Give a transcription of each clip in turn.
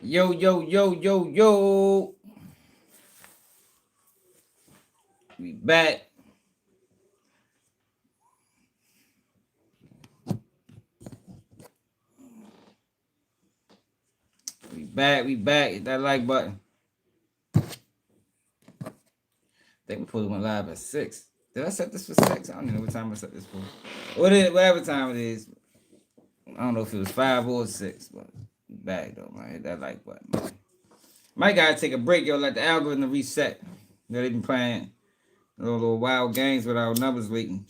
Yo, yo, yo, yo, yo. We back. We back. Hit that like button. I think we supposed to went live at 6. Did I set this for 6? I don't even know what time I set this for. Whatever time it is. I don't know if it was 5 or 6, but we back though, man. Hit that like button, man. Might gotta take a break, yo. Let the algorithm reset. You know, they been playing little wild games with our numbers leaking.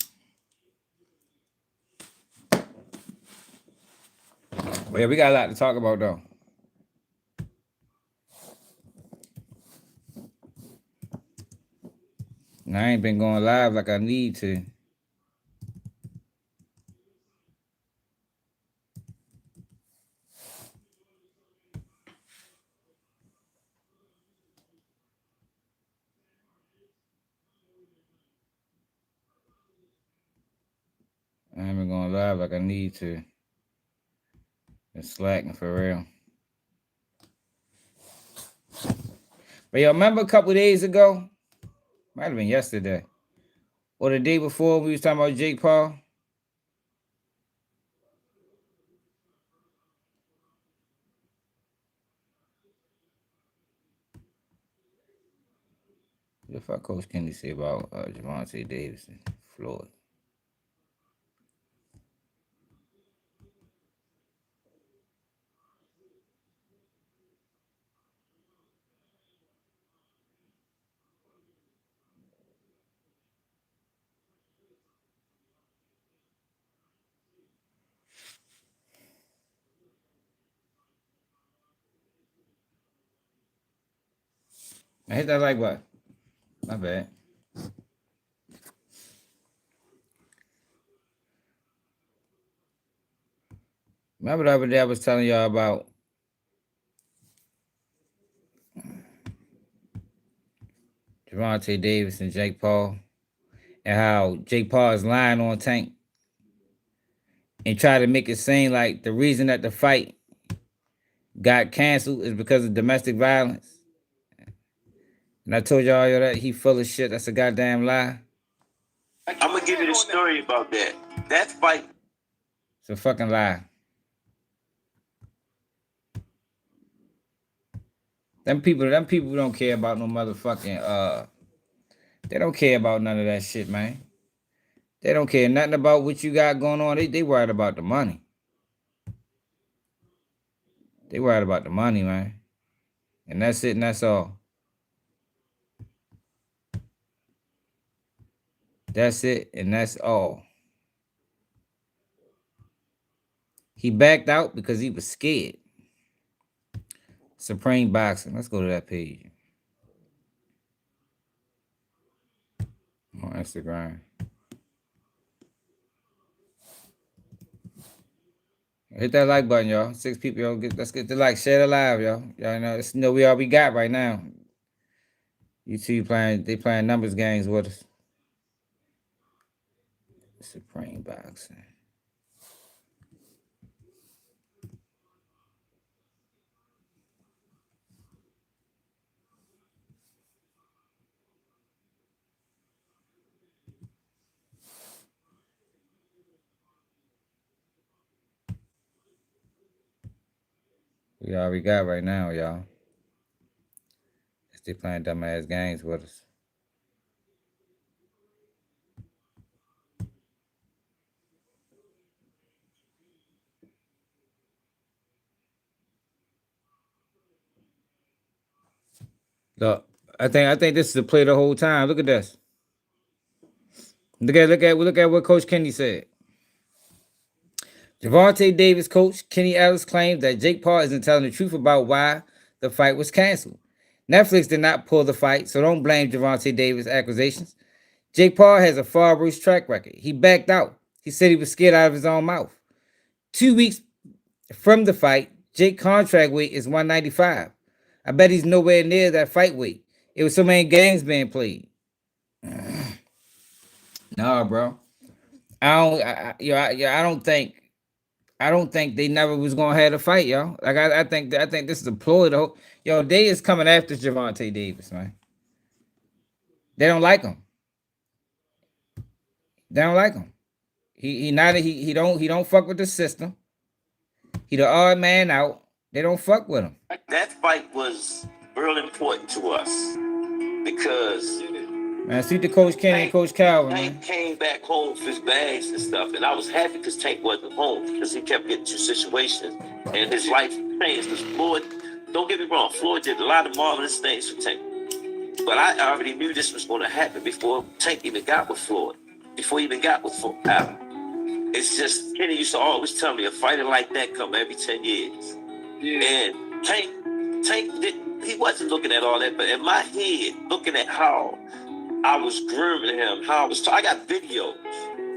But yeah, we got a lot to talk about though. And I ain't been going live like I need to. I ain't been going live like I need to. It's slacking for real. But yo, remember a couple days ago? Might have been yesterday. Or the day before we was talking about Jake Paul. What the fuck Coach Kenny say about Javante Davis and Floyd? I hit that like button. My bad. Remember the other day I was telling y'all about Javante Davis and Jake Paul and how Jake Paul is lying on Tank and try to make it seem like the reason that the fight got canceled is because of domestic violence. And I told y'all that he full of shit. That's a goddamn lie. I'm gonna give you the story about that. That fight. It's a fucking lie. Them people don't care about no motherfucking they don't care about none of that shit, man. They don't care nothing about what you got going on. They worried about the money. They worried about the money, man. And that's it and that's all. That's it and that's all. He backed out because he was scared. Supreme Boxing. Let's go to that page. On Instagram. Hit that like button, y'all. 6 people, y'all. Let's get the like. Share the live, y'all. Y'all know we all we got right now. You two they playing numbers games with us. Supreme Boxing. We all we got right now, y'all. They playing dumbass games with us. Look, I think this is a play the whole time. Look at this. Look at what Coach Kenny said. Javante Davis coach Kenny Ellis claimed that Jake Paul isn't telling the truth about why the fight was canceled. Netflix did not pull the fight, so don't blame Javante Davis' accusations. Jake Paul has a far worse track record. He backed out. He said he was scared out of his own mouth. 2 weeks from the fight, Jake's contract weight is 195. I bet he's nowhere near that fight weight. It was so many games being played. Nah, bro. I don't think I don't think they never was gonna have a fight, yo. Like I think this is a ploy. Yo, they is coming after Gervonta Davis, man. They don't like him. They don't like him. He don't fuck with the system. He the odd man out. They don't fuck with him. That fight was real important to us because Man, see the Coach Kenny and Coach Calvin, man. Tank came back home with his bags and stuff, and I was happy because Tank wasn't home because he kept getting to situations and his life changed. Because Floyd, don't get me wrong, Floyd did a lot of marvelous things for Tank, but I already knew this was going to happen before Tank even got with Floyd, before he even got with Floyd. It's just Kenny used to always tell me a fighter like that come every 10 years. Yeah. And Tank he wasn't looking at all that, but in my head, looking at how I was grooming him, I got videos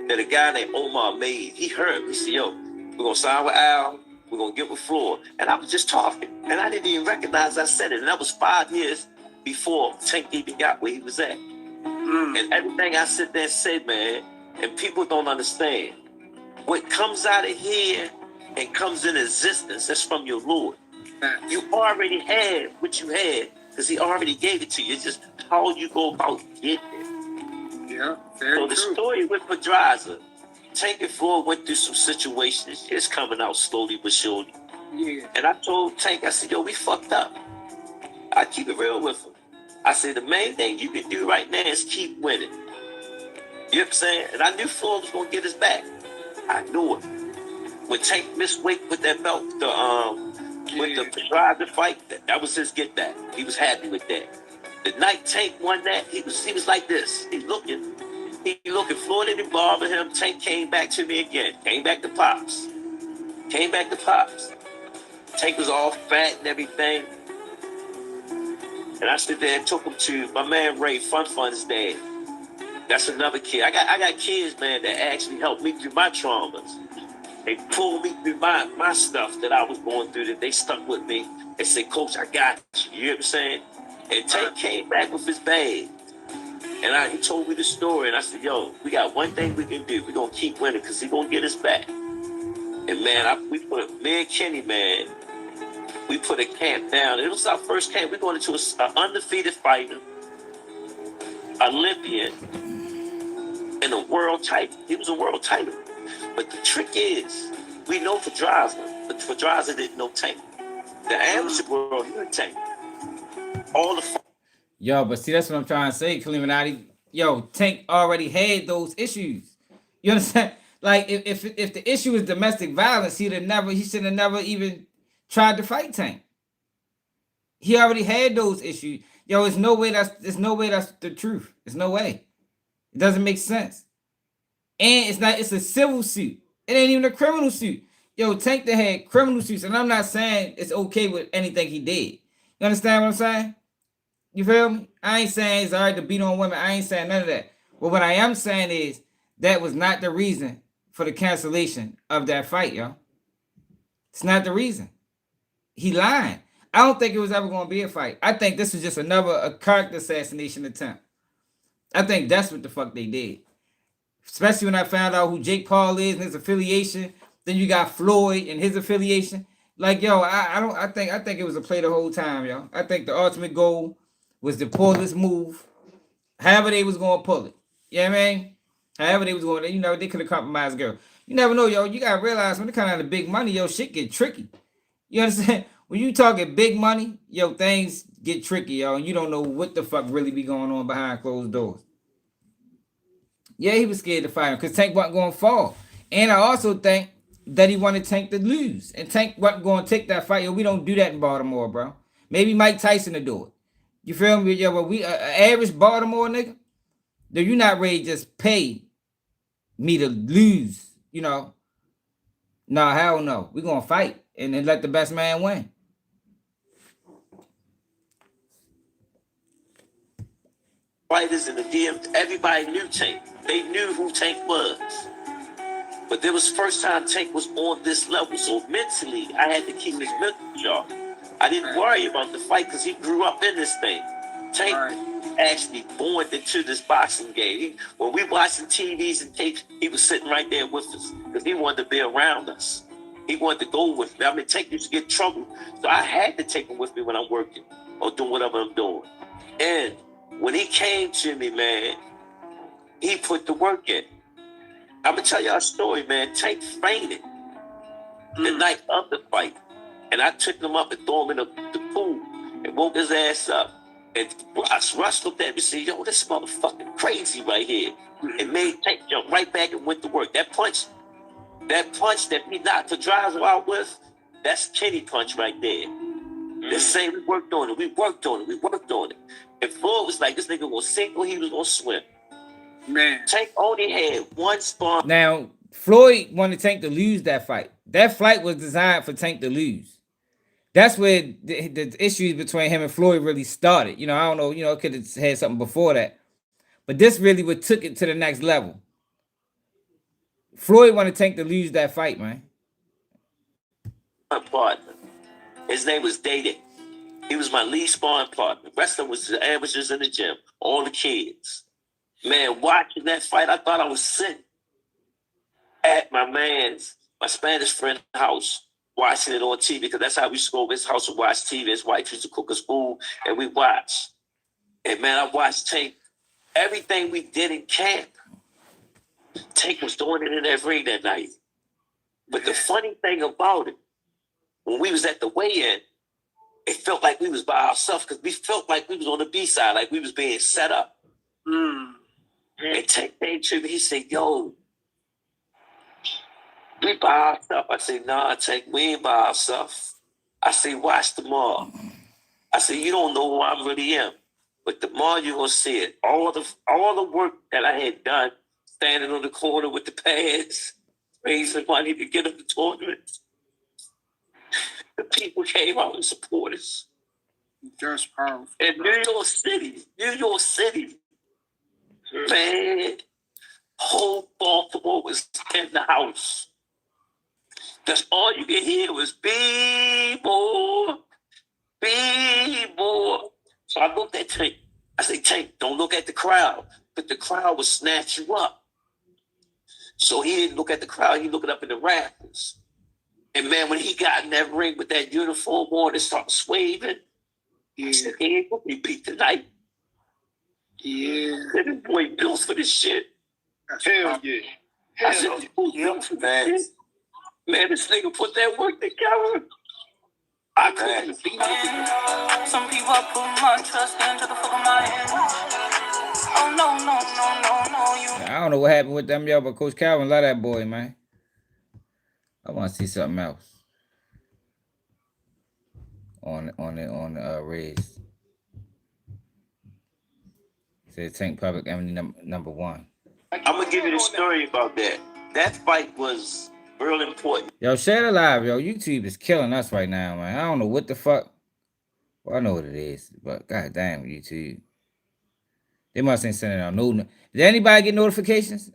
that a guy named Omar made. He heard me. He said, yo, we're going to sign with Al. We're going to get with Floyd. And I was just talking. And I didn't even recognize I said it. And that was 5 years before Tank even got where he was at. And everything I sit there and said, man, and people don't understand. What comes out of here and comes in existence, that's from your Lord. You already had what you had because he already gave it to you. It's just how you go about getting it. Yeah, very So the true. story with Pedraza, Tank and Floyd went through some situations. It's coming out slowly but surely. Yeah. And I told Tank, I said, yo, we fucked up. I keep it real with him. I said, the main thing you can do right now is keep winning. You know what I'm saying? And I knew Floyd was going to get his back. I knew it. When Tank missed weight with that belt, with the Pedraza fight, that was his get back. He was happy with that. The night Tank won that, he was like this. He looking. Floyd didn't bother him. Tank came back to me again. Came back to Pops. Tank was all fat and everything. And I stood there and took him to my man Ray Fun's dad. That's another kid. I got kids, man, that actually helped me through my traumas. They pulled me through my stuff that I was going through, that they stuck with me. They said, Coach, I got you. You know what I'm saying? And Tank came back with his bag. And he told me the story, and I said, yo, we got one thing we can do. We're going to keep winning because he's going to get us back. And, man, me and Kenny, man, we put a camp down. It was our first camp. We're going into an undefeated fighter, Olympian, and a world title. He was a world title. But the trick is, we know Pedraza, but Pedraza didn't know Tank. The amateur world knew Tank. All the Yo, but see, that's what I'm trying to say, Illuminati. Yo, Tank already had those issues. You understand? Like, if the issue is domestic violence, he should have never even tried to fight Tank. He already had those issues. Yo, there's no way that's the truth. There's no way. It doesn't make sense. And it's a civil suit. It ain't even a criminal suit. Yo, Tank that had criminal suits, and I'm not saying it's okay with anything he did. You understand what I'm saying? You feel me? I ain't saying it's all right to beat on women. I ain't saying none of that. But what I am saying is that was not the reason for the cancellation of that fight, yo. It's not the reason. He lying. I don't think it was ever going to be a fight. I think this was just a character assassination attempt. I think that's what the fuck they did. Especially when I found out who Jake Paul is and his affiliation. Then you got Floyd and his affiliation. Like, yo, I think it was a play the whole time, yo. I think the ultimate goal was to pull this move. However they was going to pull it. You know what I mean? However they was going to, they could have compromised girl. You never know, yo. You got to realize when it comes out of big money, yo, shit get tricky. You understand? When you talking big money, yo, things get tricky, yo. And you don't know what the fuck really be going on behind closed doors. Yeah, he was scared to fight him because Tank wasn't going to fall. And I also think that he wanted Tank to lose. And Tank wasn't going to take that fight. Yo, we don't do that in Baltimore, bro. Maybe Mike Tyson to do it. You feel me? Yo, but we average Baltimore nigga, though you not ready to just pay me to lose, No, hell no. We're going to fight and then let the best man win. fighters in the DM, everybody knew Tank. They knew who Tank was. But there was first time Tank was on this level. So mentally, I had to keep his mental sharp. I didn't worry about the fight because he grew up in this thing. Tank actually born into this boxing game. When we watching TVs and tapes, he was sitting right there with us because he wanted to be around us. He wanted to go with me. I mean, Tank used to get in trouble, so I had to take him with me when I'm working or doing whatever I'm doing. And when he came to me, man, he put the work in. I'm gonna tell y'all a story, man. Tank fainted the night of the fight, and I took him up and threw him in the pool and woke his ass up. And Russ looked at me and said, "Yo, this motherfucking crazy right here," and made Tank jump right back and went to work. That punch that he knocked the drives out with, that's Kenny punch right there. The same, we worked on it. And Floyd was like, this nigga gonna sink or he was gonna swim. Man. Tank only had one spawn. Now, Floyd wanted Tank to lose that fight. That fight was designed for Tank to lose. That's where the issues between him and Floyd really started. You know, I don't know, you know, it could have had something before that. But this really what took it to the next level. Floyd wanted Tank to lose that fight, man. My partner. His name was Dayton. He was my lead sparring partner. The rest of them was the amateurs in the gym. All the kids. Man, watching that fight, I thought I was sitting at my Spanish friend's house, watching it on TV, because that's how we used to go to his house and watch TV. His wife used to cook us food, and we watched. And man, I watched Tank. Everything we did in camp, Tank was doing it in that ring that night. But the funny thing about it, when we was at the weigh-in, it felt like we was by ourselves, because we felt like we was on the B-side, like we was being set up. And Tank came to me, he said, "Yo, we by ourselves." I said, "Nah, Tank, we ain't by ourselves." I said, "Watch tomorrow." I said, "You don't know who I really am, but tomorrow you're gonna see it. All the work that I had done, standing on the corner with the pads, raising money to get up the tournament. The people came out and supported us." That's powerful. In New York City, man, whole Baltimore was in the house. That's all you could hear was "be more, be more." So I looked at Tank. I said, "Tank, don't look at the crowd, but the crowd will snatch you up." So he didn't look at the crowd, he looked up in the rafters. And man, when he got in that ring with that uniform on and started swaying, he said, "He ain't gonna be beat tonight." Yeah. This boy built for this shit. Hell yeah. I said, "Who's built for this?" Man, this nigga put that work together. I couldn't beat him. Some people put my trust into the fuck of my hands. Oh no. I don't know what happened with them, y'all, but Coach Calvin love that boy, man. I want to see something else on the Reds. Said Tank Public Enemy number one. I'm gonna give you the story about that. That fight was real important. Yo, share it live, yo. YouTube is killing us right now, man. I don't know what the fuck. Well, I know what it is, but goddamn, YouTube. They must ain't sending out no. Did anybody get notifications?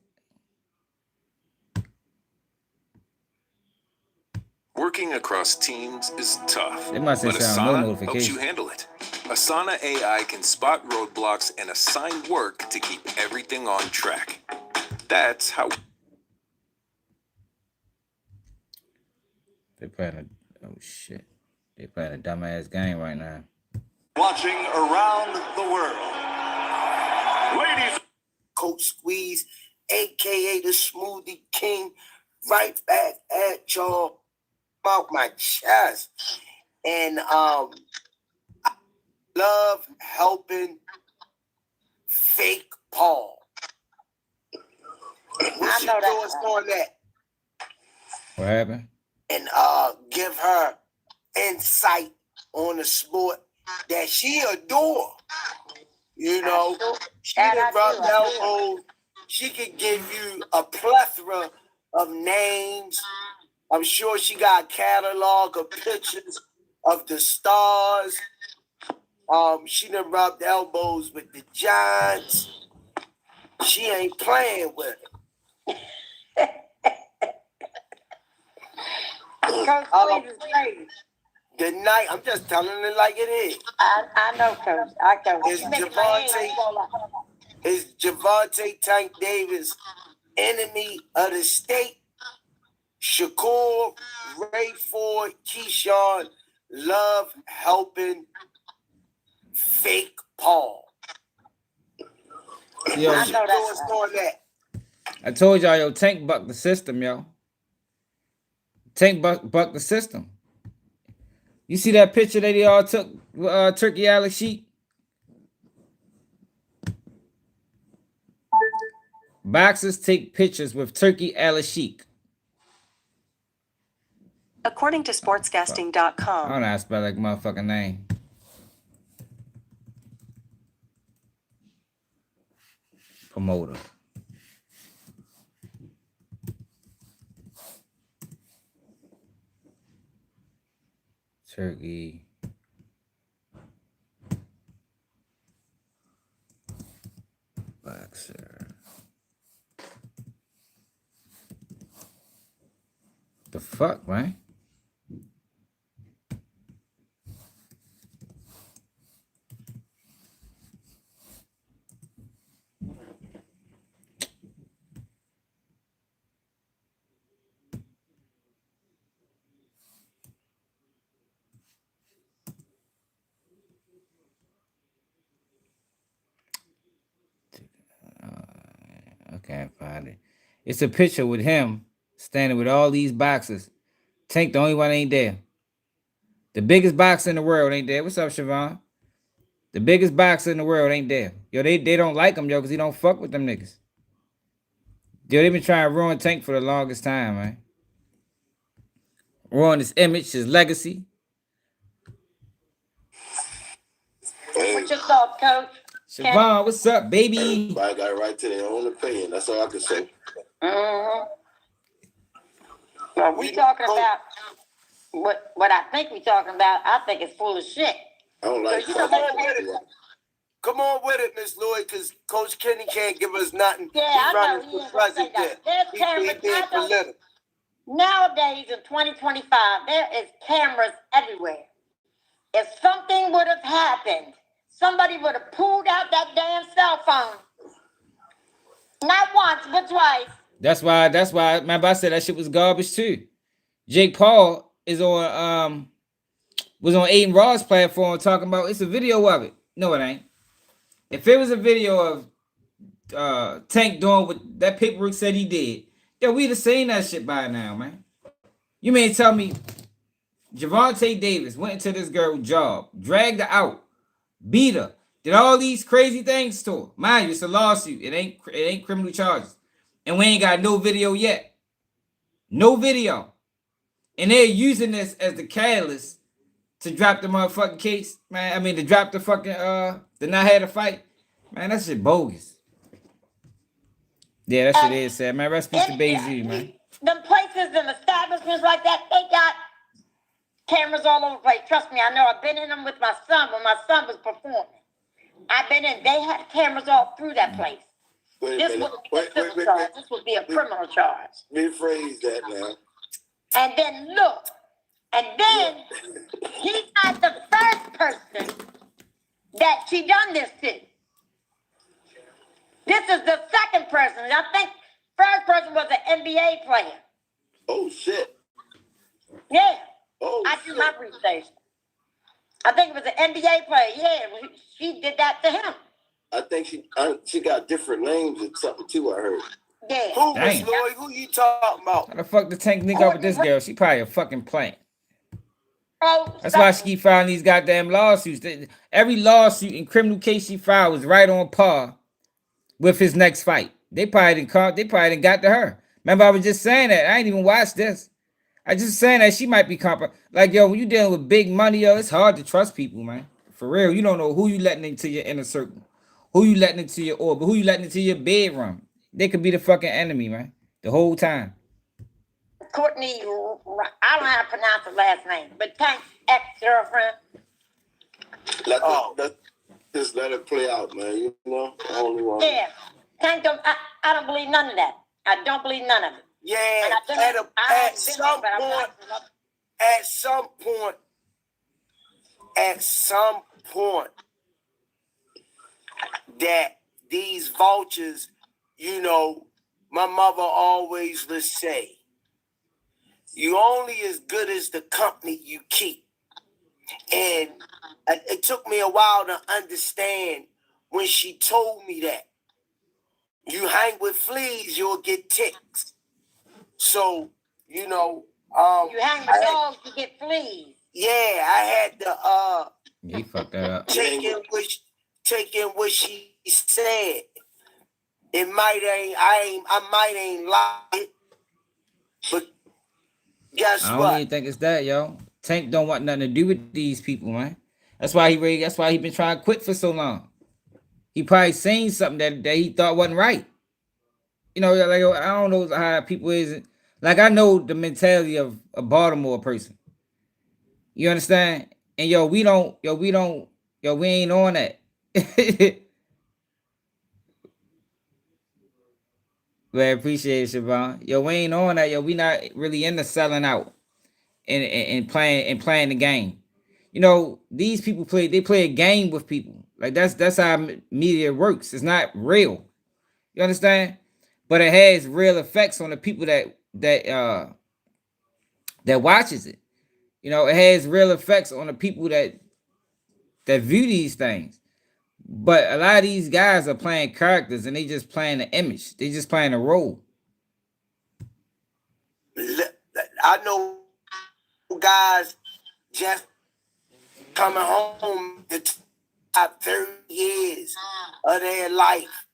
Working across teams is tough, They must but have sent out no Asana helps notifications. you handle it. Asana AI can spot roadblocks and assign work to keep everything on track. That's how... They playing They playing a dumbass game right now. Watching around the world. Ladies. Coach Squeeze, a.k.a. the Smoothie King, right back at y'all about my chest. And I love helping fake Paul. What's your thoughts on that? What happened? And give her insight on the sport that she adore. You know, she can rub elbows. She can give you a plethora of names. I'm sure she got a catalog of pictures of the stars. She done rubbed elbows with the Giants. She ain't playing with it. Coach Squeeze is crazy. The night, I'm just telling it like it is. I know, Coach. Is Javante Tank Davis enemy of the state? Shakur, Ray Ford, Keyshawn love helping fake Paul. Yo, I know Thoughts that's on that? I told y'all, yo, Tank bucked the system, yo. Tank bucked the system. You see that picture that he all took with Turkey Alex Sheik? Boxers take pictures with Turkey Alex Sheik. According to I don't sportscasting.com, know how to spell that motherfucking name. Promoter. Turkey. Boxer. The fuck, man? I can't find it. It's a picture with him standing with all these boxers. Tank, the only one ain't there. The biggest boxer in the world ain't there. What's up, Siobhan? The biggest boxer in the world ain't there. Yo, they don't like him, yo, because he don't fuck with them niggas. Yo, they been trying to ruin Tank for the longest time, man. Ruin his image, his legacy. what you thought, Coach. Siobhan, what's up, baby? Everybody got a right to their own opinion. That's all I can say. Mm-hmm. Well, we talking about what I think we talking about. I think it's full of shit. I don't like So you Come on with it. Come on with it, Miss Lloyd, because Coach Kenny can't give us nothing. Yeah, He's I know running he for ain't gonna say president. that. There's He cameras. being I know. political. Nowadays in 2025, there is cameras everywhere. If something would have happened, somebody would have pulled out that damn cell phone. Not once, but twice. That's why. Remember, I said that shit was garbage too. Jake Paul is on was on Aiden Ross' platform talking about it's a video of it. No, it ain't. If it was a video of Tank doing what that paperwork said he did, yo, we'd have seen that shit by now, man. You mean tell me Javante Davis went into this girl's job, dragged her out, beat her, did all these crazy things to her. Mind you, it's a lawsuit. It ain't criminal charges. And we ain't got no video yet. No video. And they're using this as the catalyst to drop the motherfucking case, man. I mean, to drop the fucking, to not have a fight. Man, that shit bogus. Yeah, that shit is sad, man. Rest in peace to Bayzee, man. Them places and establishments like that, they got cameras all over the place. Trust me, I know. I've been in them with my son when my son was performing. I've been in. They had cameras all through that place. This wouldn't be a civil charge. This would be a criminal charge. Rephrase that now. And then look, and then he's not the first person that she done this to. This is the second person. I think first person was an NBA player. Oh shit. Yeah. Oh I shit. do my research. I think it was an NBA player. Yeah, she did that to him. I think she got different names or something too. I heard. Yeah. Who, Miss Damn. Lloyd? Who you talking about? How the fuck the Tank nigga up with this girl? She probably a fucking plant. Oh, That's why she keep filing these goddamn lawsuits. Every lawsuit and criminal case she filed was right on par with his next fight. They probably didn't got to her. Remember, I was just saying that. I ain't even watched this. I just saying that she might be like, yo, when you dealing with big money, yo, it's hard to trust people, man. For real. You don't know who you letting into your inner circle. Who you letting into your orbit. Who you letting into your bedroom. They could be the fucking enemy, man. The whole time. Courtney, I don't know how to pronounce her last name, but Tank's ex-girlfriend. Just let it play out, man. You know, I only want. Yeah. Tank, I don't believe none of that. I don't believe none of it. Yeah, at some point, that these vultures, you know, my mother always would say, You only as good as the company you keep. And it took me a while to understand when she told me that. You hang with fleas, you'll get ticks. So, you know, You hang with dogs, you get fleas. Yeah, I had to He fucked that up. take in what she said. It might ain't I might ain't like it, but guess I don't what? even think it's that, yo. Tank don't want nothing to do with these people, man. That's why he been trying to quit for so long. He probably seen something that he thought wasn't right. You know, like I don't know how people is. Like I know the mentality of a Baltimore person. You understand? And we ain't on that. But I appreciate it, Siobhan. We ain't on that. We not really into selling out and playing the game. You know, these people play a game with people. Like that's how media works. It's not real. You understand? But it has real effects on the people that watches it. You know, it has real effects on the people that view these things. But a lot of these guys are playing characters and they just playing an image. They just playing a role. I know guys just coming home the top 30 years of their life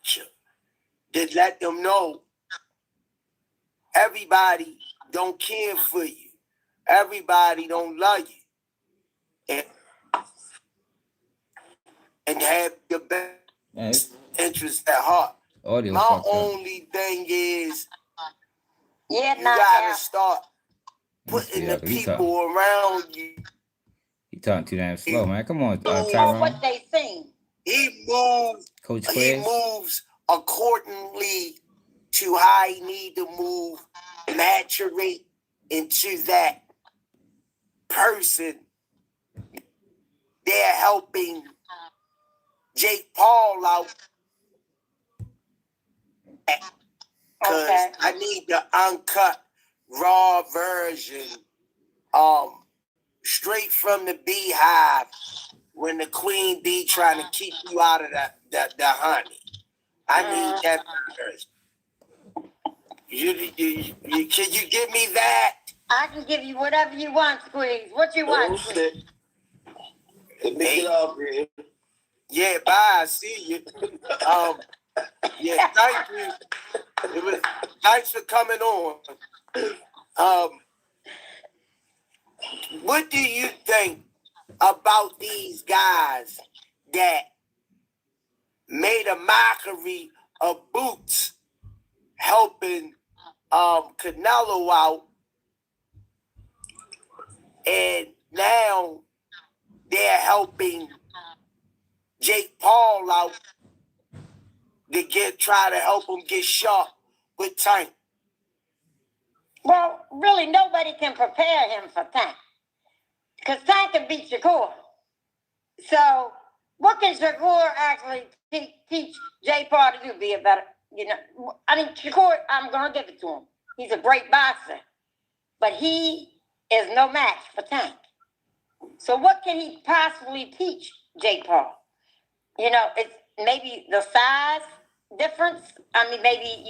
to let them know everybody don't care for you. Everybody don't love you. And have your best interest at heart. Audio My only thing is you Yeah, gotta start putting the people around you. He talking too damn slow, man. Come on, Oh, Tyrone. what they sing. He moves. Coach He Quiz. moves accordingly to how he need to move, maturate into that person. They're helping Jake Paul out because I need the uncut, raw version, straight from the beehive when the queen bee trying to keep you out of the honey. I need that version. Can you give me that? I can give you whatever you want, Squeeze. What you want, Squeeze? Let me get off here. Yeah, bye. See you. Yeah, thank you. Thanks for coming on. What do you think about these guys that made a mockery of Boots helping Canelo out, and now they're helping Jake Paul out to try to help him get sharp with Tank? Well, really, nobody can prepare him for Tank. Because Tank can beat Shakur. So, what can Shakur actually teach Jay Paul to do? Be a better, I mean, Shakur, I'm going to give it to him. He's a great boxer. But he is no match for Tank. So, what can he possibly teach Jay Paul? It's maybe the size difference. I mean, maybe,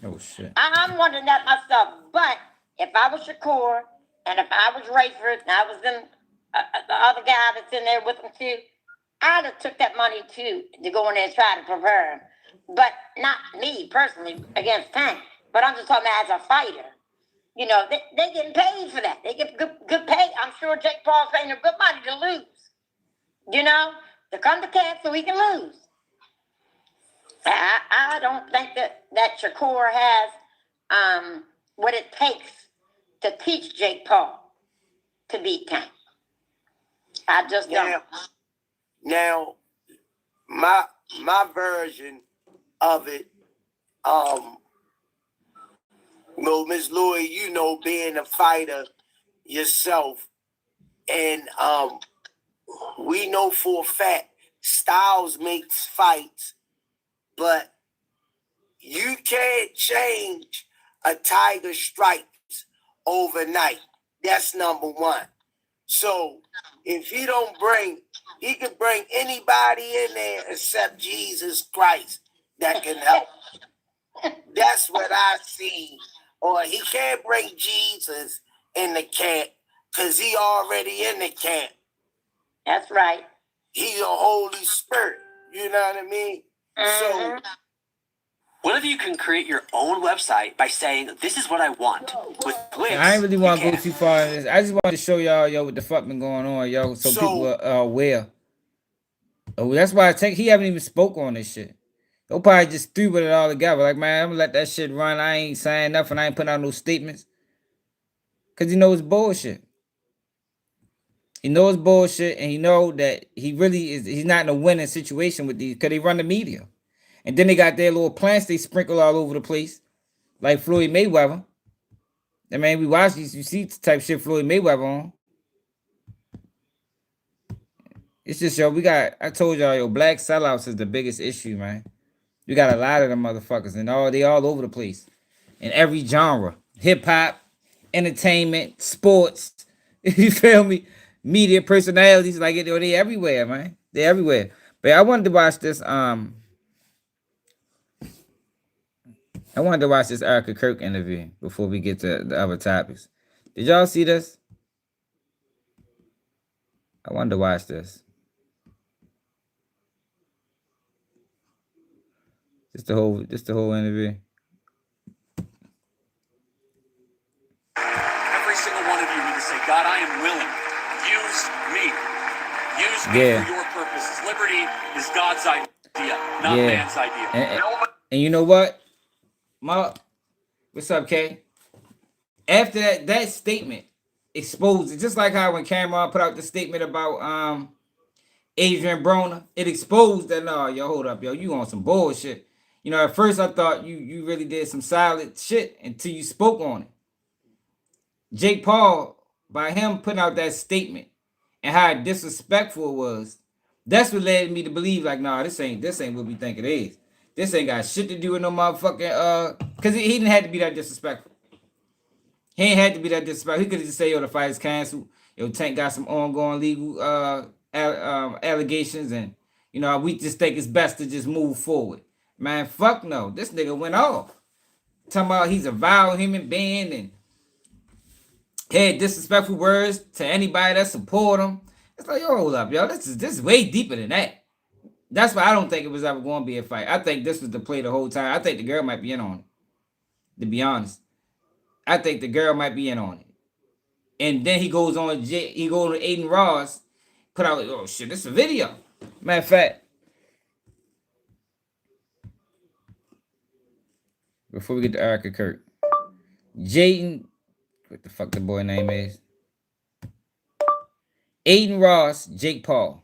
Oh, shit. I'm wondering that myself. But if I was Shakur and if I was Rayford and I was in the other guy that's in there with him too, I'd have took that money too to go in there and try to prepare him. But not me personally against Tank. But I'm just talking about as a fighter. They getting paid for that. They get good pay. I'm sure Jake Paul's paying them good money to lose. To come to camp so he can lose. I don't think that Shakur has what it takes to teach Jake Paul to beat Tank. I just don't. Now, my version of it, Miss Louie, being a fighter yourself, and we know for a fact styles makes fights, but you can't change a tiger stripes overnight. That's number one. So if he can bring anybody in there except Jesus Christ that can help. That's what I see. Or he can't bring Jesus in the camp because he already in the camp. That's right. He's a Holy Spirit. You know what I mean? So what if you can create your own website by saying, this is what I want? With Wix, I ain't really want to go too far in this. I just wanted to show y'all, yo, what the fuck been going on, yo, so people are aware. Oh, that's why he haven't even spoke on this shit. He'll probably just threw with it all together. Like, man, I'm gonna let that shit run. I ain't saying nothing. I ain't putting out no statements. Cause he knows bullshit. He knows bullshit, and he know that he really is. He's not in a winning situation with these, cause they run the media, and then they got their little plants they sprinkle all over the place, like Floyd Mayweather. I mean, we watch these, you see the type shit Floyd Mayweather on. It's just, yo, I told y'all, yo, black sellouts is the biggest issue, man. You got a lot of them motherfuckers, and they all over the place, in every genre, hip hop, entertainment, sports. You feel me? Media personalities, like they everywhere, man. They everywhere. But I wanted to watch this. I wanted to watch this Charliekirk interview before we get to the other topics. Did y'all see this? I wanted to watch this. Just the whole interview. Every single one of you need to say, God, I am willing. Use me. Use me for your purposes. Liberty is God's idea, not man's idea. And you know what? What's up, Kay? After that statement exposed it, just like how when Cameron put out the statement about Adrian Broner, it exposed that, no, yo, hold up, yo, you on some bullshit. You know, at first I thought you really did some solid shit until you spoke on it. Jake Paul, by him putting out that statement and how disrespectful it was, that's what led me to believe, like, nah, this ain't what we think it is. This ain't got shit to do with no motherfucking, because he didn't have to be that disrespectful. He ain't had to be that disrespectful. He could have just said, yo, the fight is canceled. Yo, Tank got some ongoing legal allegations, and, you know, we just think it's best to just move forward. Man, fuck no. This nigga went off. Talking about he's a vile human being and had disrespectful words to anybody that support him. It's like, yo, hold up, yo. This is way deeper than that. That's why I don't think it was ever going to be a fight. I think this was the play the whole time. I think the girl might be in on it, to be honest. I think the girl might be in on it. And then he goes on to Aiden Ross, put out, oh shit, this is a video. Matter of fact, before we get to Charliekirk, Jaden, what the fuck the boy name is? Aiden Ross, Jake Paul.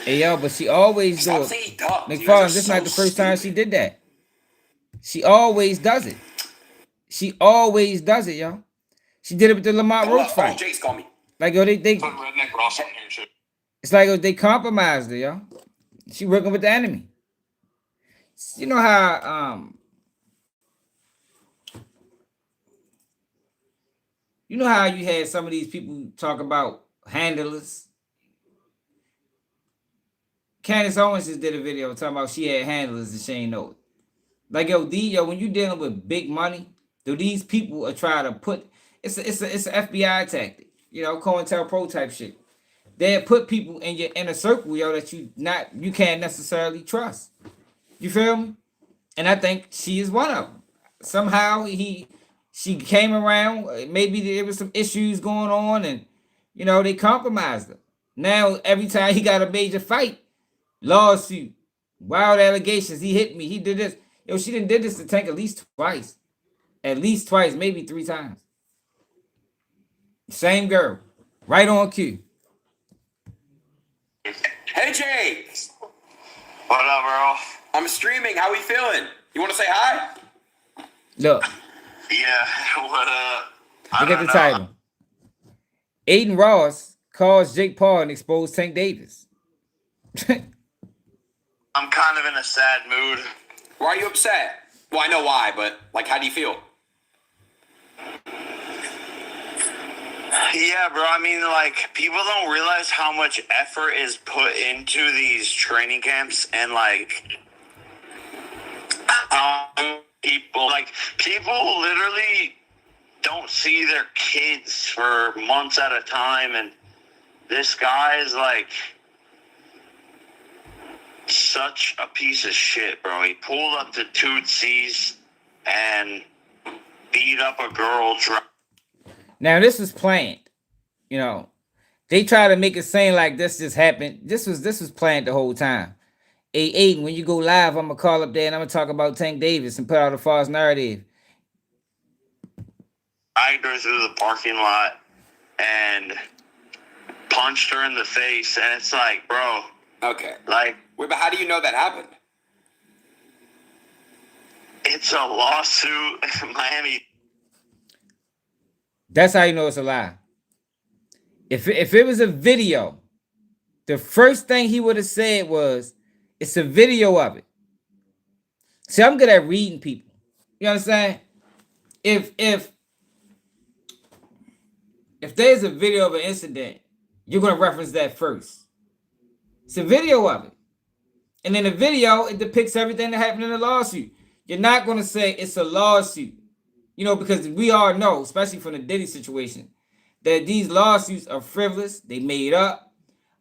Hey, yo, but she always do it. McFarlane, this is not the first time she did that. She always does it. She always does it, yo. She did it with the Lamont Roach fight. Jake's call me. Like, yo, it's like they compromised her, yo. She working with the enemy. You know how you had some of these people talk about handlers. Candace Owens just did a video talking about she had handlers and she ain't know it. Like, yo, when you dealing with big money, these people are trying to put it's an FBI tactic, you know, COINTELPRO type shit. They put people in your inner circle, yo, that you can't necessarily trust. You feel me? And I think she is one of them. Somehow she came around. Maybe there was some issues going on, and you know they compromised her. Now every time he got a major fight, lawsuit, wild allegations. He hit me. He did this. Yo, she done did this to Tank at least twice, maybe 3 times. Same girl, right on cue. Hey, Jay. What up, bro? I'm streaming. How we feeling? You want to say hi? Look, Yeah, what look at the title. Aiden Ross calls Jake Paul and exposed Tank Davis. I'm kind of in a sad mood. Why are you upset? Well, I know why, but like, how do you feel? Yeah, bro. I mean, like, people don't realize how much effort is put into these training camps, and like, people literally don't see their kids for months at a time, and this guy is like such a piece of shit, bro. He pulled up to Tootsie's and beat up a girl. Now this was planned. You know, they try to make it seem like this just happened. This was planned the whole time. Hey Aiden, when you go live, I'm gonna call up there and I'm gonna talk about Tank Davis and put out a false narrative. I go through the parking lot and punched her in the face, and it's like, bro. Okay. Like, wait, but how do you know that happened? It's a lawsuit in Miami. That's how you know it's a lie. If it was a video, the first thing he would have said was, it's a video of it. See, I'm good at reading people. You understand? If there's a video of an incident, you're going to reference that first. It's a video of it. And in the video, it depicts everything that happened in the lawsuit. You're not going to say it's a lawsuit. You know, because we all know, especially from the Diddy situation, that these lawsuits are frivolous. They made up.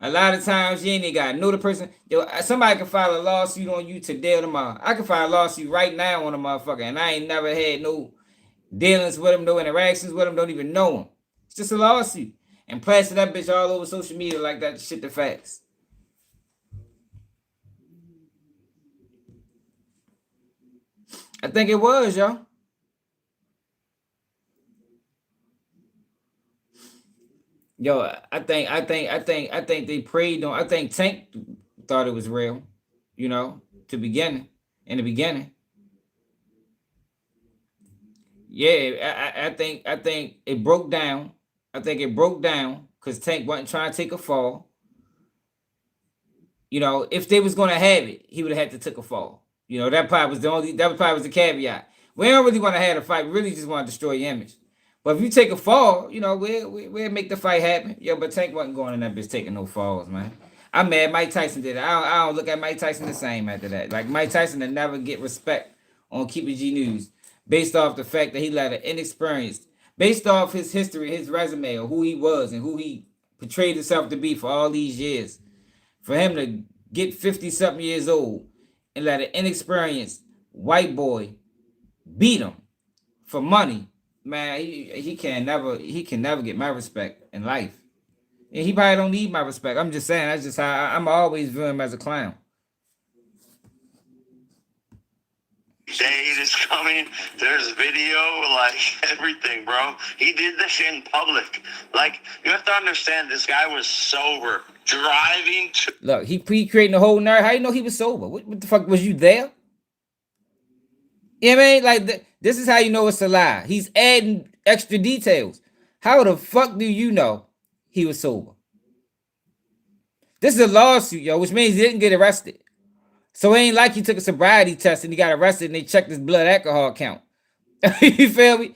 A lot of times you ain't even got to know the person. Yo, somebody can file a lawsuit on you today or tomorrow. I can file a lawsuit right now on a motherfucker, and I ain't never had no dealings with him, no interactions with him, don't even know him. It's just a lawsuit. And plaster that bitch all over social media like that shit the facts. I think it was, y'all. Yo, I think they preyed on. I think Tank thought it was real, you know, in the beginning. Yeah, I think it broke down. I think it broke down because Tank wasn't trying to take a fall. You know, if they was gonna have it, he would have had to take a fall. You know, that probably was the caveat. We don't really want to have a fight. We really just want to destroy your image. But if you take a fall, you know, we'll make the fight happen. Yeah, but Tank wasn't going in that bitch taking no falls, man. I'm mad Mike Tyson did it. I don't look at Mike Tyson the same after that. Like, Mike Tyson will never get respect on Keep It G News based off the fact that he let an inexperienced, based off his history, his resume, or who he was and who he portrayed himself to be for all these years. For him to get 50-something years old and let an inexperienced white boy beat him for money, man, he can never get my respect in life. And he probably don't need my respect. I'm just saying, that's just how I'm always view him as a clown. Date is coming. There's video, like everything, bro. He did this shit in public. Like, you have to understand, this guy was sober, driving to. Look, he creating the whole narrative. How you know he was sober? What the fuck, was you there? You know what I mean? Like, this is how you know it's a lie. He's adding extra details. How the fuck do you know he was sober? This is a lawsuit, yo, which means he didn't get arrested. So it ain't like he took a sobriety test and he got arrested and they checked his blood alcohol count. You feel me?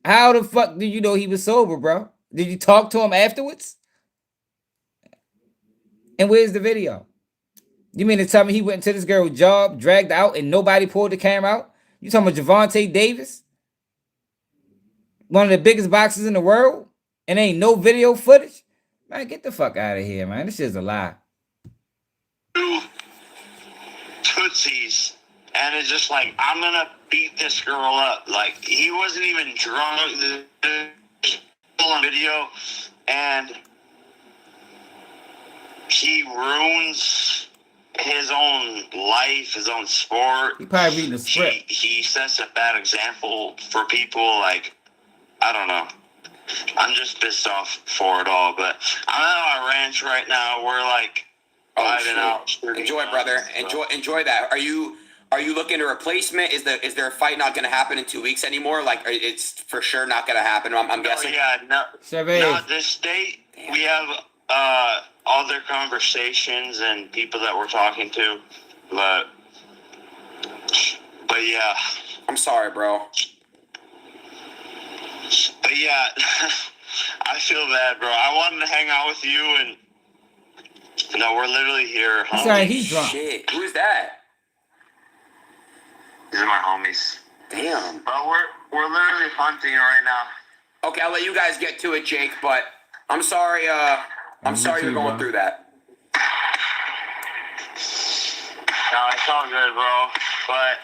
How the fuck do you know he was sober, bro? Did you talk to him afterwards? And where's the video? You mean to tell me he went into this girl's job, dragged out, and nobody pulled the camera out? You talking about Javante Davis? One of the biggest boxers in the world? And ain't no video footage? Man, get the fuck out of here, man. This shit's a lie. Tootsies, and it's just like, I'm gonna beat this girl up. Like, he wasn't even drunk. The on video, and he ruins his own life, his own sport. He probably reading the script. He sets a bad example for people. Like, I don't know. I'm just pissed off for it all. But I'm at our ranch right now. We're like. Oh, out. Enjoy, brother. Enjoy that. Are you Are you looking to replacement? Is there a fight not going to happen in 2 weeks anymore? Like, it's for sure not going to happen. I'm guessing. Yeah, no, Survey. not this date. We have other conversations and people that we're talking to, but yeah. I'm sorry, bro. But yeah, I feel bad, bro. I wanted to hang out with you, and no, we're literally here. He's sorry, he's drunk. Shit, who is that? These are my homies. Damn. But we're literally hunting right now. Okay, I'll let you guys get to it, Jake. But I'm sorry. I'm sorry you're going through that. No, it's all good, bro. But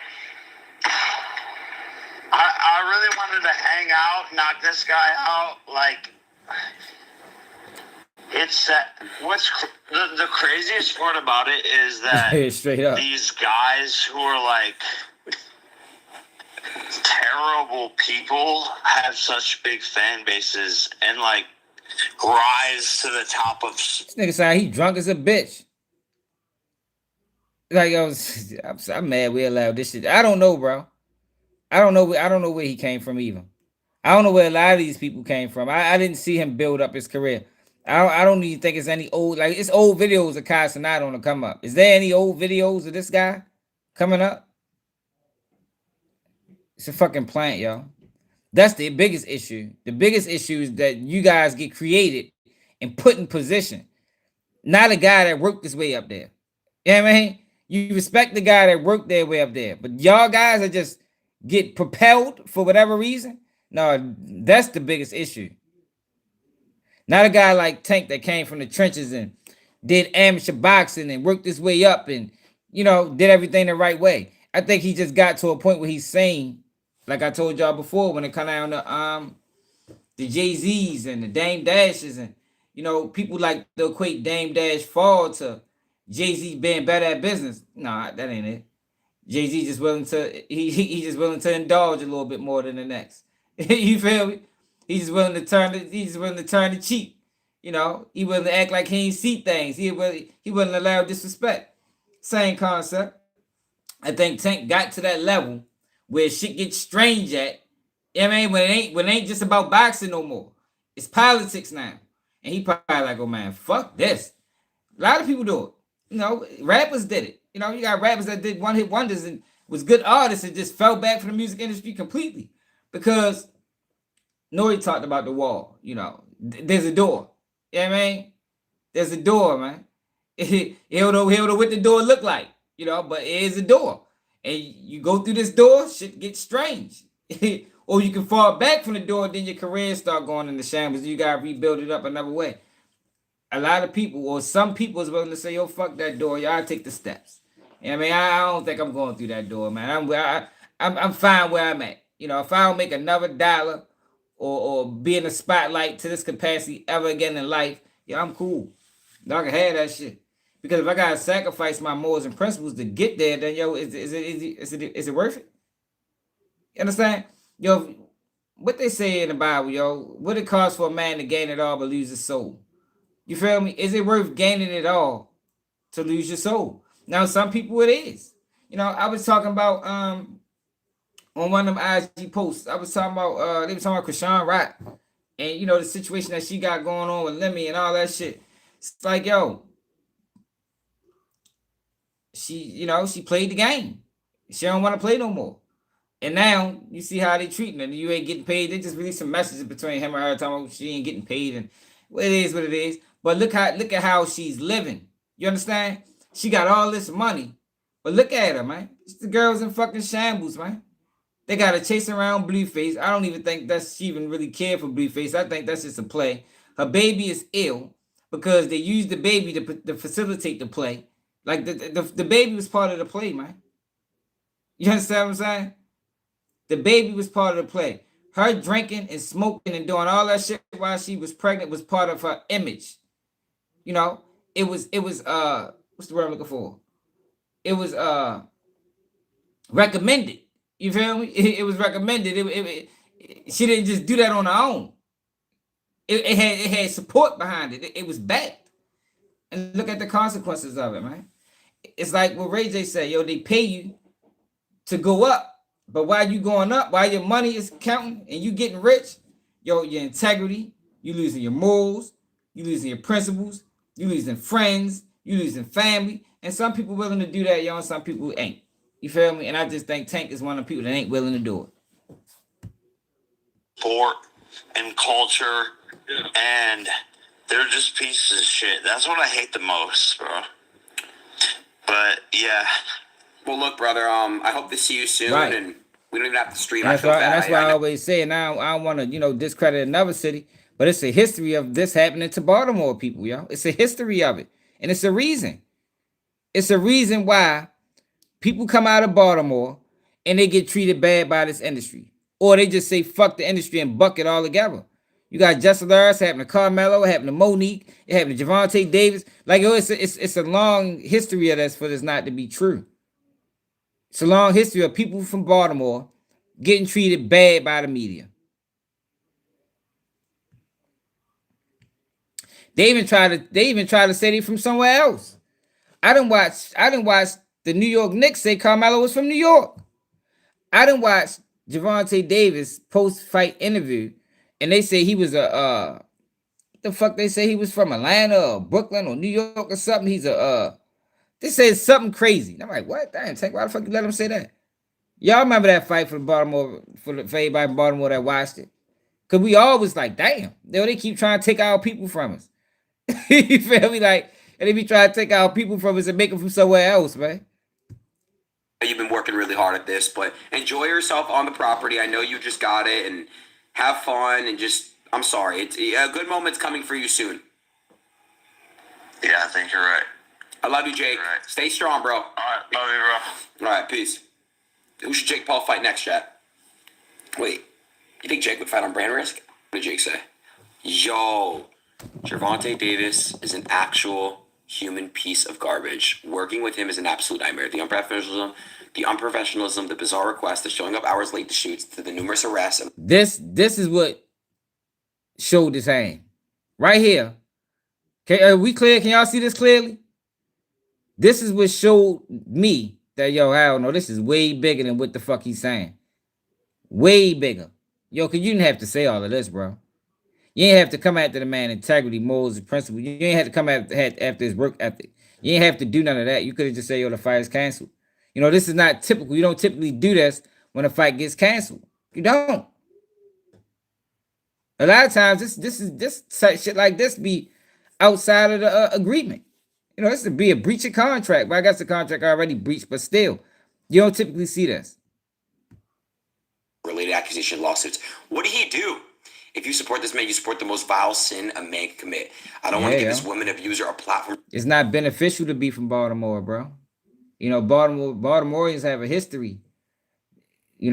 I really wanted to hang out, knock this guy out. Like, it's the craziest part about it is that straight up, these guys who are like terrible people have such big fan bases and like rise to the top of. This nigga saying he drunk as a bitch. Like I'm mad we allowed this shit. I don't know, bro. I don't know where he came from even. I don't know where a lot of these people came from. I didn't see him build up his career. I don't even think it's any old, like it's old videos of Kai Cenat on to come up. Is there any old videos of this guy coming up? It's a fucking plant, yo. That's the biggest issue. The biggest issue is that you guys get created and put in position. Not a guy that worked his way up there. You know what I mean? You respect the guy that worked their way up there. But y'all guys are just get propelled for whatever reason. No, that's the biggest issue. Not a guy like Tank that came from the trenches and did amateur boxing and worked his way up and, you know, did everything the right way. I think he just got to a point where he's saying, like I told y'all before, when it come down to the Jay-Z's and the Dame Dashes and, you know, people like to equate Dame Dash fall to Jay-Z being better at business. Nah, that ain't it. Jay-Z just willing to he just willing to indulge a little bit more than the next. You feel me? He's just willing to turn the cheek. You know, he willing to act like he ain't see things. He wouldn't allow disrespect. Same concept. I think Tank got to that level where shit gets strange at. You know what I mean? When it ain't just about boxing no more. It's politics now. And he probably like, oh man, fuck this. A lot of people do it. You know, rappers did it. You know, you got rappers that did one-hit wonders and was good artists and just fell back from the music industry completely. Because Nori talked about the wall, you know. There's a door. You know what I mean? There's a door, man. He don't know what the door look like, you know, but it is a door. And you go through this door, shit gets strange. Or you can fall back from the door, then your career start going in the shambles. You got to rebuild it up another way. A lot of people, or some people is willing to say, yo, fuck that door. Y'all take the steps. You know what I mean? I don't think I'm going through that door, man. I'm fine where I'm at. You know, if I don't make another dollar or be in the spotlight to this capacity ever again in life, yeah, I'm cool. Y'all can have that shit. Because if I gotta sacrifice my morals and principles to get there, then yo, is it worth it? You understand? Yo, what they say in the Bible, yo, what it costs for a man to gain it all but lose his soul. You feel me? Is it worth gaining it all to lose your soul? Now, some people it is. You know, I was talking about on one of them IG posts, I was talking about they were talking about Krishan Rock and you know the situation that she got going on with Lemmy and all that shit. It's like, yo, she played the game. She don't want to play no more. And now you see how they treating her. You ain't getting paid. They just released some messages between him and her talking about she ain't getting paid and well, it is what it is. But look at how she's living. You understand? She got all this money. But look at her, man. The girl's in fucking shambles, man. They got her chasing around Blueface. I don't even think that she even really cared for Blueface. I think that's just a play. Her baby is ill because they used the baby to facilitate the play. Like the baby was part of the play, man. You understand what I'm saying? The baby was part of the play. Her drinking and smoking and doing all that shit while she was pregnant was part of her image. You know, it was what's the word I'm looking for? It was recommended. You feel me? It was recommended. She didn't just do that on her own. It had support behind it. It was backed. And look at the consequences of it, man. It's like what Ray J said, yo, they pay you to go up. But while you going up, while your money is counting and you getting rich, your integrity, you losing your morals, you losing your principles, you losing friends, you losing family. And some people willing to do that, and some people ain't. You feel me? And I just think Tank is one of the people that ain't willing to do it. Sport and culture, and they're just pieces of shit. That's what I hate the most, bro. But yeah. Well, look, brother. I hope to see you soon, Right. and we don't even have to stream. And that's why I always say, and I don't want to, discredit another city, but it's a history of this happening to Baltimore people, yo. It's a history of it, and it's a reason. It's a reason why people come out of Baltimore and they get treated bad by this industry, or they just say fuck the industry and buck it all together. You got Justin Lars, happened to Carmelo, happened to Monique, it happened to Javante Davis. Like, it's a long history of this for this not to be true. It's a long history of people from Baltimore getting treated bad by the media. They even try to say they from somewhere else. I didn't watch the New York Knicks say Carmelo was from New York. I didn't watch Javante Davis post-fight interview, and they say he was what the fuck they say he was from Atlanta or Brooklyn or New York or something. He's they say something crazy. I'm like, what? Damn, Tank, why the fuck you let him say that? Y'all remember that fight for everybody in Baltimore that watched it? Cause we always like, damn, they keep trying to take our people from us. You feel me? Like, and they be trying to take our people from us and make them from somewhere else, man. You've been working really hard at this, but enjoy yourself on the property. I know you just got it, and have fun, and just, I'm sorry. It's a good moment's coming for you soon. Yeah, I think you're right. I love you, Jake. Right. Stay strong, bro. All right, love you, bro. All right, peace. Who should Jake Paul fight next, chat? Wait, you think Jake would fight on brand risk? What did Jake say? Yo, Gervonta Davis is an actual human piece of garbage. Working with him is an absolute nightmare. The unprofessionalism, the bizarre request, the showing up hours late to shoots, to the numerous arrests. This is what showed his hand. Right here. Okay, are we clear? Can y'all see this clearly? This is what showed me that, yo, I don't know, this is way bigger than what the fuck he's saying. Way bigger. Yo, cause you didn't have to say all of this, bro. You ain't have to come after the man integrity, morals, and principles. You ain't have to come after his work ethic. You ain't have to do none of that. You could have just said, yo, the fight is canceled. This is not typical. You don't typically do this when a fight gets canceled. You don't. A lot of times, this shit like this be outside of the agreement. This would be a breach of contract. But I guess the contract already breached, but still, you don't typically see this. Related accusation lawsuits. What did he do? If you support this man, you support the most vile sin a man can commit. I don't want to give this woman abuser a platform. It's not beneficial to be from Baltimore, bro. Baltimoreans have a history. They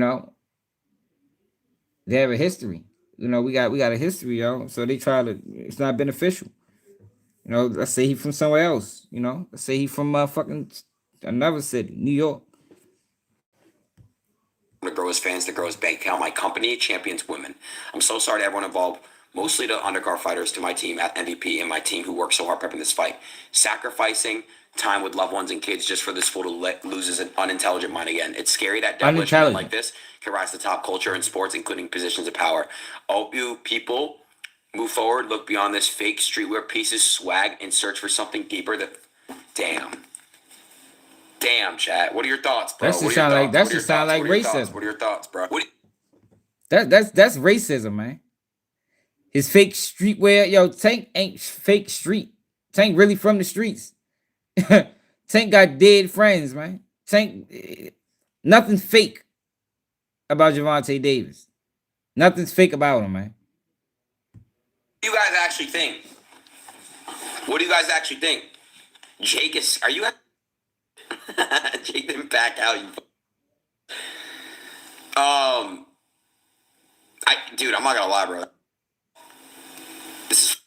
have a history. We got a history, yo. So they try to. It's not beneficial. Let's say he from somewhere else. Let's say he from fucking another city, New York. To grow his fans, to grow his bank account. My company champions women. I'm so sorry to everyone involved, mostly to undercard fighters, to my team at MVP and my team who worked so hard prepping this fight, sacrificing time with loved ones and kids just for this fool to lose his unintelligent mind again. It's scary that devilish men like this can rise to top culture in sports, including positions of power. All you people move forward, look beyond this fake streetwear pieces, swag, and search for something deeper. Damn, chat. What are your thoughts, bro? That just sound like racism. What are your thoughts, bro? That's racism, man. His fake streetwear, yo. Tank ain't fake street. Tank really from the streets. Tank got dead friends, man. Tank, nothing fake about Javante Davis. Nothing's fake about him, man. What do you guys actually think? What do you guys actually think? Jake is. Are you? Jake didn't back out. Dude, I'm not gonna lie, bro. This is.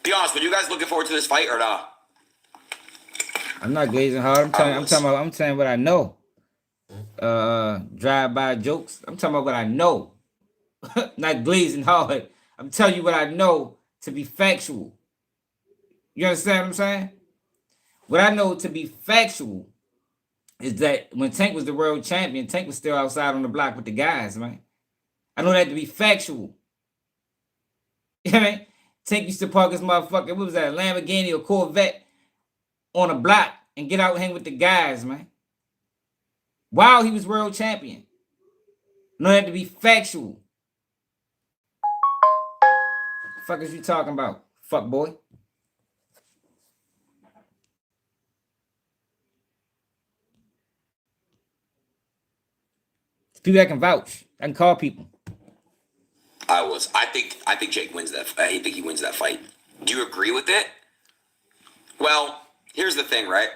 Be honest, were you guys looking forward to this fight or not? I'm not glazing hard. I'm telling what I know. Drive-by jokes. I'm talking about what I know. Not glazing hard. I'm telling you what I know to be factual. You understand what I'm saying? What I know to be factual. is that when Tank was the world champion, Tank was still outside on the block with the guys, man. I know that to be factual. You know what I mean? Tank used to park his motherfucker, what was that, a Lamborghini or Corvette on a block and get out and hang with the guys, man. While he was world champion. I know that to be factual. The fuck is you talking about, fuck boy? People that can vouch. I can call people. I think Jake wins that. I think he wins that fight. Do you agree with it? Well, here's the thing, right?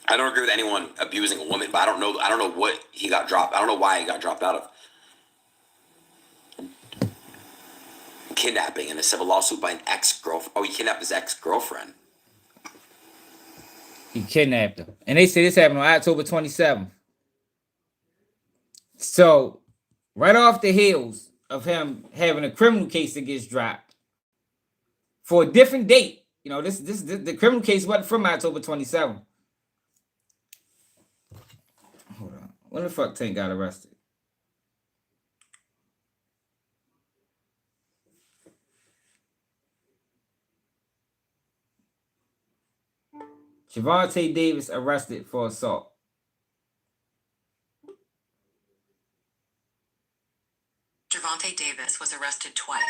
I don't agree with anyone abusing a woman, but I don't know what he got dropped. I don't know why he got dropped out of. Kidnapping in a civil lawsuit by an ex-girlfriend. Oh, he kidnapped his ex-girlfriend. He kidnapped her. And they say this happened on October 27th. So, right off the heels of him having a criminal case that gets dropped for a different date. You know, this the criminal case wasn't from October 27th. Hold on. When the fuck Tank got arrested? Gervonta Davis arrested for assault. Gervonta Davis was arrested twice,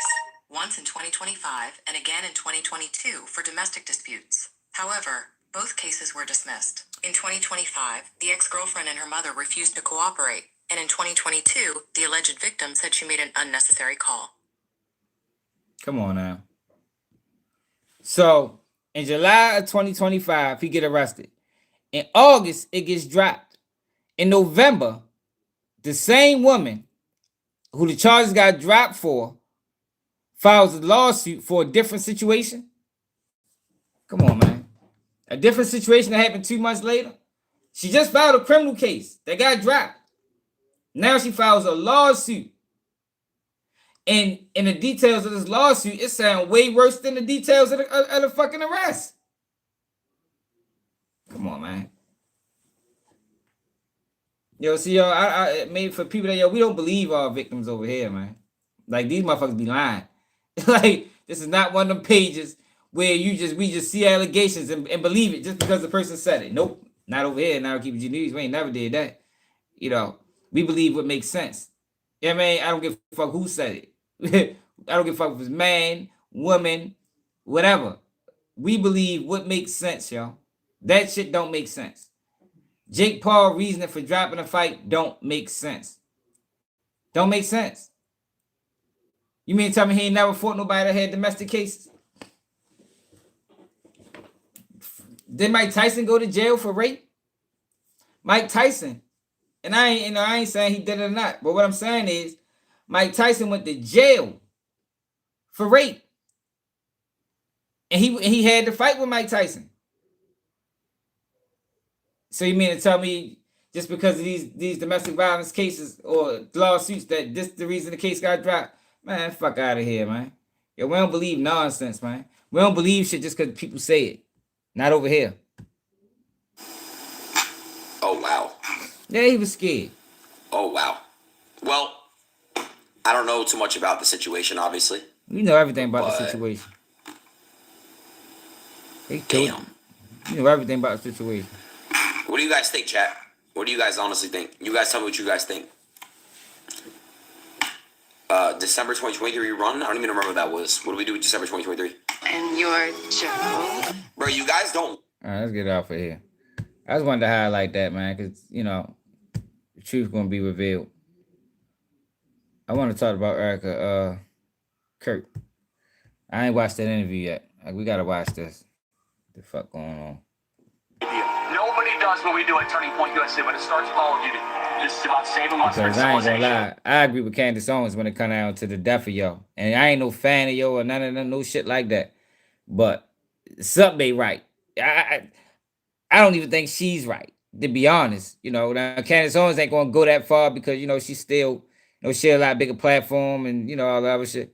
once in 2025 and again in 2022 for domestic disputes. However, both cases were dismissed. In 2025, the ex-girlfriend and her mother refused to cooperate, and in 2022, the alleged victim said she made an unnecessary call. Come on now. So, in July of 2025, he get arrested. In August, it gets dropped. In November, the same woman who the charges got dropped for files a lawsuit for a different situation. Come on, man. A different situation that happened 2 months later. She just filed a criminal case that got dropped. Now she files a lawsuit. And in the details of this lawsuit, it sounds way worse than the details of the fucking arrest. Come on, man. Yo, see, yo, I maybe for people that, yo, we don't believe our victims over here, man. Like, these motherfuckers be lying. Like, this is not one of them pages where we just see allegations and believe it just because the person said it. Nope, not over here. Not Keep G News. We ain't never did that. You know, we believe what makes sense. You know what I mean? I don't give a fuck who said it. I don't give a fuck if it's man, woman, whatever. We believe what makes sense, yo. That shit don't make sense. Jake Paul reasoning for dropping a fight don't make sense. Don't make sense. You mean to tell me he ain't never fought nobody that had domestic cases? Did Mike Tyson go to jail for rape? Mike Tyson, and I ain't saying he did it or not, but what I'm saying is Mike Tyson went to jail for rape. And he had to fight with Mike Tyson. So you mean to tell me just because of these domestic violence cases or lawsuits that this the reason the case got dropped? Man, fuck out of here, man. Yo, we don't believe nonsense, man. We don't believe shit just because people say it. Not over here. Oh, wow. Yeah, he was scared. Oh, wow. Well, I don't know too much about the situation, obviously. We know everything about the situation. Damn. You know everything about the situation. What do you guys think, chat? What do you guys honestly think? You guys tell me what you guys think. December 2023 run? I don't even remember what that was. What do we do with December 2023? And your Joe? Bro, you guys don't. All right, let's get off of here. I just wanted to highlight that, man, because, you know, the truth's going to be revealed. I want to talk about Erica Kirk. I ain't watched that interview yet. Like, we got to watch this. What the fuck going on? Nobody does what we do at Turning Point USA, but it starts with all of you. This is about saving Western Because I ain't gonna civilization. lie, I agree with Candace Owens when it come down to the death of yo. And I ain't no fan of yo or none of them, no shit like that. But something ain't right. I don't even think she's right, to be honest. You know, now Candace Owens ain't gonna go that far because, you know, she's still, you know, she had a lot bigger platform and, you know, all the other shit.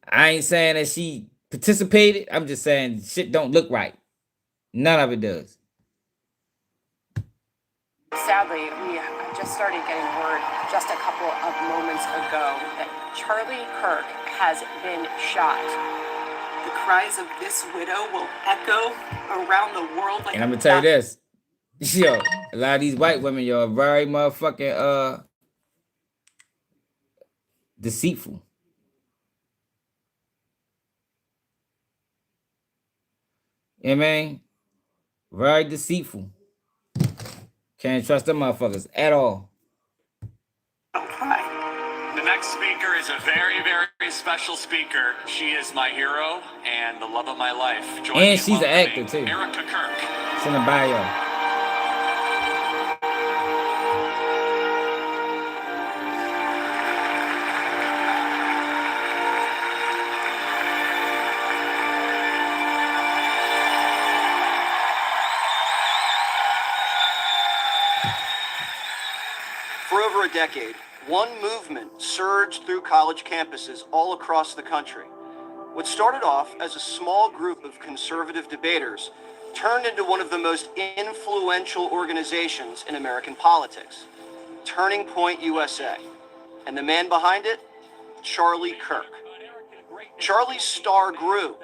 I ain't saying that she participated. I'm just saying shit don't look right. None of it does. Sadly, we just started getting word just a couple of moments ago that Charliekirk has been shot. The cries of this widow will echo around the world like. And I'm gonna tell you this, yo, a lot of these white women, yo, are very motherfucking deceitful. You know what I mean? Very deceitful. Can't trust them motherfuckers at all. The next speaker is a very, very special speaker. She is my hero and the love of my life. Join me And in she's an actor welcoming too. Erica Kirk. It's in the bio. For over a decade, one movement surged through college campuses all across the country. What started off as a small group of conservative debaters turned into one of the most influential organizations in American politics, Turning Point USA. And the man behind it, Charliekirk. Charlie's star grew,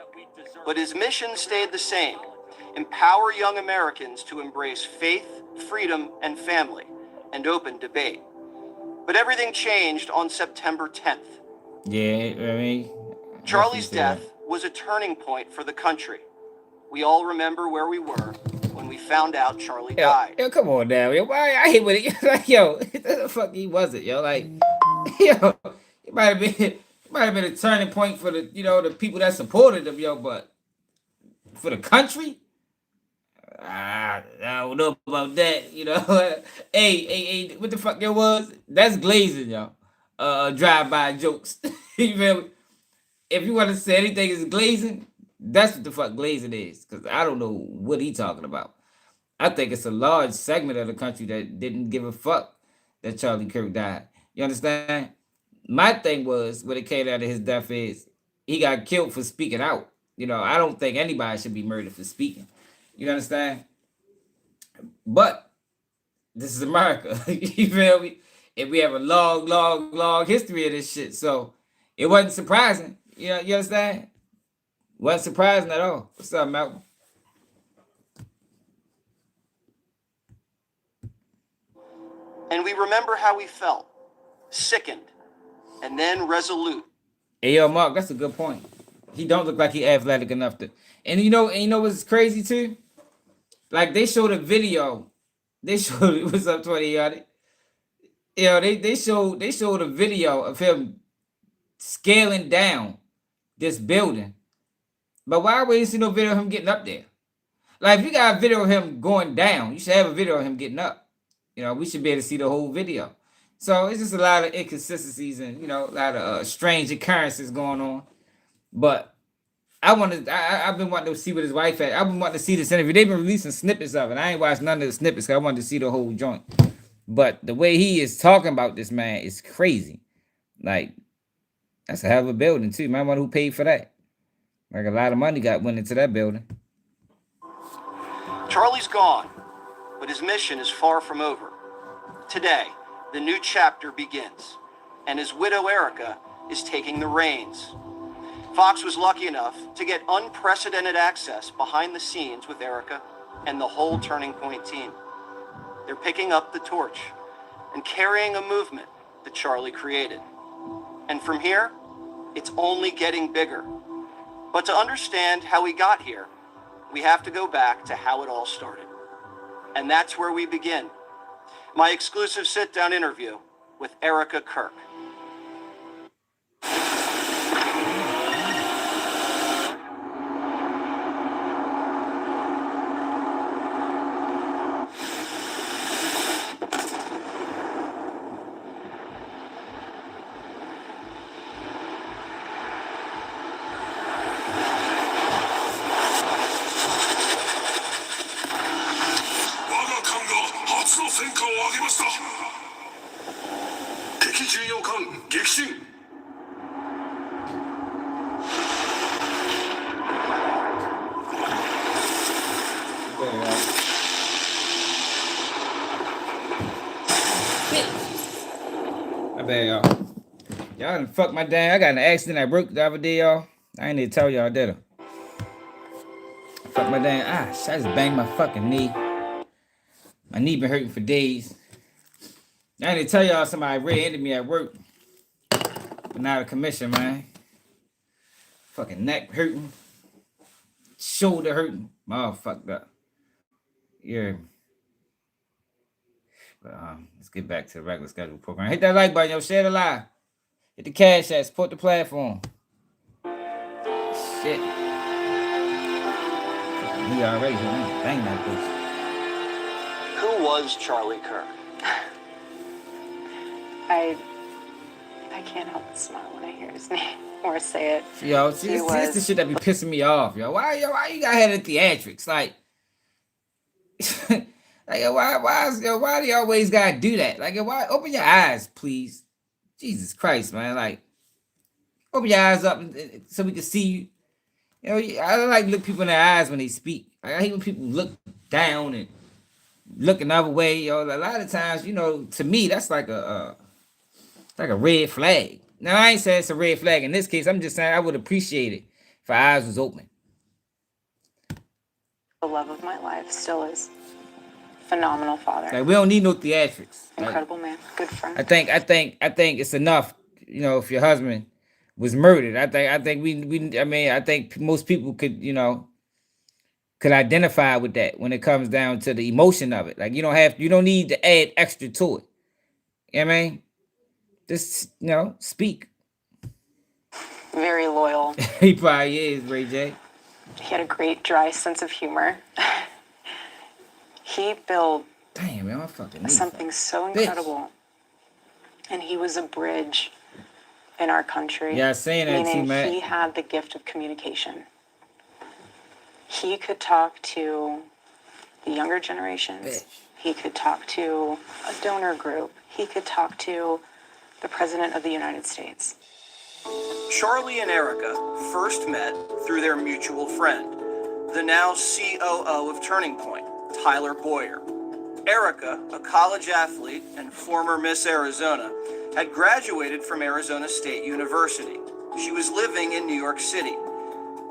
but his mission stayed the same: empower young Americans to embrace faith, freedom, and family, and open debate. But everything changed on September 10th. Yeah, I mean, Charlie's death was a turning point for the country. We all remember where we were when we found out Charlie died. Yo, come on now, yo. Why I hate with it? Like, yo, the fuck he wasn't, yo. Like, yo, it might have been a turning point for the, the people that supported him, yo. But for the country, I don't know about that, hey, what the fuck it was? That's glazing, yo. Drive-by jokes. You feel me? If you want to say anything is glazing, that's what the fuck glazing is. Because I don't know what he talking about. I think it's a large segment of the country that didn't give a fuck that Charliekirk died. You understand? My thing was, when it came out of his death, is he got killed for speaking out. I don't think anybody should be murdered for speaking. You understand? But this is America. You feel me? And we have a long history of this shit. So it wasn't surprising. You understand? Wasn't surprising at all. What's up, Malcolm? And we remember how we felt: sickened, and then resolute. Hey, yo, Mark, that's a good point. He don't look like he athletic enough to. And you know what's crazy too? Like, they showed a video. They showed what's up, 20 yard. They showed a video of him scaling down this building. But why we didn't see no video of him getting up there? Like, if you got a video of him going down, you should have a video of him getting up. We should be able to see the whole video. So it's just a lot of inconsistencies and, a lot of strange occurrences going on. But I've been wanting to see what his wife had. I've been wanting to see this interview. They've been releasing snippets of it. I ain't watched none of the snippets because I wanted to see the whole joint. But the way he is talking about this man is crazy. Like, that's a hell of a building too. Man, wonder who paid for that. Like, a lot of money went into that building. Charlie's gone, but his mission is far from over. Today, the new chapter begins, and his widow Erica is taking the reins. Fox was lucky enough to get unprecedented access behind the scenes with Erica and the whole Turning Point team. They're picking up the torch and carrying a movement that Charlie created. And from here, it's only getting bigger. But to understand how we got here, we have to go back to how it all started. And that's where we begin. My exclusive sit-down interview with Erica Kirk. bad, y'all. Y'all done fucked my damn. I got in an accident at work the other day, y'all. I ain't need to tell y'all, did I? Fuck my damn. I just banged my fucking knee. My knee been hurting for days. I ain't need to tell y'all somebody rear-ended me at work. But now the commission, man. Fucking neck hurting. Shoulder hurting. All fucked up. Yeah. But let's get back to the regular schedule program. Hit that like button, yo. Share the live. Hit the cash app. Support the platform. Shit. Me already, man. Bang that bitch. Who was Charliekirk? I can't help but smile when I hear his name or say it. Yo, see, it's the shit that be pissing me off, yo. Why you got head of theatrics? Like, like, why do you always gotta do that? Like, why? Open your eyes, please. Jesus Christ, man. Like, open your eyes up so we can see you. You know, I don't like look people in their eyes when they speak. Like, I hate when people look down and look another way. Yo, a lot of times, you know, to me, that's like a red flag. Now, I ain't saying it's a red flag in this case. I'm just saying I would appreciate it if our eyes was open. The love of my life still is. Phenomenal father. Like, we don't need no theatrics. Incredible man. Good friend. I think it's enough, you know, if your husband was murdered. I think most people could, you know, could identify with that when it comes down to the emotion of it. Like, you don't need to add extra to it. You know what I mean? Just, you know, speak. Very loyal. He probably is, Ray J. He had a great dry sense of humor. He built something so incredible. And he was a bridge in our country. Yeah, saying that too, man. He had the gift of communication. He could talk to the younger generations. He could talk to a donor group. He could talk to the President of the United States. Charlie and Erica first met through their mutual friend, the now COO of Turning Point, Tyler Boyer. Erica, a college athlete and former Miss Arizona, had graduated from Arizona State University. She was living in New York City.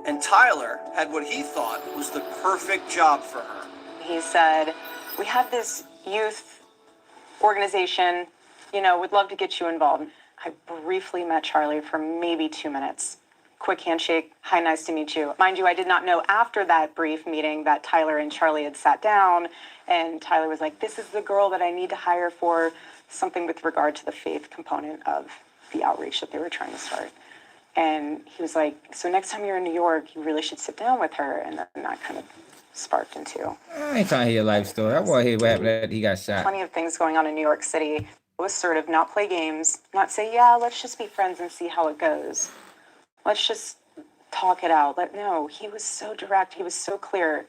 And Tyler had what he thought was the perfect job for her. He said, we have this youth organization, you know, we'd love to get you involved. I briefly met Charlie for maybe 2 minutes. Quick handshake, hi, nice to meet you. Mind you, I did not know after that brief meeting that Tyler and Charlie had sat down, and Tyler was like, this is the girl that I need to hire for something with regard to the faith component of the outreach that they were trying to start. And he was like, so next time you're in New York, you really should sit down with her. And then that kind of sparked into. I ain't trying to hear your life story. I want to hear what happened after he got shot. Plenty of things going on in New York City. Assertive, not play games, not say, yeah, let's just be friends and see how it goes. Let's just talk it out. No, he was so direct. He was so clear.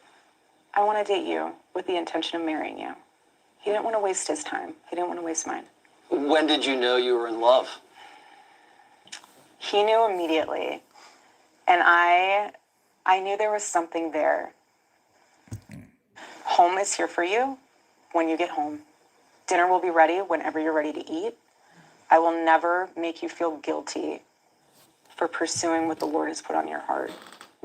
I want to date you with the intention of marrying you. He didn't want to waste his time. He didn't want to waste mine. When did you know you were in love? He knew immediately. And I knew there was something there. Home is here for you when you get home. Dinner will be ready whenever you're ready to eat. I will never make you feel guilty for pursuing what the Lord has put on your heart.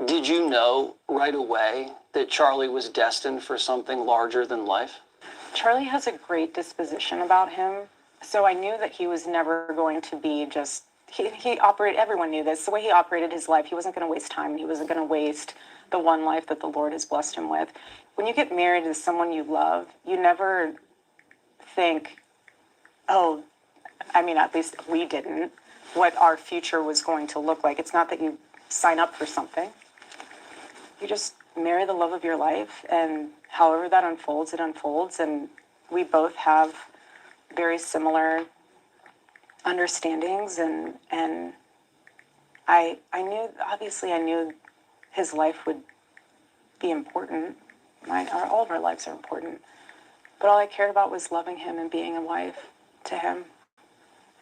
Did you know right away that Charlie was destined for something larger than life? Charlie has a great disposition about him. So I knew that he was never going to be just, he operated, everyone knew this, the way he operated his life, he wasn't going to waste time. He wasn't going to waste the one life that the Lord has blessed him with. When you get married to someone you love, you never think, oh, I mean, at least we didn't, what our future was going to look like. It's not that you sign up for something. You just marry the love of your life, and however that unfolds, it unfolds. And we both have very similar understandings, and I knew, obviously I knew his life would be important. All of our lives are important. But all I cared about was loving him and being a wife to him,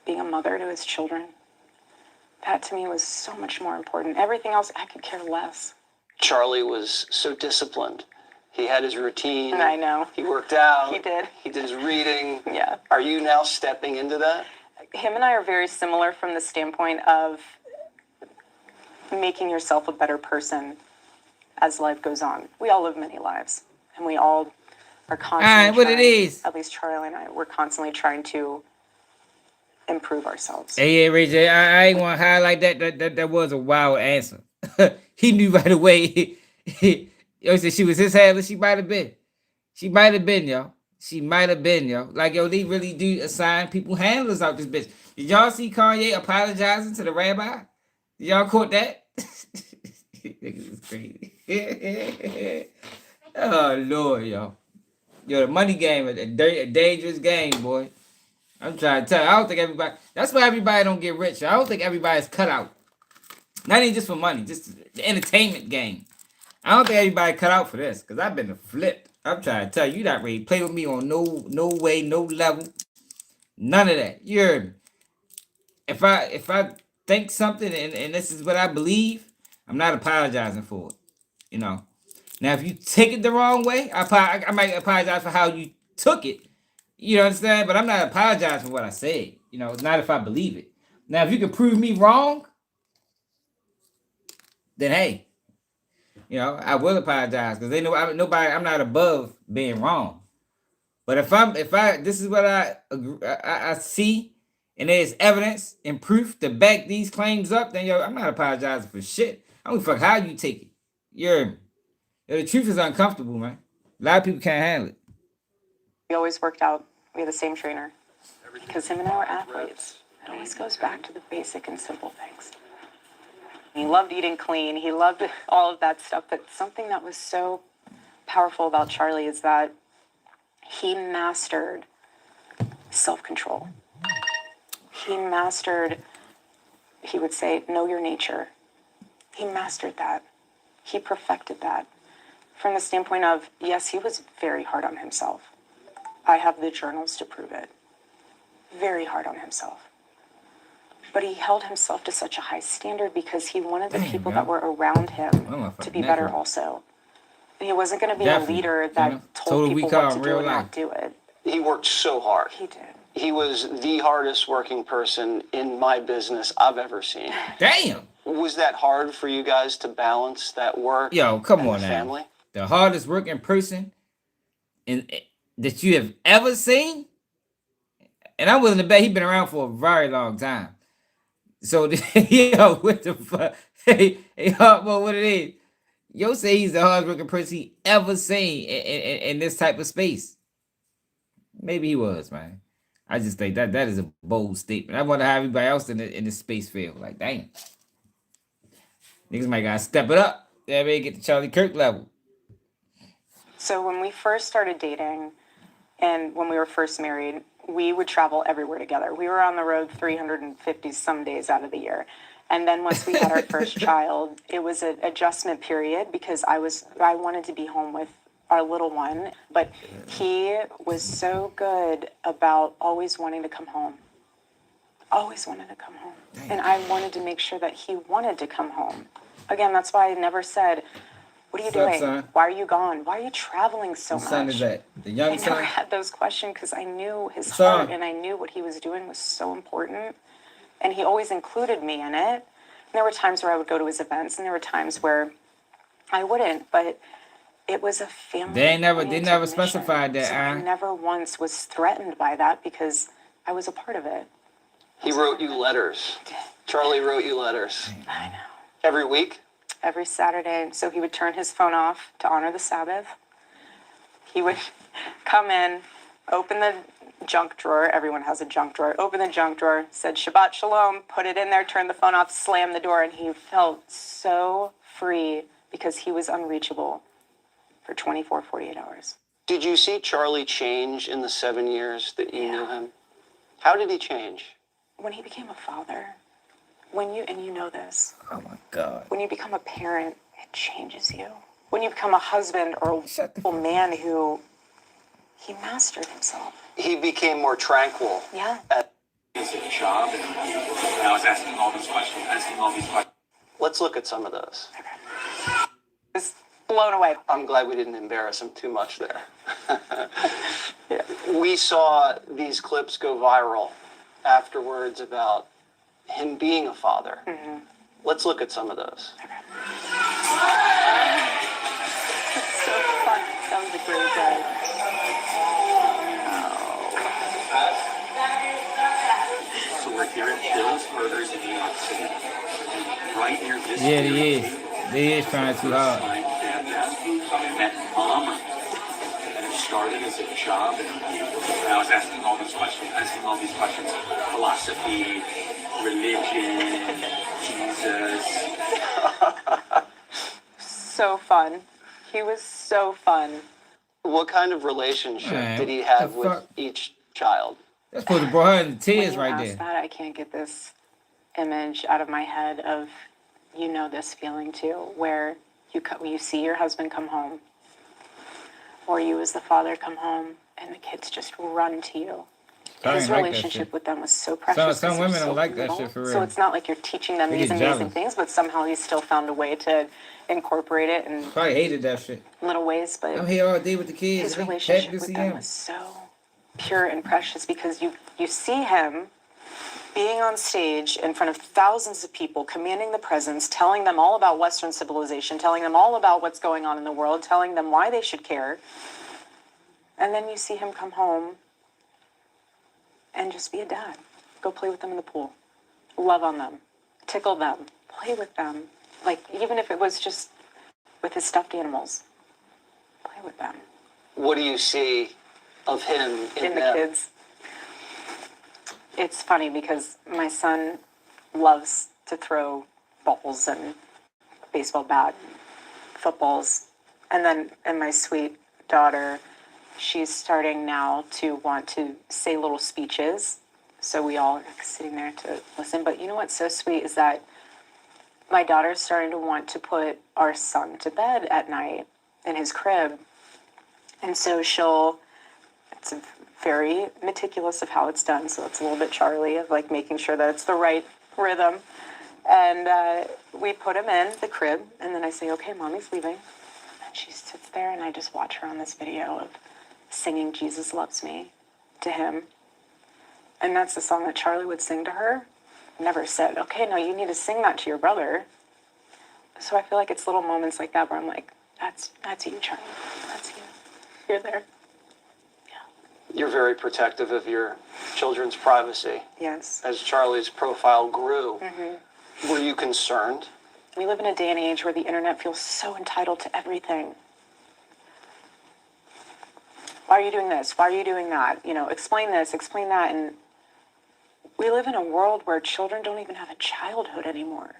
being a mother to his children. That to me was so much more important. Everything else, I could care less. Charlie was so disciplined. He had his routine. I know. He worked out. He did. He did his reading. Yeah. Are you now stepping into that? him and I are very similar from the standpoint of making yourself a better person as life goes on. We all live many lives, and we all are constantly All right, what it is. at least Charlie and I, we're constantly trying to improve ourselves. Hey, yeah, Ray J, I ain't want to highlight that was a wild answer. He knew right away. Yo, said she was his handler. She might have been. She might have been, yo. She might have been, yo. Like, yo, they really do assign people handlers out this bitch. Did y'all see Kanye apologizing to the rabbi? Did y'all caught that? Niggas is crazy. Oh, Lord, yo. Yo, the money game is a dangerous game, boy. I'm trying to tell you. I don't think everybody... That's why everybody don't get rich. I don't think everybody's cut out. Not even just for money. Just the entertainment game. I don't think everybody cut out for this. Because I've been flipped. I'm trying to tell you, you not ready to play with me on no way, no level. None of that. You heard me. If I think something and this is what I believe, I'm not apologizing for it. You know. Now, if you take it the wrong way, I might apologize for how you took it. You understand? But I'm not apologizing for what I said. You know, not if I believe it. Now, if you can prove me wrong, then hey, you know, I will apologize because they know I'm not above being wrong. But if this is what I see, and there's evidence and proof to back these claims up, then yo, I'm not apologizing for shit. I don't fuck how you take it. You hear me? Yo, the truth is uncomfortable, man. A lot of people can't handle it. We always worked out. We had the same trainer because him and I were athletes. It always goes back to the basic and simple things. He loved eating clean. He loved all of that stuff. But something that was so powerful about Charlie is that he mastered self-control. He mastered, he would say, know your nature. He mastered that. He perfected that. From the standpoint of, yes, he was very hard on himself. I have the journals to prove it. Very hard on himself. But he held himself to such a high standard because he wanted the people that were around him to be better also. And he wasn't going to be a leader that told people what to do and not do it. He worked so hard. He did. He was the hardest working person in my business I've ever seen. Damn. Was that hard for you guys to balance that work? Yo, come on now. Family? The hardest working person that you have ever seen? And I'm willing to bet he's been around for a very long time. So, yo, what the fuck? Hey, well, what it is? Yo, say he's the hardest working person he ever seen in this type of space. Maybe he was, man. I just think that is a bold statement. I wonder how everybody else in this space feel. Like, damn. Niggas might gotta step it up. They may get to Charliekirk level. So when we first started dating and when we were first married, we would travel everywhere together. We were on the road 350 some days out of the year. And then once we had our first child, it was an adjustment period because I wanted to be home with our little one. But he was so good about always wanting to come home. Always wanted to come home. Damn. And I wanted to make sure that he wanted to come home. Again, that's why I never said, what are you doing? Son? Why are you gone? Why are you traveling so much? What son is that? The young son? I never had those questions because I knew his heart and I knew what he was doing was so important. And he always included me in it. And there were times where I would go to his events and there were times where I wouldn't, but it was a family. They never specified that. So I never once was threatened by that because I was a part of it. He wrote you letters. Charlie wrote you letters. I know. Every week? Every Saturday. So he would turn his phone off to honor the Sabbath. He would come in, open the junk drawer. Everyone has a junk drawer. Open the junk drawer, said Shabbat Shalom, put it in there, turn the phone off, slam the door, and he felt so free because he was unreachable for 24, 48 hours. Did you see Charlie change in the 7 years that you knew him? How did he change? When he became a father, and you know this. Oh my God. When you become a parent, it changes you. When you become a husband or a man who, he mastered himself. He became more tranquil. Yeah. It's a job, and I was asking all these questions. Let's look at some of those. Okay. Just blown away. I'm glad we didn't embarrass him too much there. Yeah. We saw these clips go viral afterwards about him being a father. Let's look at some of those. So fun. That was a great day. So we're here at Bill's Burgers in New York City. Right near this. Yeah, they is. They is trying too hard. I met Mom, and it started as a job. And I was asking all these questions. Philosophy, religion, Jesus. So fun. He was so fun. What kind of relationship Man, did he what have the with fuck? each child? That's supposed to brought her into When tears you right ask there. that, I can't get this image out of my head of, this feeling too, where you see your husband come home, or you as the father come home, and the kids just run to you. I His ain't like that relationship shit. with them was so precious. Some 'cause they're women so don't like that little. shit for So real. it's not like you're teaching them They these get amazing jealous. things, but somehow he still found a way to incorporate it in Probably hated that shit. little ways. But I'm here all day with the kids. his And they happy relationship to with see them him. was so pure and precious because you see him being on stage in front of thousands of people, commanding the presence, telling them all about Western civilization, telling them all about what's going on in the world, telling them why they should care. And then you see him come home and just be a dad. Go play with them in the pool. Love on them. Tickle them. Play with them. Like, even if it was just with his stuffed animals. Play with them. What do you see of him in the them? kids. It's funny because my son loves to throw balls and baseball bat, footballs. And my sweet daughter, she's starting now to want to say little speeches. So we all are sitting there to listen. But you know what's so sweet is that my daughter's starting to want to put our son to bed at night in his crib. And so it's very meticulous of how it's done. So it's a little bit Charlie of like making sure that it's the right rhythm. And we put him in the crib. And then I say, okay, mommy's leaving. And she sits there and I just watch her on this video of singing Jesus Loves Me to him. And that's the song that Charlie would sing to her. Never said, okay, no, you need to sing that to your brother. So I feel like it's little moments like that where I'm like, that's you, Charlie. That's you. You're there. You're very protective of your children's privacy. Yes. As Charlie's profile grew, were you concerned? We live in a day and age where the internet feels so entitled to everything. Why are you doing this? Why are you doing that? Explain this, explain that. And we live in a world where children don't even have a childhood anymore.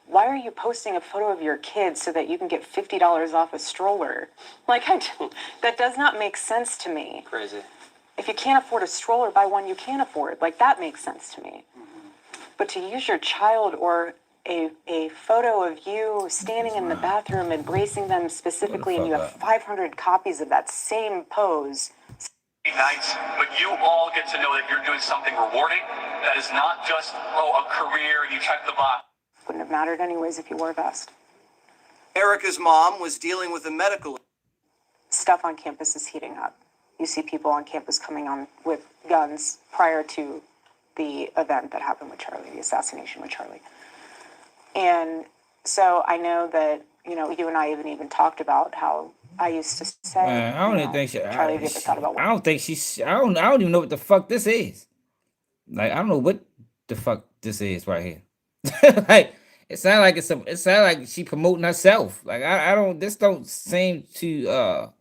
Why are you posting a photo of your kid so that you can get $50 off a stroller? That does not make sense to me. Crazy. If you can't afford a stroller, buy one you can afford. That makes sense to me. But to use your child or a photo of you standing in the bathroom embracing them specifically and you have 500 copies of that same pose. Nights, but you all get to know that you're doing something rewarding. That is not just, a career and you check the box. Wouldn't have mattered anyways if you wore a vest. Erica's mom was dealing with a medical... Stuff on campus is heating up. You see people on campus coming on with guns prior to the event that happened with Charlie, the assassination with Charlie. And so I know that, you and I even talked about how I used to say, Man, I don't even think she. Charlie, have you ever thought about I don't think she's. I don't even know what the fuck this is. I don't know what the fuck this is right here. It sounds like it sounds like she promoting herself. I don't. This don't seem too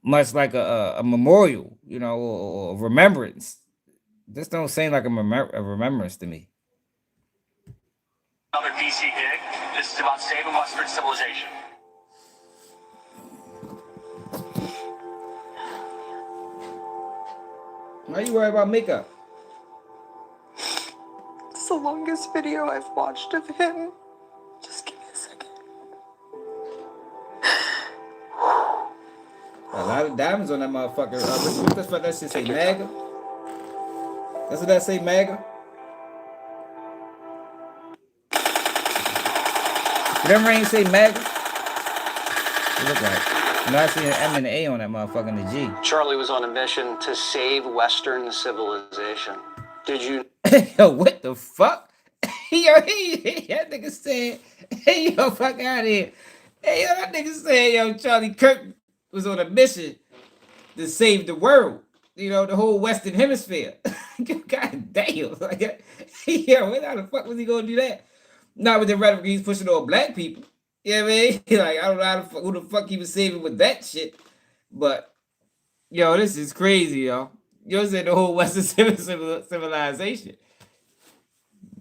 much like a memorial, or remembrance. This don't seem like a remembrance to me. Another DC gig. This is about saving Western civilization. Why you worried about makeup? It's the longest video I've watched of him. Just give me a second. A lot of diamonds on that motherfucker. What the fuck that shit say? MAGA? That's what that say, MAGA? Did them rings say MAGA? It look like. And I see an M and an A on that motherfucker in the G. Charlie was on a mission to save Western civilization. Did you? Yo, what the fuck? Yo, that nigga said, hey, yo, fuck out of here. Hey, yo, that nigga said, yo, Charliekirk was on a mission to save the world. You know, the whole Western Hemisphere. God damn. Like, yo, how the fuck was he gonna do that? Not with the rhetoric he's pushing on black people. You know what I mean? Like, I don't know who the fuck he was saving with that shit. But, yo, this is crazy, yo. You said the whole Western civilization.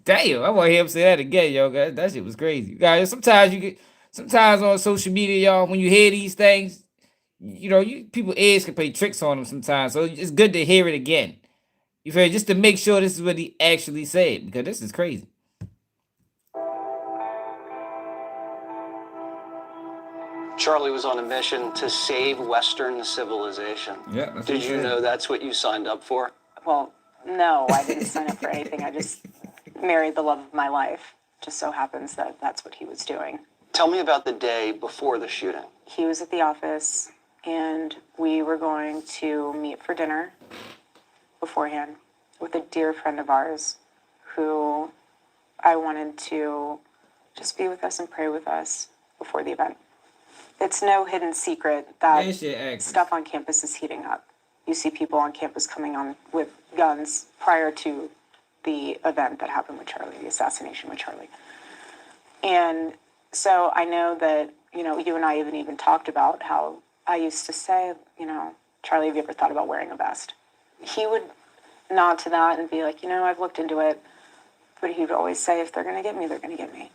Damn, I want to hear him say that again, yo. Guys, that shit was crazy. Guys, sometimes on social media, y'all, when you hear these things, you know, people ears can play tricks on them sometimes. So it's good to hear it again. You feel? Just to make sure this is what he actually said, because this is crazy. Charlie was on a mission to save Western civilization. Yeah. That's Did what he you said. know that's what you signed up for? Well, no, I didn't sign up for anything. I just married the love of my life. Just so happens that that's what he was doing. Tell me about the day before the shooting. He was at the office, and we were going to meet for dinner beforehand with a dear friend of ours who I wanted to just be with us and pray with us before the event. It's no hidden secret that stuff on campus is heating up. You see people on campus coming on with guns prior to the event that happened with Charlie, the assassination with Charlie. And so I know that, you know, you and I even talked about how I used to say, you know, Charlie, have you ever thought about wearing a vest? He would nod to that and be like, you know, I've looked into it. But he would always say, if they're going to get me, they're going to get me.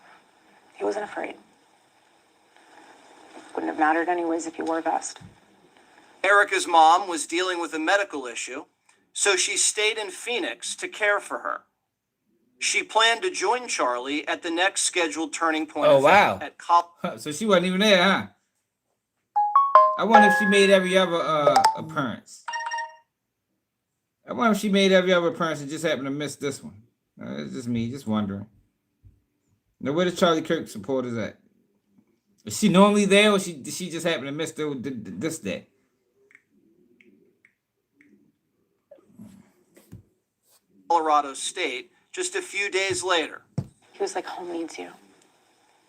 He wasn't afraid. Wouldn't have mattered anyways if you wore a vest. Erica's mom was dealing with a medical issue, so she stayed in Phoenix to care for her. She planned to join Charlie at the next scheduled Turning Point event at college. So she wasn't even there, huh? I wonder if she made every other appearance. I wonder if she made every other appearance and just happened to miss this one. It's just me, just wondering. Now, where the Charliekirk supporters at? Is she normally there, or did she just happen to miss this day? Colorado State just a few days later. He was like, home needs you.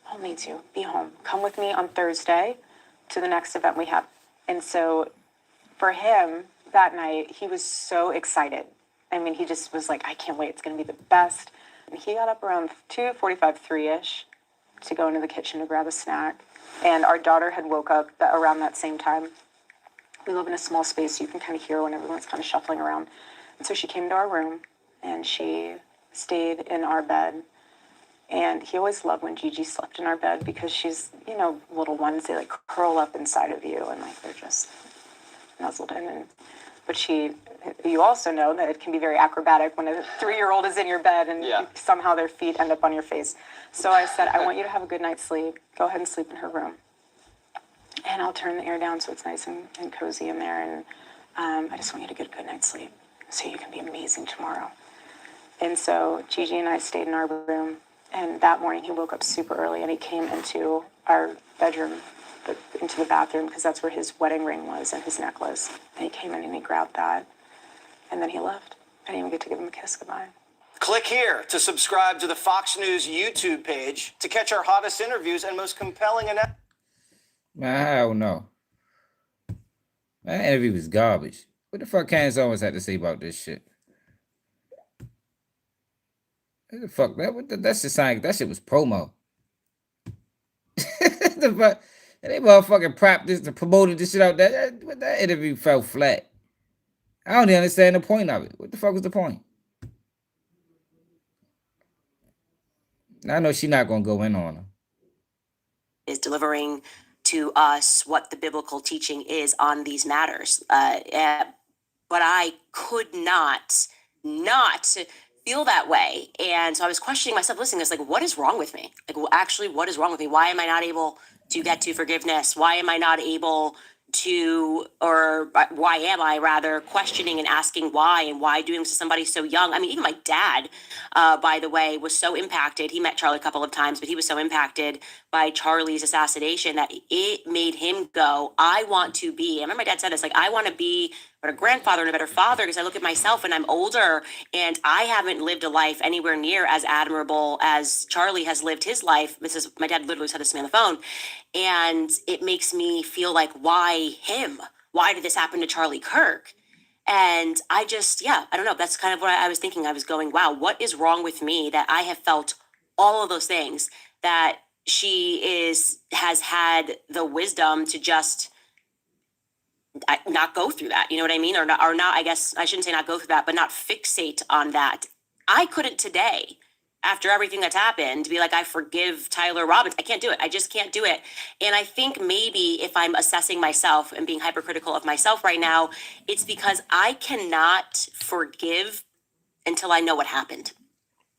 Home needs you. Be home. Come with me on Thursday to the next event we have. And so for him, that night, he was so excited. I mean, he just was like, I can't wait. It's going to be the best. And he got up around 2:45, 3-ish to go into the kitchen to grab a snack. And our daughter had woke up around that same time. We live in a small space, so you can kind of hear when everyone's kind of shuffling around. And so she came to our room, and she stayed in our bed. And he always loved when Gigi slept in our bed because she's, you know, little ones, they like curl up inside of you and like they're just nuzzled in. But you also know that it can be very acrobatic when a 3-year-old is in your bed and somehow their feet end up on your face. So I said, I want you to have a good night's sleep. Go ahead and sleep in her room. And I'll turn the air down so it's nice and cozy in there. And I just want you to get a good night's sleep so you can be amazing tomorrow. And so Gigi and I stayed in our room. And that morning he woke up super early and he came into our bedroom, into the bathroom, because that's where his wedding ring was and his necklace. And he came in and he grabbed that. And then he left. I didn't even get to give him a kiss goodbye. Click here to subscribe to the Fox News YouTube page to catch our hottest interviews and most compelling announcements. Man, I don't know. That interview was garbage. What the fuck Candace Owens had to say about this shit? What the fuck? That's just like that shit was promo. The fuck? And they motherfucking promoted this shit out there. That interview fell flat. I don't even understand the point of it. What the fuck was the point? I know she's not gonna go in on her. Is delivering to us what the biblical teaching is on these matters. But I could not feel that way. And so I was questioning myself, listening, I was like, what is wrong with me? Like, actually, what is wrong with me? Why am I not able to get to forgiveness? Why am I not able why am I rather questioning and asking why, and why doing this to somebody so young? I mean, even my dad, by the way, was so impacted. He met Charlie a couple of times, but he was so impacted by Charlie's assassination that it made him go, I want to be, I remember my dad said this, like, I want to be a better grandfather and a better father, because I look at myself and I'm older and I haven't lived a life anywhere near as admirable as Charlie has lived his life. My dad literally said this to me on the phone. And it makes me feel like, why him? Why did this happen to Charliekirk? And I don't know. That's kind of what I was thinking. I was going, wow, what is wrong with me that I have felt all of those things, that she has had the wisdom to just not go through that. You know what I mean? Or not, I guess I shouldn't say not go through that, but not fixate on that. I couldn't today, after everything that's happened, to be like, I forgive Tyler Robbins. I can't do it. I just can't do it. And I think maybe if I'm assessing myself and being hypercritical of myself right now, it's because I cannot forgive until I know what happened.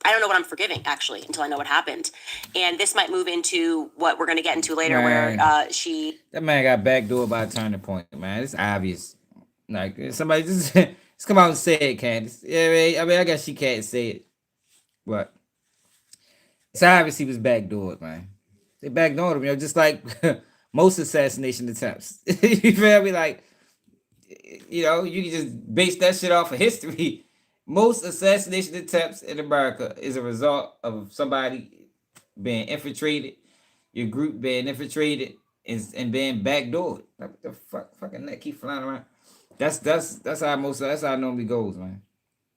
I don't know what I'm forgiving, actually, until I know what happened. And this might move into what we're going to get into later, where that man got backdoored by a turning point, man. It's obvious. Like, somebody just come out and say it, Candace. Yeah, I mean, I guess she can't say it, but it's obvious he was backdoored, man. They backdoored him, just like most assassination attempts. You feel me? Like, you can just base that shit off of history. Most assassination attempts in America is a result of somebody being infiltrated, your group being infiltrated, and being backdoored. Like, what the fuck? Fucking that keep flying around. That's how it normally goes, man.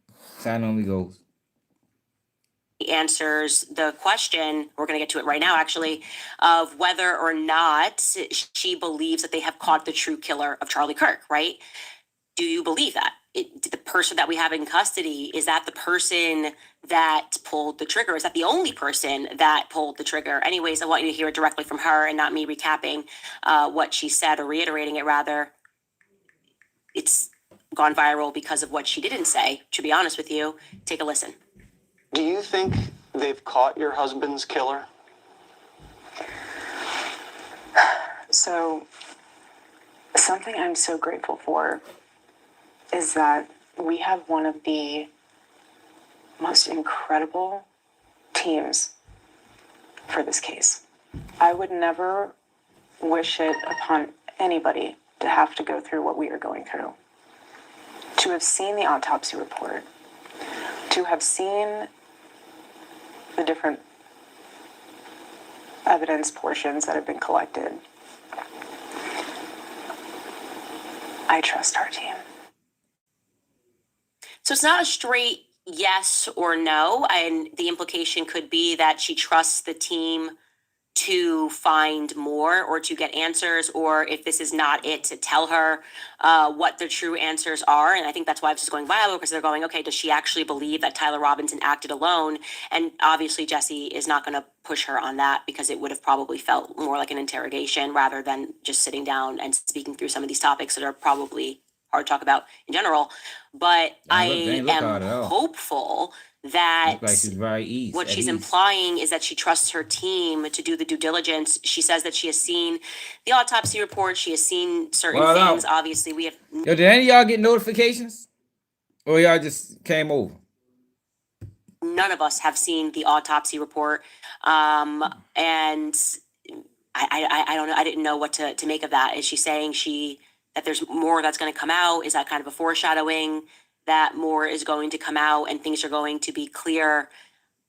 That's how it normally goes. Answers the question, we're going to get to it right now, actually, of whether or not she believes that they have caught the true killer of Charliekirk, right? Do you believe that? The person that we have in custody, is that the person that pulled the trigger? Is that the only person that pulled the trigger? Anyways, I want you to hear it directly from her and not me recapping what she said, or reiterating it, rather. It's gone viral because of what she didn't say, to be honest with you. Take a listen. Do you think they've caught your husband's killer? So, something I'm so grateful for is that we have one of the most incredible teams for this case. I would never wish it upon anybody to have to go through what we are going through. To have seen the autopsy report, to have seen the different evidence portions that have been collected, I trust our team. So it's not a straight yes or no, and the implication could be that she trusts the team to find more or to get answers, or if this is not it, to tell her what the true answers are. And I think that's why this is going viral, because they're going, okay, does she actually believe that Tyler Robinson acted alone? And obviously Jesse is not going to push her on that, because it would have probably felt more like an interrogation rather than just sitting down and speaking through some of these topics that are probably hard to talk about in general. But I am hopeful that what she's implying is that she trusts her team to do the due diligence. She says that she has seen the autopsy report. She has seen certain things. Obviously, we have. Did any of y'all get notifications? Or y'all just came over? None of us have seen the autopsy report. And I don't know. I didn't know what to make of that. Is she saying that there's more that's going to come out? Is that kind of a foreshadowing that more is going to come out and things are going to be clear?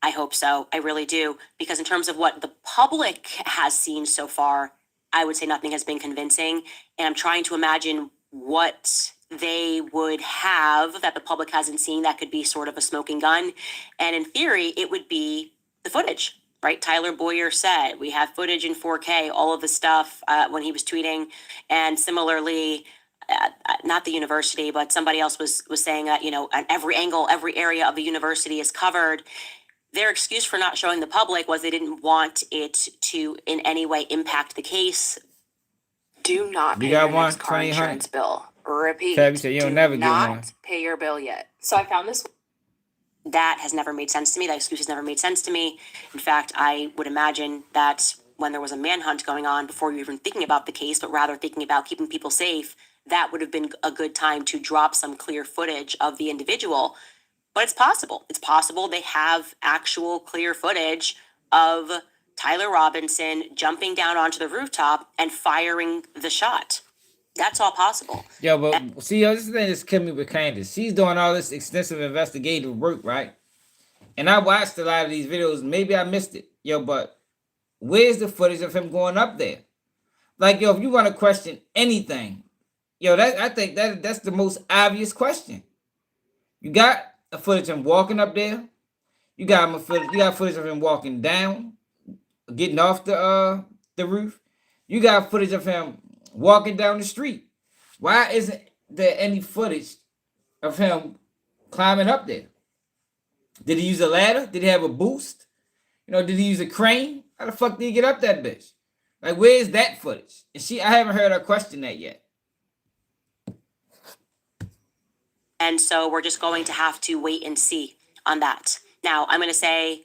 I hope so. I really do. Because in terms of what the public has seen so far, I would say nothing has been convincing. And I'm trying to imagine what they would have that the public hasn't seen that could be sort of a smoking gun. And in theory, it would be the footage, right? Tyler Boyer said, we have footage in 4K, all of the stuff when he was tweeting. And similarly, not the university, but somebody else was saying that, at every angle, every area of the university is covered. Their excuse for not showing the public was they didn't want it to in any way impact the case. Do not pay your next car insurance bill. Repeat, do not pay your bill yet. So I found this. That has never made sense to me. That excuse has never made sense to me. In fact, I would imagine that when there was a manhunt going on before you're even thinking about the case, but rather thinking about keeping people safe, that would have been a good time to drop some clear footage of the individual. But it's possible. It's possible they have actual clear footage of Tyler Robinson jumping down onto the rooftop and firing the shot. That's all possible. Yeah, but see, this thing is killing me with Candace. She's doing all this extensive investigative work, right? And I watched a lot of these videos. Maybe I missed it. Yo, but where's the footage of him going up there? Like, yo, if you want to question anything, yo, I think that's the most obvious question. You got a footage of him walking up there. You got footage of him walking down, getting off the roof. You got footage of him walking down the street. Why isn't there any footage of him climbing up there? Did he use a ladder? Did he have a boost? You know, did he use a crane? How the fuck did he get up that bitch? Like, where is that footage? And I haven't heard her question that yet. And so we're just going to have to wait and see on that. Now, I'm going to say,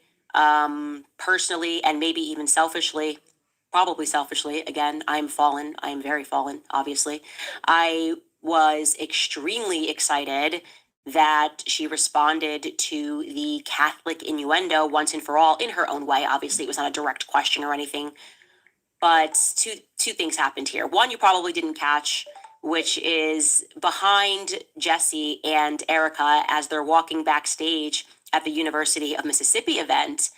personally, and maybe even selfishly, probably selfishly, again, I'm fallen. I am very fallen, obviously. I was extremely excited that she responded to the Catholic innuendo once and for all in her own way. Obviously, it was not a direct question or anything. But two things happened here. One, you probably didn't catch, which is behind Jesse and Erica as they're walking backstage at the University of Mississippi event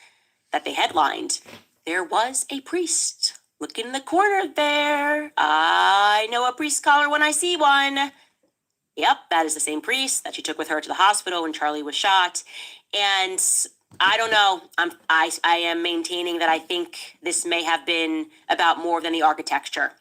that they headlined. There was a priest. Look in the corner there. I know a priest collar when I see one. Yep, that is the same priest that she took with her to the hospital when Charlie was shot. And I don't know. I am maintaining that I think this may have been about more than the architecture.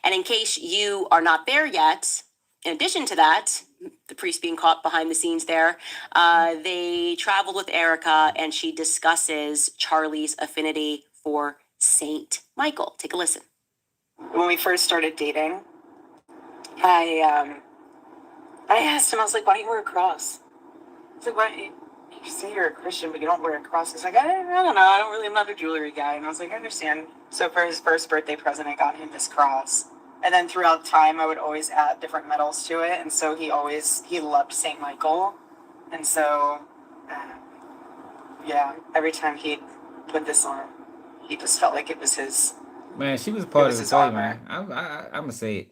And in case you are not there yet, in addition to that, the priest being caught behind the scenes there, they traveled with Erica and she discusses Charlie's affinity for Saint Michael. Take a listen. When we first started dating, I asked him, I was like, why don't you wear a cross? I was like, why? You say you're a Christian, but you don't wear a cross. He's like, I don't know. I'm not a jewelry guy. And I was like, I understand. So for his first birthday present, I got him this cross. And then throughout time, I would always add different medals to it. And so he loved St. Michael. And so, yeah, every time he'd put this on, he just felt like it was his. Man, she was a part of the story, man. I'm going to say it.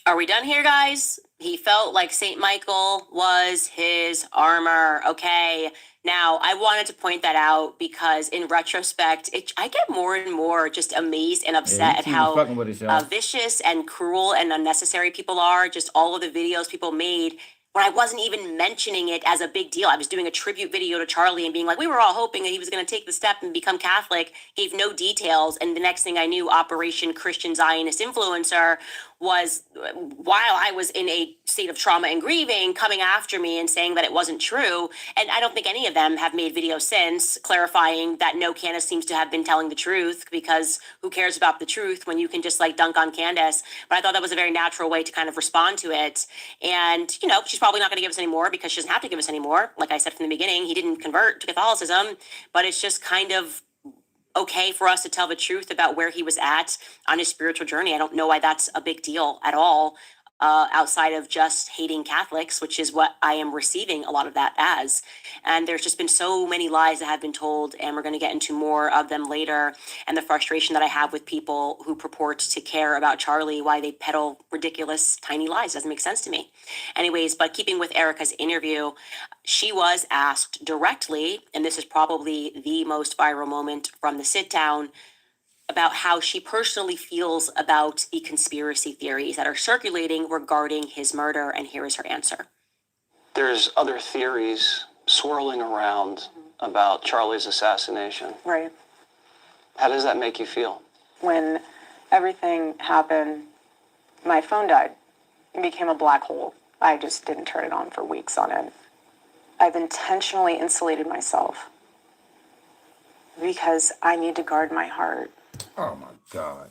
Are we done here, guys? He felt like St. Michael was his armor. Okay. Now, I wanted to point that out because in retrospect, I get more and more just amazed and upset at how vicious and cruel and unnecessary people are. Just all of the videos people made when I wasn't even mentioning it as a big deal. I was doing a tribute video to Charlie and being like, we were all hoping that he was going to take the step and become Catholic, gave no details. And the next thing I knew, Operation Christian Zionist Influencer was, while I was in a state of trauma and grieving, coming after me and saying that it wasn't true. And I don't think any of them have made videos since clarifying that no, Candace seems to have been telling the truth, because who cares about the truth when you can just like dunk on Candace? But I thought that was a very natural way to kind of respond to it. And, you know, she's probably not going to give us any more because she doesn't have to give us any more. Like I said from the beginning, he didn't convert to Catholicism, but it's just kind of okay for us to tell the truth about where he was at on his spiritual journey. I don't know why that's a big deal at all, outside of just hating Catholics, which is what I am receiving a lot of that as. And there's just been so many lies that have been told, and we're going to get into more of them later. And the frustration that I have with people who purport to care about Charlie, why they peddle ridiculous tiny lies, doesn't make sense to me. Anyways, but keeping with Erica's interview, she was asked directly, and this is probably the most viral moment from the sit down, about how she personally feels about the conspiracy theories that are circulating regarding his murder, and here is her answer. There's other theories swirling around about Charlie's assassination. Right. How does that make you feel? When everything happened, my phone died. It became a black hole. I just didn't turn it on for weeks on end. I've intentionally insulated myself because I need to guard my heart. Oh my God.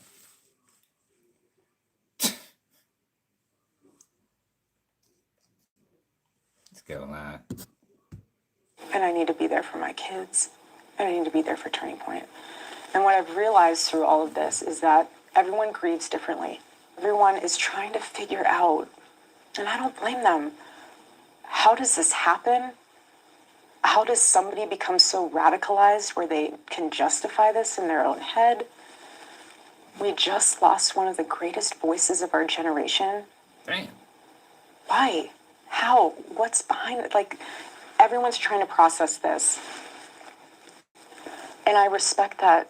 Let's get a line. And I need to be there for my kids. And I need to be there for Turning Point. And what I've realized through all of this is that everyone grieves differently. Everyone is trying to figure out, and I don't blame them, how does this happen? How does somebody become so radicalized where they can justify this in their own head? We just lost one of the greatest voices of our generation. Damn. Why? How? What's behind it? Like, everyone's trying to process this. And I respect that.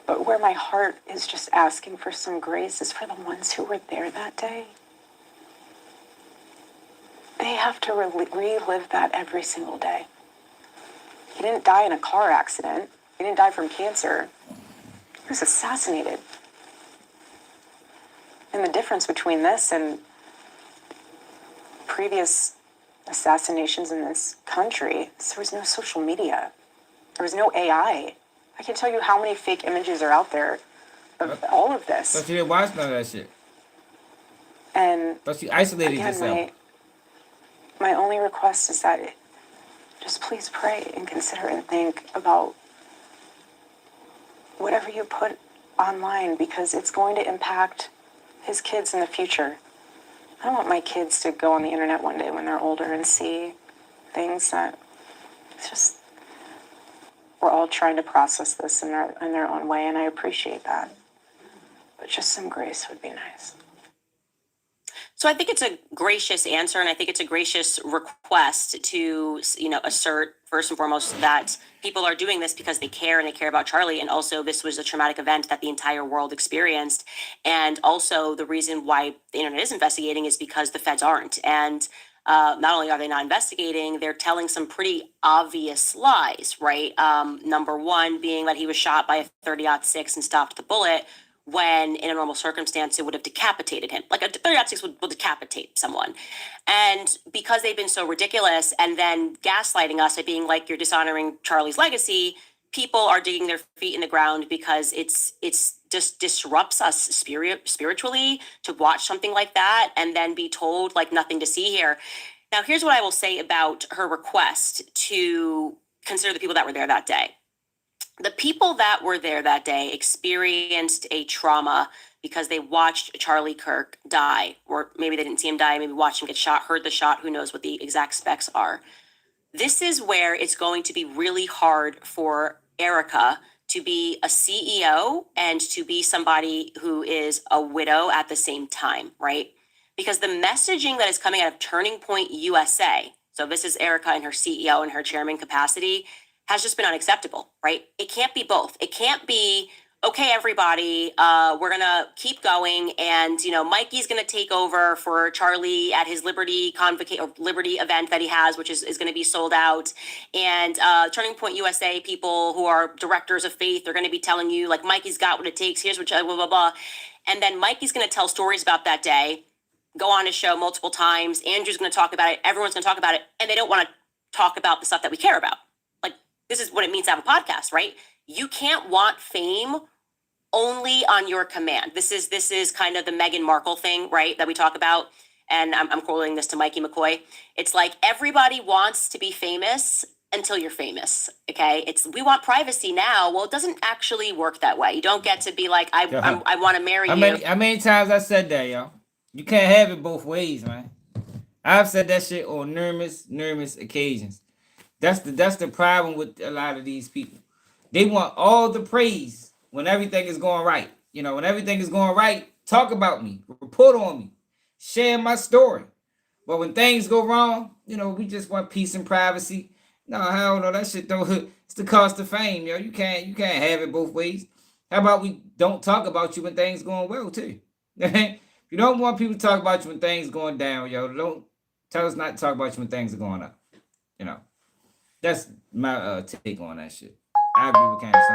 But where my heart is just asking for some grace is for the ones who were there that day. They have to relive that every single day. He didn't die in a car accident. He didn't die from cancer. He was assassinated. And the difference between this and previous assassinations in this country is there was no social media. There was no AI. I can tell you how many fake images are out there of all of this. But you didn't watch none of that shit. And but you isolated again, yourself. My only request is that just please pray and consider and think about whatever you put online, because it's going to impact his kids in the future. I don't want my kids to go on the internet one day when they're older and see things that it's just, we're all trying to process this in their own way, and I appreciate that. But just some grace would be nice. So I think it's a gracious answer, and I think it's a gracious request to, assert first and foremost that people are doing this because they care and they care about Charlie. And also this was a traumatic event that the entire world experienced. And also the reason why the internet is investigating is because the feds aren't. And not only are they not investigating, they're telling some pretty obvious lies, right? Number one being that he was shot by a 30-06 and stopped the bullet, when in a normal circumstance, it would have decapitated him. Like a 30-06 will decapitate someone. And because they've been so ridiculous and then gaslighting us by being like, you're dishonoring Charlie's legacy, people are digging their feet in the ground because it's just disrupts us spiritually to watch something like that and then be told like nothing to see here. Now, here's what I will say about her request to consider the people that were there that day. The people that were there that day experienced a trauma because they watched Charliekirk die, or maybe they didn't see him die, maybe watched him get shot, heard the shot, who knows what the exact specs are. This is where it's going to be really hard for Erica to be a CEO and to be somebody who is a widow at the same time, right? Because the messaging that is coming out of Turning Point USA, so this is Erica in her CEO and her chairman capacity, has just been unacceptable, right? It can't be both. It can't be, okay, everybody, we're gonna keep going, and Mikey's gonna take over for Charlie at his Liberty event that he has, which is gonna be sold out. And Turning Point USA people who are directors of faith, they're gonna be telling you like Mikey's got what it takes. Here's what blah blah blah, and then Mikey's gonna tell stories about that day, go on his show multiple times. Andrew's gonna talk about it. Everyone's gonna talk about it, and they don't want to talk about the stuff that we care about. This is what it means to have a podcast, right? You can't want fame only on your command. This is kind of the Meghan Markle thing, right? That we talk about. And I'm quoting this to Mikey McCoy. It's like everybody wants to be famous until you're famous. Okay. We want privacy now. Well, it doesn't actually work that way. You don't get to be like, I want to marry you. How many times I said that, y'all? You can't have it both ways, man. I've said that shit on numerous occasions. That's the problem with a lot of these people. They want all the praise when everything is going right. When everything is going right, talk about me, report on me, share my story. But when things go wrong, we just want peace and privacy. No, hell no, that shit don't. It's the cost of fame, yo. You can't have it both ways. How about we don't talk about you when things going well too? If you don't want people to talk about you when things going down, yo, don't tell us not to talk about you when things are going up. That's my take on that shit. I agree with Candace.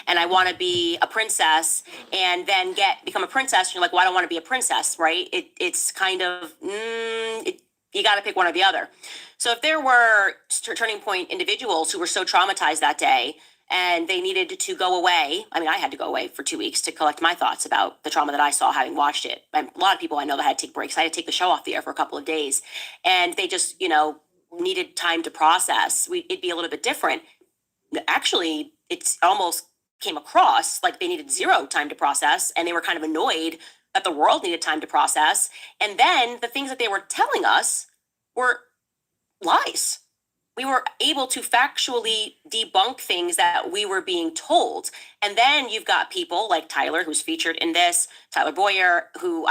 And I want to be a princess, and then become a princess. You're like, well, I don't want to be a princess, right? It's kind of you got to pick one or the other. So if there were Turning Point individuals who were so traumatized that day and they needed to go away, I mean, I had to go away for 2 weeks to collect my thoughts about the trauma that I saw having watched it. And a lot of people I know that had to take breaks. I had to take the show off the air for a couple of days, and they just, needed time to process, it'd be a little bit different. Actually, it's almost came across like they needed zero time to process, and they were kind of annoyed that the world needed time to process. And then the things that they were telling us were lies. We were able to factually debunk things that we were being told. And then you've got people like Tyler, who's featured in this, Tyler Boyer, who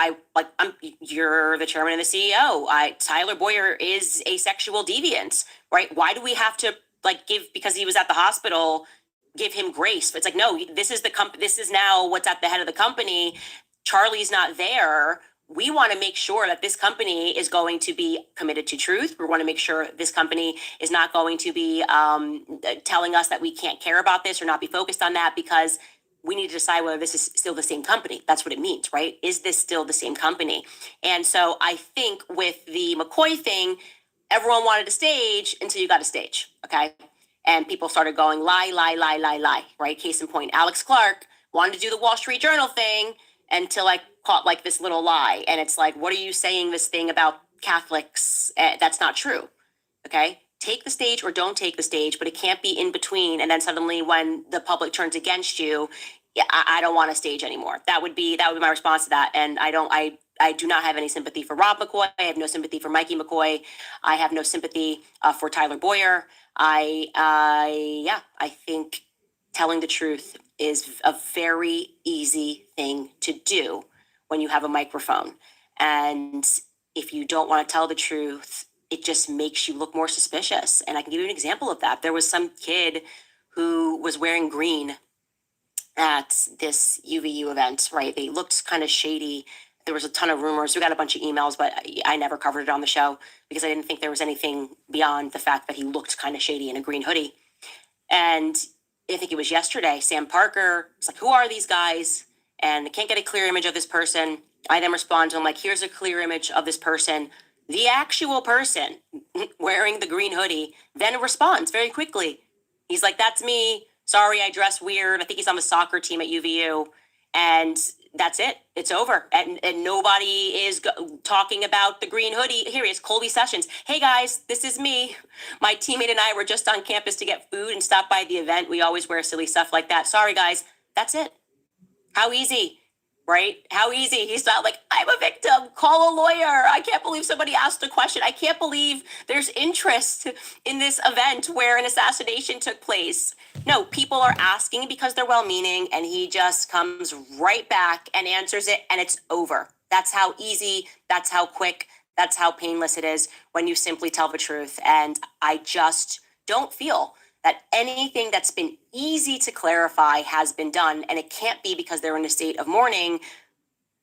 you're the chairman and the CEO. Tyler Boyer is a sexual deviant, right? Why do we have to give, because he was at the hospital, give him grace? But it's like, no, this is the company. This is now what's at the head of the company. Charlie's not there. We want to make sure that this company is going to be committed to truth. We want to make sure this company is not going to be telling us that we can't care about this or not be focused on that, because we need to decide whether this is still the same company. That's what it means, right? Is this still the same company? And so I think with the McCoy thing, everyone wanted a stage until you got a stage, okay? And people started going lie, right? Case in point, Alex Clark wanted to do the Wall Street Journal thing until I caught this little lie. And it's like, what are you saying this thing about Catholics? That's not true, okay? Take the stage or don't take the stage, but it can't be in between. And then suddenly when the public turns against you, I don't want a stage anymore. That would be my response to that. And I do not have any sympathy for Rob McCoy. I have no sympathy for Mikey McCoy. I have no sympathy for Tyler Boyer. I think telling the truth is a very easy thing to do when you have a microphone. And if you don't want to tell the truth, it just makes you look more suspicious. And I can give you an example of that. There was some kid who was wearing green at this UVU event, right? They looked kind of shady. There was a ton of rumors. We got a bunch of emails, but I never covered it on the show because I didn't think there was anything beyond the fact that he looked kind of shady in a green hoodie. And I think it was yesterday, Sam Parker was like, who are these guys? And I can't get a clear image of this person. I then respond to him like, here's a clear image of this person. The actual person wearing the green hoodie then responds very quickly. He's like, that's me. Sorry, I dress weird. I think he's on the soccer team at UVU. And that's it. It's over. And nobody is talking about the green hoodie. Here he is, Colby Sessions. Hey guys, this is me. My teammate and I were just on campus to get food and stopped by the event. We always wear silly stuff like that. Sorry guys. That's it. How easy, right? How easy. He's not like, I'm a victim. Call a lawyer. I can't believe somebody asked a question. I can't believe there's interest in this event where an assassination took place. No, people are asking because they're well-meaning, and he just comes right back and answers it, and it's over. That's how easy, that's how quick, that's how painless it is when you simply tell the truth. And I just don't feel that anything that's been easy to clarify has been done. And it can't be because they're in a state of mourning,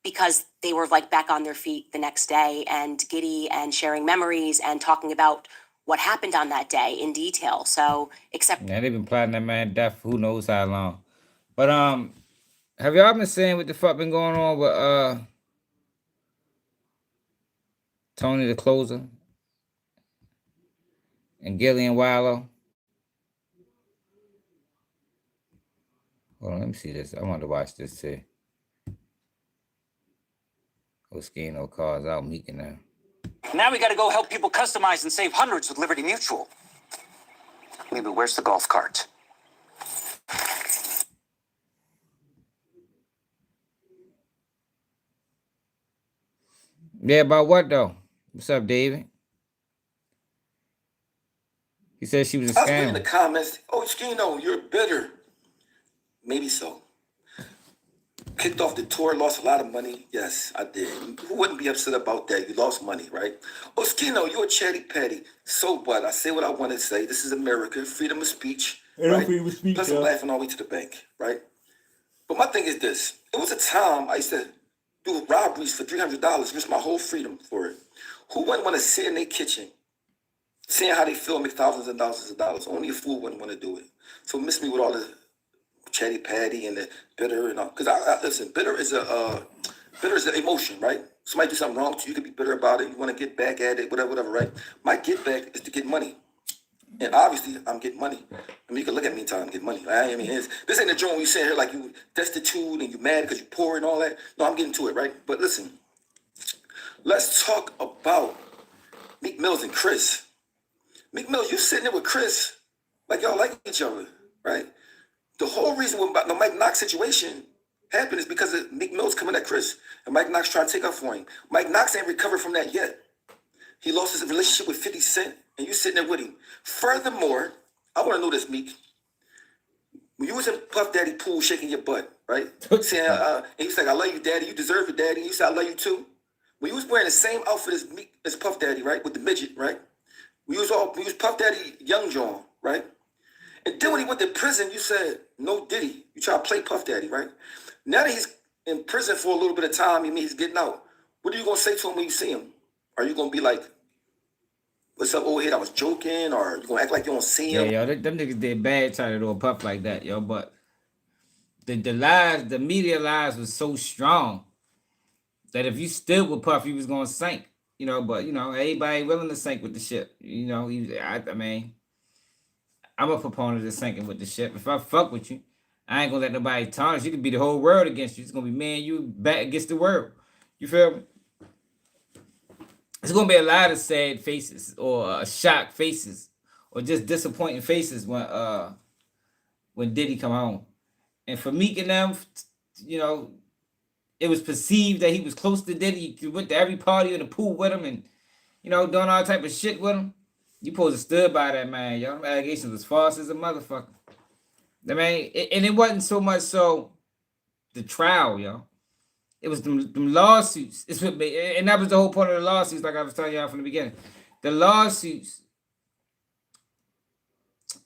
because they were back on their feet the next day and giddy and sharing memories and talking about what happened on that day in detail. So, except they've been plotting that man death for who knows how long. But have y'all been seeing what the fuck been going on with Tony the Closer and Gillie and Walo? Hold on, let me see this. I want to watch this too. Oskino cars out Meekin now. Now we got to go help people customize and save hundreds with Liberty Mutual. Maybe where's the golf cart? Yeah, about what though? What's up, David? He said she was a I was reading scammer. the comments. Oh, Skino, you're bitter. Maybe so. Kicked off the tour, lost a lot of money. Yes, I did. Who wouldn't be upset about that? You lost money, right? Oh, Skino, you're a chatty patty. So what? I say what I want to say. This is America. Freedom of speech. Right? Freedom of speech. Plus, I'm laughing all the way to the bank, right? But my thing is this. It was a time I used to do robberies for $300, risk my whole freedom for it. Who wouldn't want to sit in their kitchen, seeing how they feel, make thousands and thousands of dollars? Only a fool wouldn't want to do it. So miss me with all the chatty patty and the bitter and all. Because I listen, bitter is an emotion, right? Somebody do something wrong to you, you could be bitter about it. You want to get back at it, whatever, right? My get back is to get money. And obviously, I'm getting money. I mean, you can look at me and tell I'm getting money. I mean, this ain't a joint where you sitting here like you destitute and you mad because you poor and all that. No, I'm getting to it, right? But listen, let's talk about Meek Mills and Chris. Meek Mill, you sitting there with Chris like y'all like each other, right? The whole reason about the Mike Knox situation happened is because of Meek Mill's coming at Chris, and Mike Knox trying to take up for him. Mike Knox ain't recovered from that yet. He lost his relationship with 50 Cent, and you sitting there with him. Furthermore, I want to know this, Meek. When you was in Puff Daddy pool shaking your butt, right? Saying, and he's like, I love you, Daddy. You deserve it, Daddy. You said, I love you too. When you was wearing the same outfit as Puff Daddy, right? With the midget, right? We was Puff Daddy Young John, right? And then when he went to prison, you said, no Diddy. You try to play Puff Daddy, right? Now that he's in prison for a little bit of time, you mean he's getting out. What are you going to say to him when you see him? Are you going to be like, what's up, old head? I was joking. Or you going to act like you don't see him? Yeah, yo, them niggas did bad trying to do a Puff like that, yo. But the lies, the media lies was so strong that if you stood with Puff, you was going to sink. You know, but, you know, everybody willing to sink with the ship. You know, I mean, I'm a proponent of sinking with the ship. If I fuck with you, I ain't gonna let nobody tarnish. You could be the whole world against you. It's gonna be me and you back against the world. You feel me? It's gonna be a lot of sad faces or shocked faces or just disappointing faces when Diddy come home. And for Meek and them, you know, it was perceived that he was close to Diddy. You went to every party in the pool with him and, you know, doing all type of shit with him. You supposed to stood by that, man. Yo, them allegations was false as a motherfucker. I mean, and it wasn't so much so the trial, yo. It was them lawsuits. It's what and that was the whole point of the lawsuits, like I was telling y'all from the beginning. The lawsuits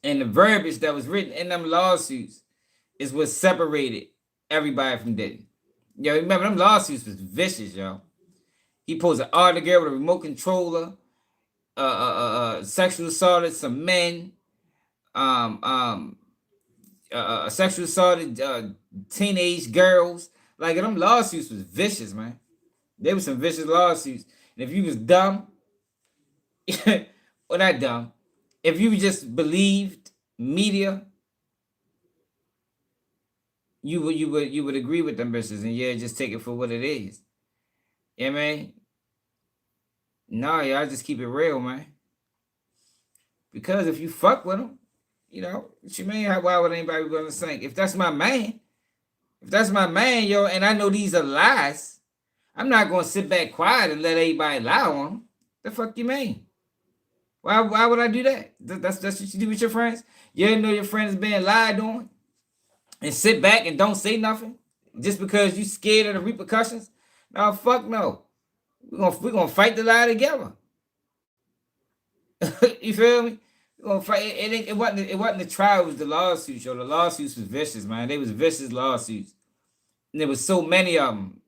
and the verbiage that was written in them lawsuits is what separated everybody from Diddy. Yo, remember, them lawsuits was vicious, yo. He posed an art girl with a remote controller, sexual assaulted some men, sexual assaulted teenage girls. Like, them lawsuits was vicious, man. They were some vicious lawsuits. And if you was dumb, well, not dumb, if you just believed media, you would agree with them bitches and yeah, just take it for what it is. Yeah, man. No, y'all just keep it real, man. Because if you fuck with them, you know, what you mean? Why would anybody be gonna sink? If that's my man, yo, and I know these are lies, I'm not gonna sit back quiet and let everybody lie on them. The fuck you mean? Why would I do that? That's what you do with your friends? You know your friend is being lied on and sit back and don't say nothing just because you scared of the repercussions? No, fuck no. We're gonna fight the lie together. You feel me? We're gonna fight. It wasn't the trial, it was the lawsuits, yo. The lawsuits was vicious, man. They was vicious lawsuits. And there was so many of them.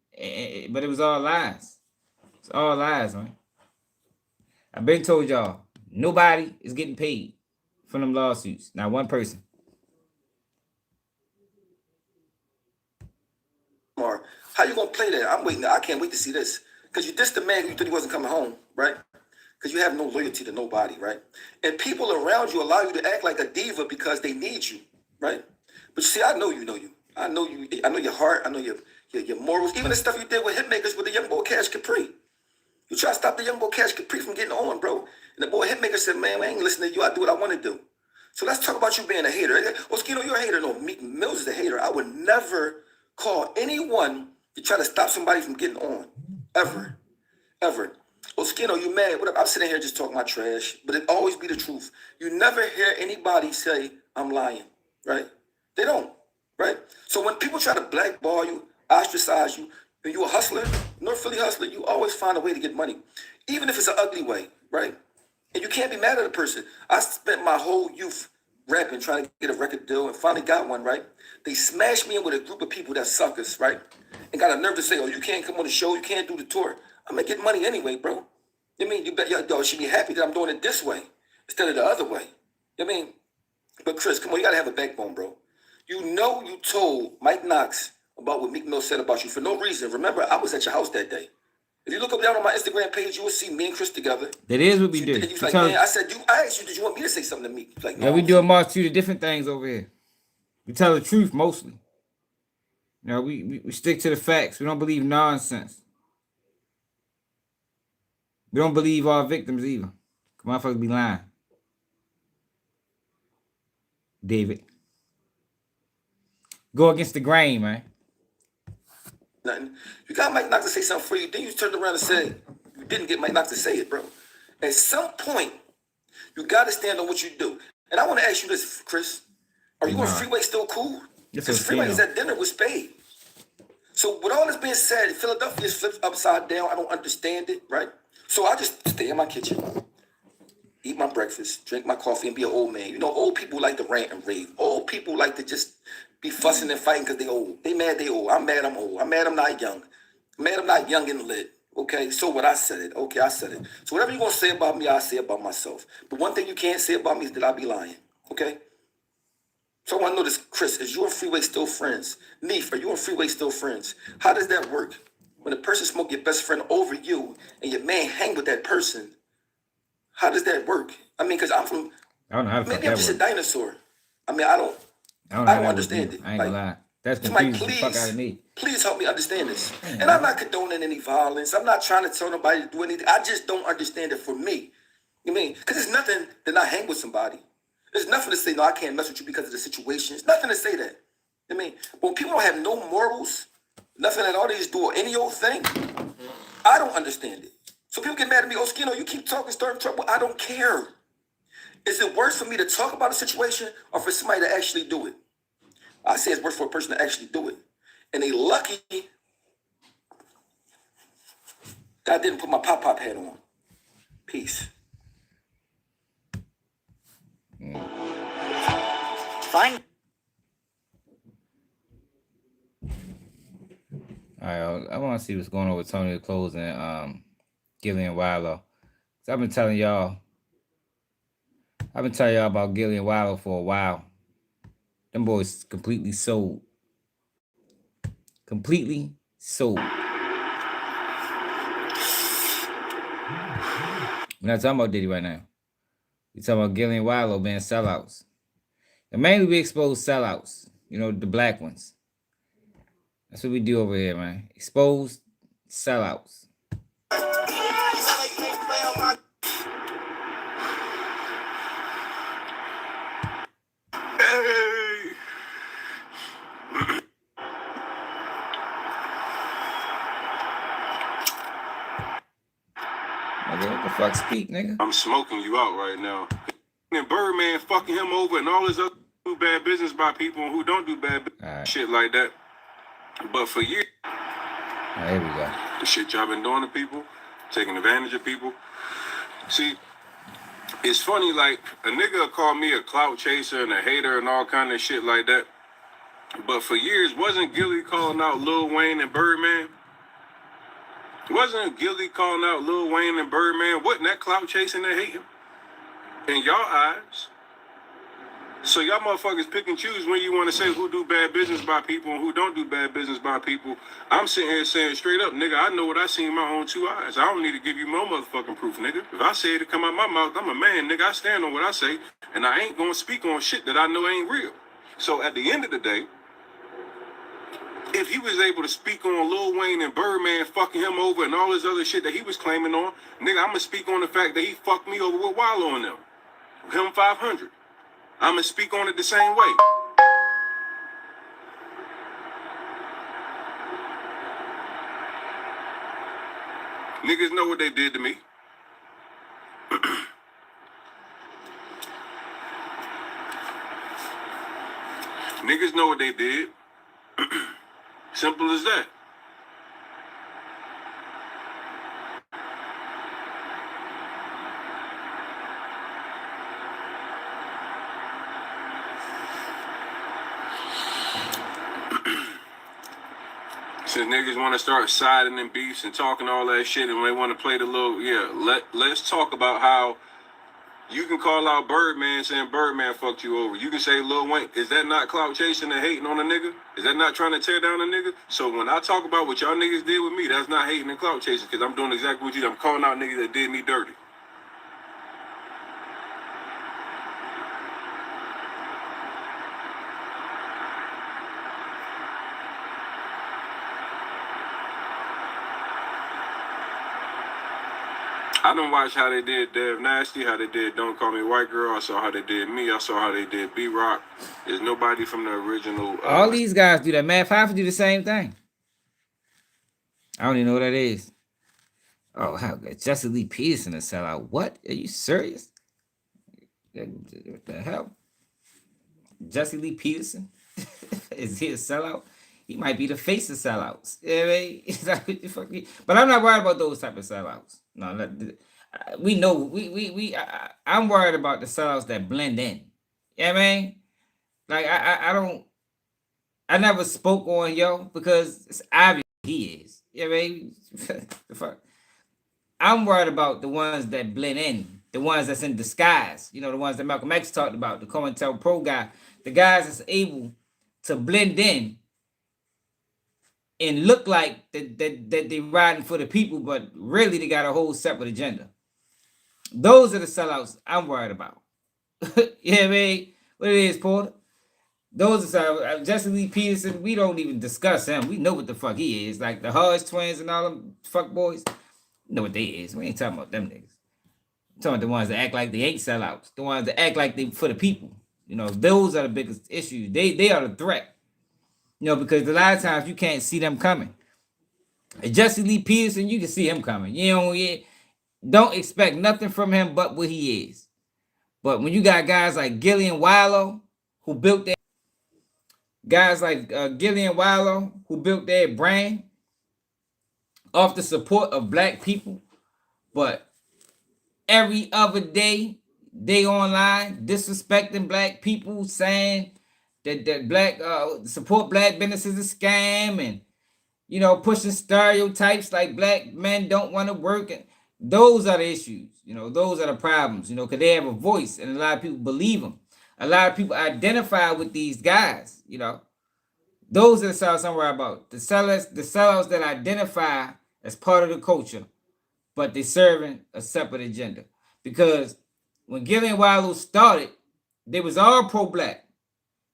But it was all lies. It's all lies, man. I've been told y'all, nobody is getting paid from them lawsuits. Not one person. Or how you gonna play that? I'm waiting. I can't wait to see this. Because you dissed the man who you thought he wasn't coming home, right? Because you have no loyalty to nobody, right? And people around you allow you to act like a diva because they need you, right? But you see, I know you. I know you. I know your heart. I know your morals. Even the stuff you did with Hitmakers with the young boy Cash Capri. You try to stop the young boy Cash Capri from getting on, bro. And the boy Hitmaker said, man, I ain't listening to you. I do what I want to do. So let's talk about you being a hater. Well, Skino, you're a hater. No, Meek Mills is a hater. I would never call anyone to try to stop somebody from getting on. Ever. Well, Skino, you mad? Whatever. I'm sitting here just talking my trash, but it always be the truth. You never hear anybody say, I'm lying, right? They don't, right? So when people try to blackball you, ostracize you, and you're a hustler, North Philly hustler, you always find a way to get money, even if it's an ugly way, right? And you can't be mad at a person. I spent my whole youth rapping, trying to get a record deal, and finally got one, right? They smashed me in with a group of people that suckers, right? And got a nerve to say, oh, you can't come on the show, you can't do the tour. I'm gonna get money anyway, bro. You mean you bet y'all should be happy that I'm doing it this way instead of the other way. You mean, but Chris, come on, you gotta have a backbone, bro. You know you told Mike Knox about what Meek Mill said about you for no reason. Remember, I was at your house that day. If you look up down on my Instagram page, you will see me and Chris together. That is what we do. And you was like, man, I asked you, did you want me to say something to Meek? Like, no. Yeah, we do a multitude of different things over here. We tell the truth mostly. You know, we stick to the facts. We don't believe nonsense. We don't believe our victims either. Motherfuckers be lying. David. Go against the grain, man. Nothing. You got Mike Knox to say something for you. Then you turned around and said you didn't get Mike Knox to say it, bro. At some point, you got to stand on what you do. And I want to ask you this, Chris. Are you and Freeway still cool? Because Freeway is at dinner with Spade. So with all this being said, Philadelphia is flipped upside down. I don't understand it, right? So I just stay in my kitchen, eat my breakfast, drink my coffee, and be an old man. You know, old people like to rant and rave. Old people like to just be fussing and fighting because they old. They mad they old. I'm mad I'm old. I'm mad I'm not young. I'm mad I'm not young and lit. Okay, so what I said it. Okay, I said it. So whatever you're going to say about me, I say about myself. But one thing you can't say about me is that I be lying. Okay? So I want to know this, Chris, is you and Freeway still friends? Neef, are you and Freeway still friends? How does that work? When a person smoke your best friend over you and your man hang with that person, how does that work? I mean, because I'm from, I don't know how to maybe I'm just a dinosaur. I mean, I don't understand it. I ain't gonna lie. That's Somebody, confusing the fuck out of me. please help me understand this. And I'm not condoning any violence. I'm not trying to tell nobody to do anything. I just don't understand it for me. You mean, because it's nothing that I hang with somebody. There's nothing to say, no, I can't mess with you because of the situation. It's nothing to say that. I mean, when people don't have no morals, nothing at all, they just do any old thing, I don't understand it. So people get mad at me, oh, Skino, you keep talking, starting trouble. I don't care. Is it worse for me to talk about a situation or for somebody to actually do it? I say it's worse for a person to actually do it. And they lucky that I didn't put my pop-pop hat on. Peace. Fine. All right, I want to see what's going on with Tony the Close and Gillie and Walo. So I've been telling y'all about Gillie and Walo for a while. Them boys completely sold. Completely sold. We're not talking about Diddy right now. We're talking about Gillie and Walo being sellouts. And mainly we expose sellouts. You know, the black ones. That's what we do over here, man. Expose sellouts. Nigga, what the fuck speak, nigga? I'm smoking you out right now. And Birdman fucking him over and all this other do bad business by people who don't do bad business, shit like that. But for years, here we go. The shit y'all been doing to people, taking advantage of people. See, it's funny, like, a nigga call me a clout chaser and a hater and all kind of shit like that. But for years, wasn't Gillie calling out Lil Wayne and Birdman? Wasn't Gillie calling out Lil Wayne and Birdman? Wasn't that clout chasing and hating? In y'all eyes. So y'all motherfuckers pick and choose when you want to say who do bad business by people and who don't do bad business by people. I'm sitting here saying straight up, nigga, I know what I see in my own two eyes. I don't need to give you no motherfucking proof, nigga. If I say it to come out my mouth, I'm a man, nigga. I stand on what I say, and I ain't gonna speak on shit that I know ain't real. So at the end of the day, if he was able to speak on Lil Wayne and Birdman fucking him over and all this other shit that he was claiming on, nigga, I'm gonna speak on the fact that he fucked me over with Walo and them. Him 500. I'm gonna speak on it the same way. Niggas know what they did to me. Niggas know what they did. Simple as that. Since niggas want to start siding and beefs and talking all that shit and they want to play the little, let's talk about how you can call out Birdman saying Birdman fucked you over. You can say Lil Wayne. Is that not clout chasing and hating on a nigga? Is that not trying to tear down a nigga? So when I talk about what y'all niggas did with me, that's not hating and clout chasing because I'm doing exactly what you did. I'm calling out niggas that did me dirty. I don't watch how they did Dev Nasty, how they did Don't Call Me White Girl. I saw how they did me. I saw how they did B-Rock. There's nobody from the original. All these guys do that. Matt Pfeiffer do the same thing. I don't even know what that is. Oh, how good. Jesse Lee Peterson to sell out. What? Are you serious? What the hell? Jesse Lee Peterson? Is he a sellout? He might be the face of sellouts. You know what I mean? But I'm not worried about those type of sellouts. No, we know. I'm worried about the sellouts that blend in. You know what I mean? Like, I don't. I never spoke on yo because it's obvious he is. You know what I mean? The fuck? I'm worried about the ones that blend in, the ones that's in disguise. You know, the ones that Malcolm X talked about, the COINTELPRO guy, the guys that's able to blend in and look like that they're riding for the people, but really they got a whole separate agenda. Those are the sellouts I'm worried about. You know what I mean? What it is, Porter? Those are Jesse Lee Peterson. We don't even discuss him. We know what the fuck he is. Like the Hodge twins and all them fuck boys. We know what they is. We ain't talking about them niggas. We're talking about the ones that act like they ain't sellouts. The ones that act like they for the people. You know, those are the biggest issues. They are the threat. You know, because a lot of times you can't see them coming. And Jesse Lee Peterson, you can see him coming. You know, don't expect nothing from him but what he is. But when you got guys like Gillie and Walo who built their brand off the support of black people, but every other day they online disrespecting black people, saying that black support black businesses is a scam, and you know, pushing stereotypes like black men don't want to work. And those are the issues. You know, those are the problems. You know, because they have a voice, and a lot of people believe them. A lot of people identify with these guys. You know, those are the sellouts I'm worried about. The sellouts that identify as part of the culture, but they're serving a separate agenda. Because when Gillie and Walo started, they was all pro-black.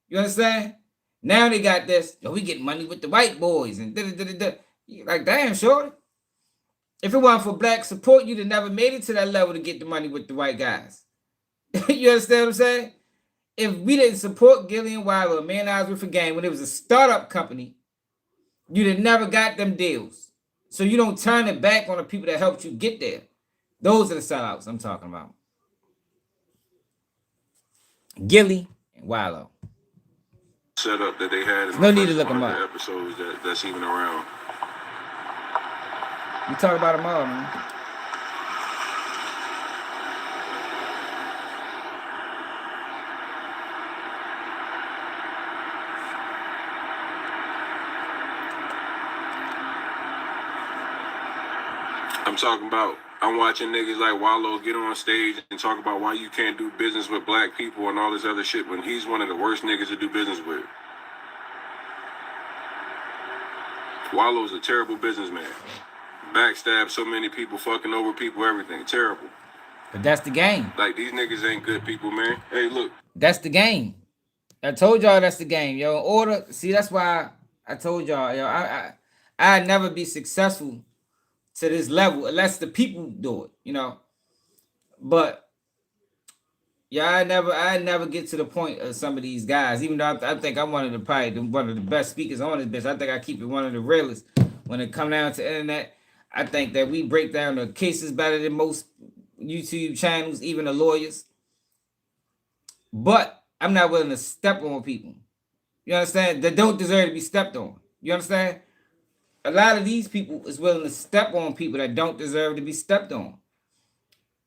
You understand? Now they got this, we get money with the white boys and like, damn, shorty. If it wasn't for black support, you'd have never made it to that level to get the money with the white guys. You understand what I'm saying? If we didn't support Gillie and Walo, Man Eyes With a Game, when it was a startup company, you'd have never got them deals. So you don't turn it back on the people that helped you get there. Those are the sellouts I'm talking about. Gillie and Walo. Setup that they had in no need to look them up. Episodes that's even around. We talk about them all, man. I'm talking about, I'm watching niggas like Walo get on stage and talk about why you can't do business with black people and all this other shit when he's one of the worst niggas to do business with. Walo's a terrible businessman. Backstab so many people, fucking over people, everything. Terrible. But that's the game. Like, these niggas ain't good people, man. Hey, look. That's the game. I told y'all that's the game, yo. Order. See, that's why I told y'all, yo, I'd never be successful to this level unless the people do it, you know. But yeah, I never get to the point of some of these guys. Even though I think I'm one of the best speakers on this bitch. I think I keep it one of the realest when it come down to internet. I think that we break down the cases better than most YouTube channels, even the lawyers. But I'm not willing to step on people. You understand? That don't deserve to be stepped on. You understand? A lot of these people is willing to step on people that don't deserve to be stepped on.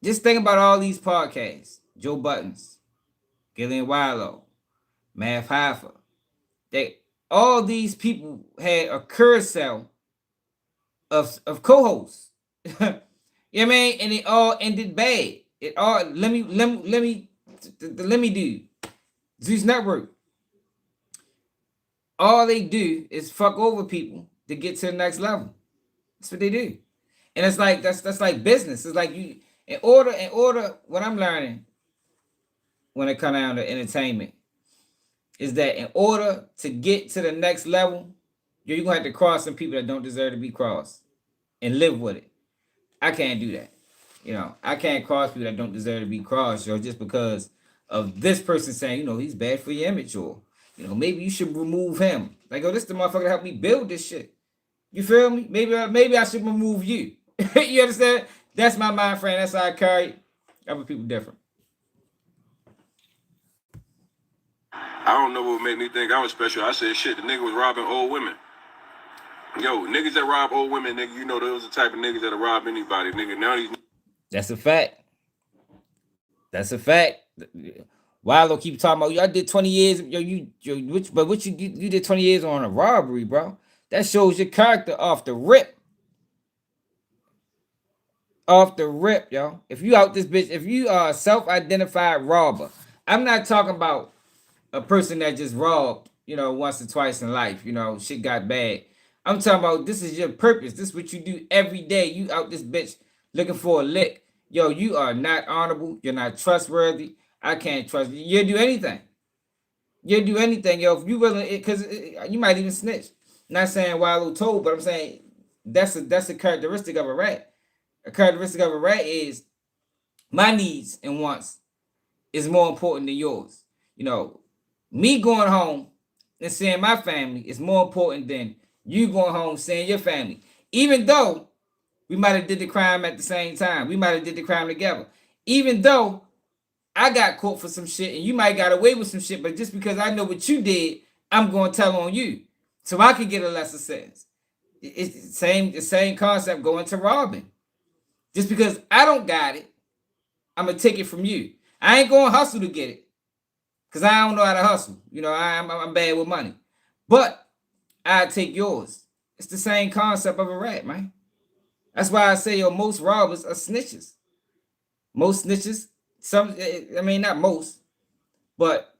Just think about all these podcasts. Joe Buttons, Gillie and Walo, Matt Pfeiffer. All these people had a carousel of co-hosts. You know what I mean? And it all ended bad. It all let me do Zeus Network. All they do is fuck over people to get to the next level. That's what they do. And it's like that's like business. It's like you in order what I'm learning when it comes down to entertainment is that in order to get to the next level, you're gonna have to cross some people that don't deserve to be crossed and live with it. I can't do that. You know, I can't cross people that don't deserve to be crossed, yo, just because of this person saying, you know, he's bad for your image, or you know, maybe you should remove him. Like, oh, this the motherfucker that helped me build this shit. You feel me? Maybe I should remove you. You understand? That's my mind frame. That's how I carry. Other people different. I don't know what made me think I was special. I said, shit, the nigga was robbing old women. Yo, niggas that rob old women, nigga, you know those are the type of niggas that'll rob anybody, nigga. Now these. That's a fact. That's a fact. Walo keep talking about, yo, I did 20 years. But what you did 20 years on a robbery, bro. That shows your character off the rip. Off the rip, yo. If you out this bitch, if you are a self-identified robber, I'm not talking about a person that just robbed, you know, once or twice in life, you know, shit got bad. I'm talking about this is your purpose. This is what you do every day. You out this bitch looking for a lick. Yo, you are not honorable. You're not trustworthy. I can't trust you. You'll do anything. You'll do anything, yo. If you willing, because you might even snitch. Not saying Walo told, but I'm saying that's a characteristic of a rat. A characteristic of a rat is my needs and wants is more important than yours. You know, me going home and seeing my family is more important than you going home seeing your family. Even though we might have did the crime at the same time. We might have did the crime together. Even though I got caught for some shit and you might got away with some shit, but just because I know what you did, I'm going to tell on you. So I could get a lesser sentence. It's the same concept going to robbing. Just because I don't got it, I'm going to take it from you. I ain't going to hustle to get it. Because I don't know how to hustle. You know, I'm bad with money. But I take yours. It's the same concept of a rat, man. That's why I say, yo, most robbers are snitches. Most snitches, not most, but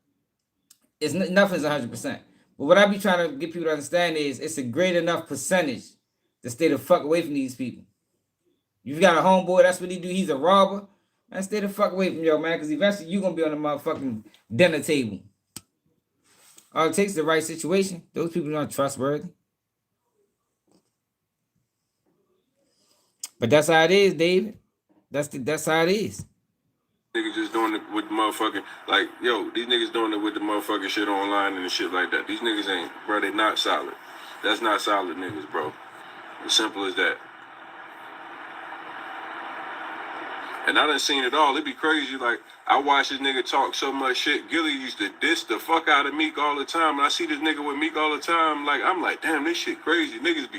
nothing's 100%. But what I be trying to get people to understand is it's a great enough percentage to stay the fuck away from these people. You got a homeboy, that's what he do, he's a robber, man, stay the fuck away from yo, man, because eventually you're going to be on the motherfucking dinner table. All it takes is the right situation. Those people aren't trustworthy. But that's how it is, David. That's how it is. Niggas just doing it with the motherfucking, like, yo, these niggas doing it with the motherfucking shit online and shit like that. These niggas ain't, bro, they not solid. That's not solid niggas, bro. As simple as that. And I done seen it all. It be crazy. Like, I watch this nigga talk so much shit. Gillie used to diss the fuck out of Meek all the time. And I see this nigga with Meek all the time. Like, I'm like, damn, this shit crazy. Niggas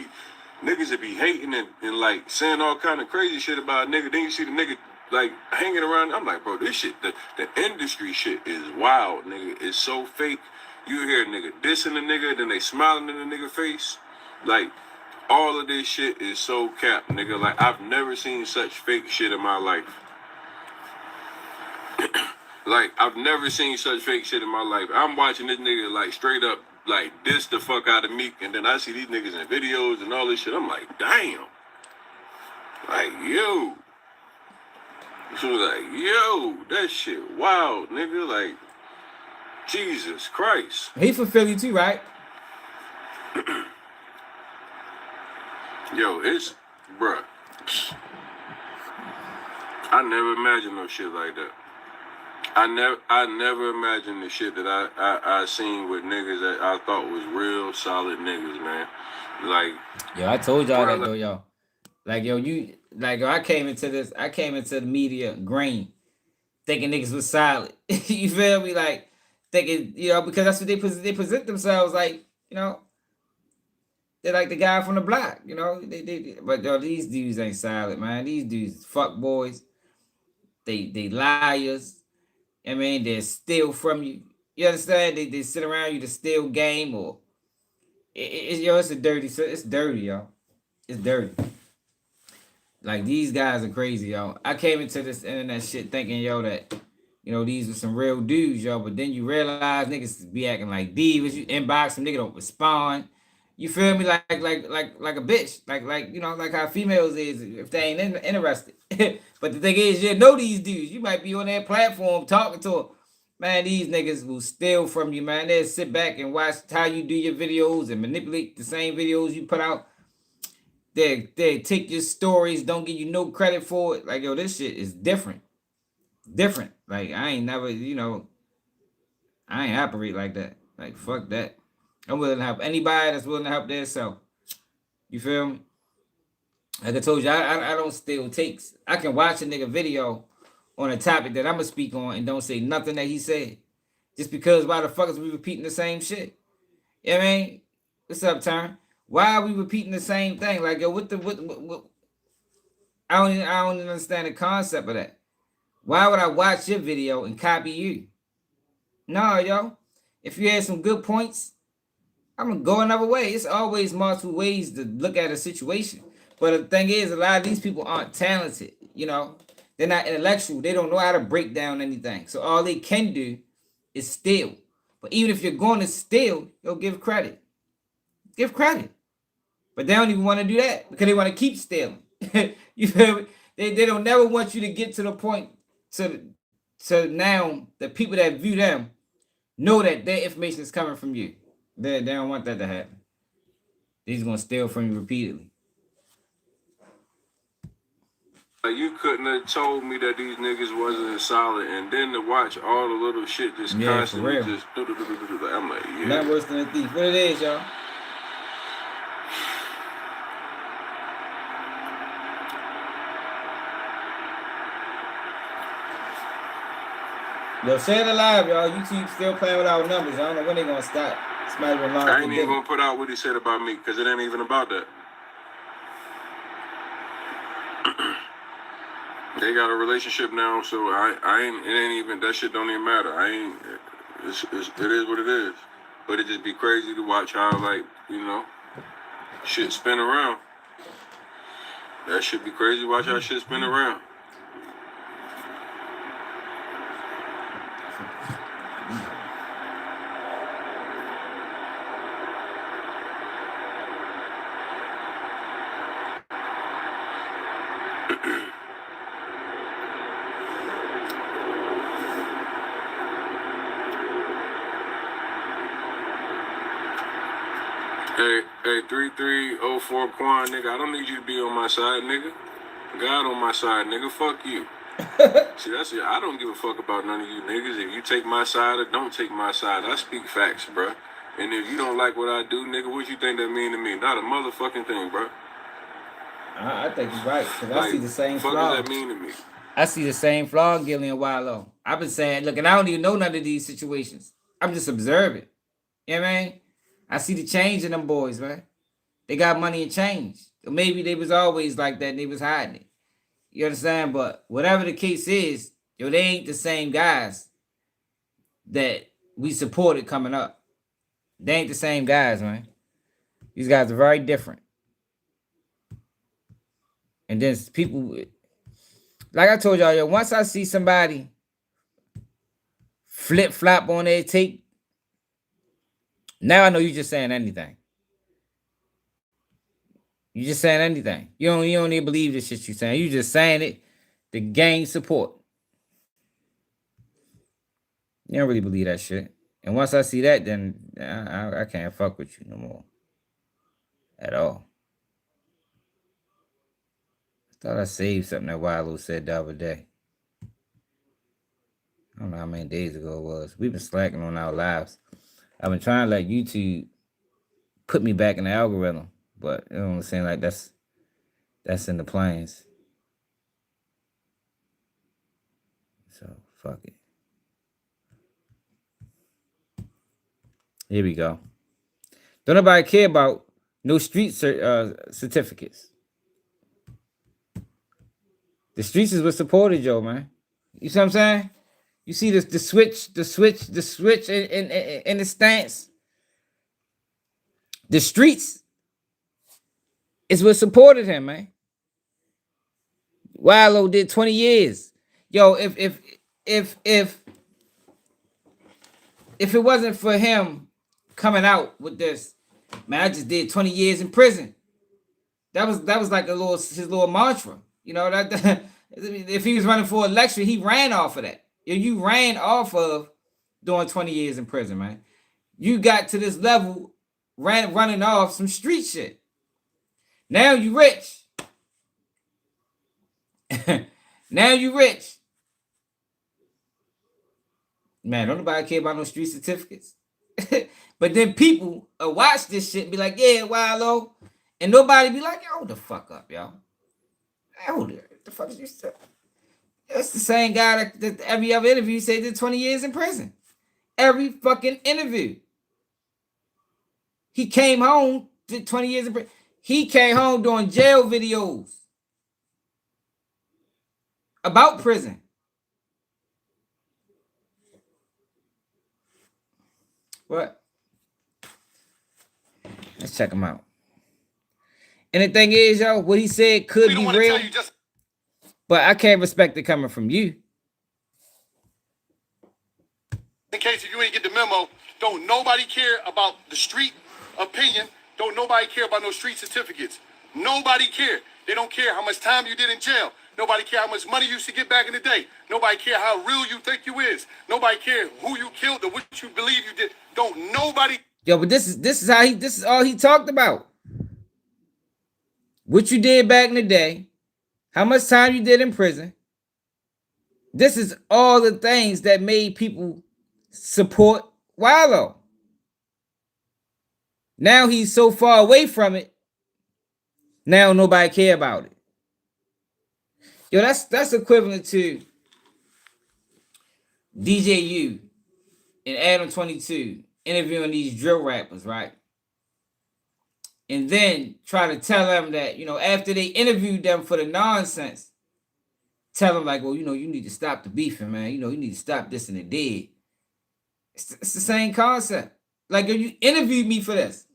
that be hating and like saying all kind of crazy shit about a nigga. Then you see the nigga like hanging around. I'm like, bro, this shit, the industry shit is wild, nigga. It's so fake. You hear a nigga dissing a nigga, then they smiling in the nigga face. Like, all of this shit is so cap, nigga. Like, I've never seen such fake shit in my life. Like, I've never seen such fake shit in my life. I'm watching this nigga, like, straight up, like, diss the fuck out of Meek, and then I see these niggas in videos and all this shit. I'm like, damn. Like, yo. So, like, yo, that shit wild, nigga. Like, Jesus Christ. He from Philly too, right? Yo, it's, bruh. I never imagined no shit like that. I never imagined the shit that I seen with niggas that I thought was real solid niggas, man. Like, yo, I told y'all that though, yo. Like, yo, I came into the media green, thinking niggas was solid. You feel me? Like, thinking, you know, because that's what they present themselves like, you know. They're like the guy from the block, you know. But yo, these dudes ain't solid, man. These dudes fuck boys. They liars. I mean, they steal from you. You understand? They sit around you to steal game, or it's dirty, y'all. It's dirty. Like, these guys are crazy, y'all. I came into this internet shit thinking, yo, that, you know, these are some real dudes, y'all. But then you realize niggas be acting like divas. You inbox them, nigga don't respond. You feel me? Like a bitch. Like you know, like how females is if they ain't interested. But the thing is, you know these dudes. You might be on their platform talking to them. Man, these niggas will steal from you, man. They'll sit back and watch how you do your videos and manipulate the same videos you put out. They take your stories, don't give you no credit for it. Like, yo, this shit is different. Different. Like, I ain't never, I ain't operate like that. Like, fuck that. I'm willing to help anybody that's willing to help their self. You feel me? Like I told you, I don't steal takes. I can watch a nigga video on a topic that I'm gonna speak on and don't say nothing that he said. Just because why the fuck is we repeating the same shit? You know what I mean? What's up, Turn? Why are we repeating the same thing? Like, yo, what I don't even understand the concept of that. Why would I watch your video and copy you? No, yo. If you had some good points, I'm gonna go another way. It's always multiple ways to look at a situation. But the thing is, a lot of these people aren't talented. They're not intellectual. They don't know how to break down anything. So all they can do is steal. But even if you're going to steal, you'll give credit. Give credit. But they don't even want to do that because they want to keep stealing. You feel me? They don't never want you to get to the point to now the people that view them know that their information is coming from you. They don't want that to happen. They're just gonna steal from you repeatedly. Like, you couldn't have told me that these niggas wasn't solid, and then to watch all the little shit just constantly for real. just I'm like, yeah. Not worse than a thief. What it is, y'all? Yo, share the live, y'all. YouTube still playing with our numbers. I don't know when they gonna stop. I ain't even gonna put out what he said about me because it ain't even about that. They got a relationship now, so I ain't. It ain't even that shit. Don't even matter. I ain't. It is what it is. But it just be crazy to watch how shit spin around. That should be crazy. Watch how shit spin around. Hey, 3304 Quan, nigga, I don't need you to be on my side, nigga. God on my side, nigga. Fuck you. See, that's it. I don't give a fuck about none of you niggas. If you take my side or don't take my side, I speak facts, bruh. And if you don't like what I do, nigga, what you think that mean to me? Not a motherfucking thing, bruh. I think you're right, because I see the same flaw. What does that mean to me? I see the same flaw in Gillie and Walo. I've been saying, look, and I don't even know none of these situations. I'm just observing. You know what I mean? I see the change in them boys, man. They got money and change. Or maybe they was always like that and they was hiding it. You understand? But whatever the case is, yo, they ain't the same guys that we supported coming up. They ain't the same guys, man. These guys are very different. And then people, like I told y'all, yo, once I see somebody flip-flop on their tape, now I know you just saying anything. You just saying anything. You don't even believe the shit you saying. You just saying it to gain support. You don't really believe that shit. And once I see that, then I can't fuck with you no more. At all. I thought I saved something that Walo said the other day. I don't know how many days ago it was. We've been slacking on our lives. I've been trying to let YouTube put me back in the algorithm, but it don't seem like that's in the plans. So fuck it. Here we go. Don't nobody care about no street certificates. The streets is what supported Joe, man. You see what I'm saying? You see the switch in the stance. The streets is what supported him, man. Walo did 20 years. Yo, if it wasn't for him coming out with this, man, I just did 20 years in prison. That was like his little mantra. You know, that if he was running for election, he ran off of that. You ran off of doing 20 years in prison, man. You got to this level running off some street shit. Now you rich. Now you rich. Man, don't nobody care about no street certificates. But then people watch this shit and be like, yeah, Walo. And nobody be like, yo, hold the fuck up, y'all. Hold it. What the fuck is you saying? That's the same guy that every other interview said did 20 years in prison. Every fucking interview. He came home, did 20 years in prison. He came home doing jail videos about prison. What? Let's check him out. And the thing is, yo, what he said could be real, but I can't respect it coming from you. In case if you ain't get the memo, don't nobody care about the street opinion. Don't nobody care about no street certificates. Nobody care. They don't care how much time you did in jail. Nobody care how much money you used to get back in the day. Nobody care how real you think you is. Nobody care who you killed or what you believe you did. Don't nobody. Yo, but this is all he talked about. What you did back in the day, how much time you did in prison. This is all the things that made people support Walo. Now he's so far away from it. Now nobody care about it. Yo, that's equivalent to DJU and Adam 22 interviewing these drill rappers, right? And then try to tell them that, you know, after they interviewed them for the nonsense, tell them like, well, you know, you need to stop the beefing, man. You know, you need to stop this and the dead. It's the same concept. Like, if you interviewed me for this,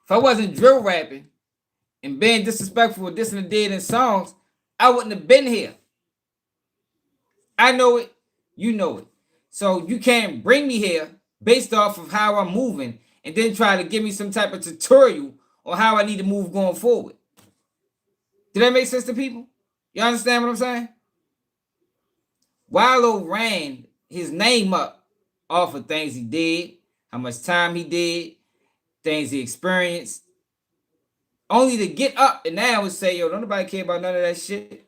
if I wasn't drill rapping and being disrespectful with this and the dead in songs, I wouldn't have been here. I know it. You know it. So you can't bring me here based off of how I'm moving and then try to give me some type of tutorial on how I need to move going forward. Did that make sense to people? You understand what I'm saying? Walo ran his name up off of things he did, how much time he did, things he experienced, only to get up and now and say, yo, don't nobody care about none of that shit.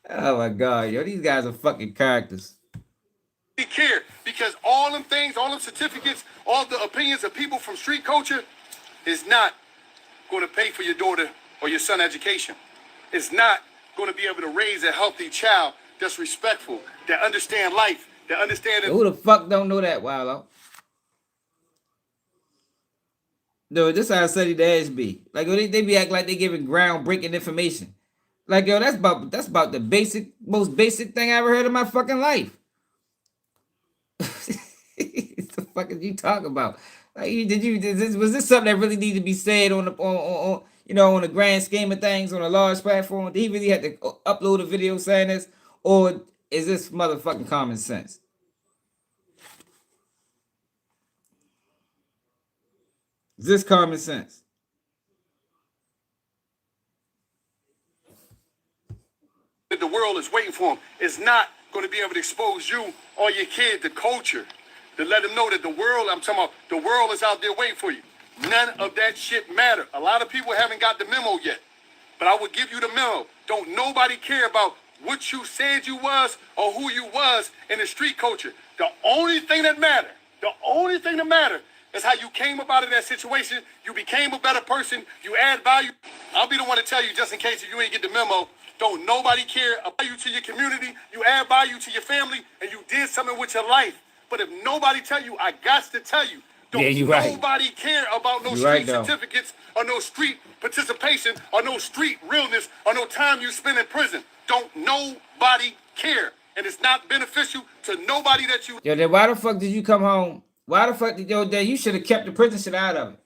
Oh my God, yo, these guys are fucking characters. Care because all them things, all them certificates, all the opinions of people from street culture is not going to pay for your daughter or your son education. It's not going to be able to raise a healthy child that's respectful, that understand life, that understand. Who the fuck don't know that, Walo? No, this how study the ass be. Like, they be acting like they giving groundbreaking information. Like, yo, that's about the most basic thing I ever heard in my fucking life. What the fuck are you talking about? Like, was this something that really needed to be said on the grand scheme of things on a large platform? Did he really have to upload a video saying this, or is this motherfucking common sense? Is this common sense? The world is waiting for him. It's not going to be able to expose you or your kid to culture, to let them know that the world, I'm talking about, the world is out there waiting for you. None of that shit matter. A lot of people haven't got the memo yet, but I will give you the memo. Don't nobody care about what you said you was or who you was in the street culture. The only thing that matter is how you came about in that situation. You became a better person. You add value. I'll be the one to tell you, just in case if you ain't get the memo, don't nobody care about you to your community. You add value to your family, and you did something with your life. But if nobody tell you, I got to tell you. Don't nobody care about no street certificates or no street participation or no street realness or no time you spend in prison. Don't nobody care. And it's not beneficial to nobody that you... Yo, then why the fuck did you come home? Why the fuck did you should have kept the prison shit out of it.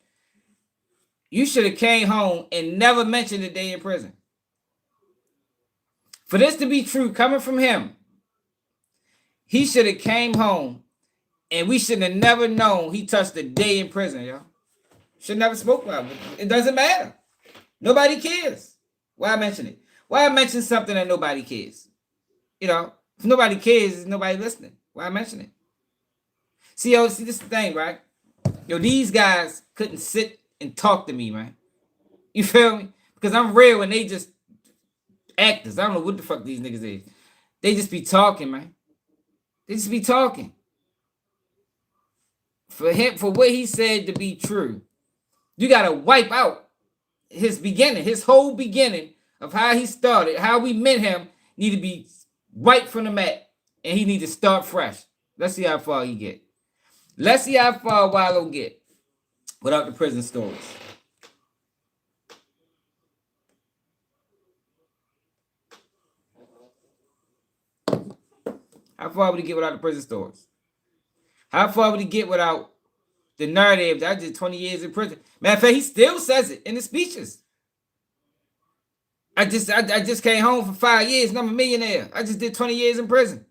You should have came home and never mentioned the day in prison. For this to be true, coming from him, he should have came home and we should have never known he touched a day in prison, yo. Should never spoke about it. It doesn't matter. Nobody cares. Why mention it? Why mention something that nobody cares? You know, if nobody cares, there's nobody listening. Why mention it? See, this is the thing, right? Yo, these guys couldn't sit and talk to me, man. You feel me? Because I'm real and they just actors. I don't know what the fuck these niggas is. They just be talking, man. They just be talking. For him, for what he said to be true, you gotta wipe out his beginning, his whole beginning of how he started, how we met him, need to be wiped from the mat, and he need to start fresh. Let's see how far he get. Let's see how far Walo get without the prison stories. How far would he get without the prison stories? How far would he get without the narrative that I did 20 years in prison? Matter of fact, he still says it in the speeches. I just came home for 5 years and I'm a millionaire. I just did 20 years in prison.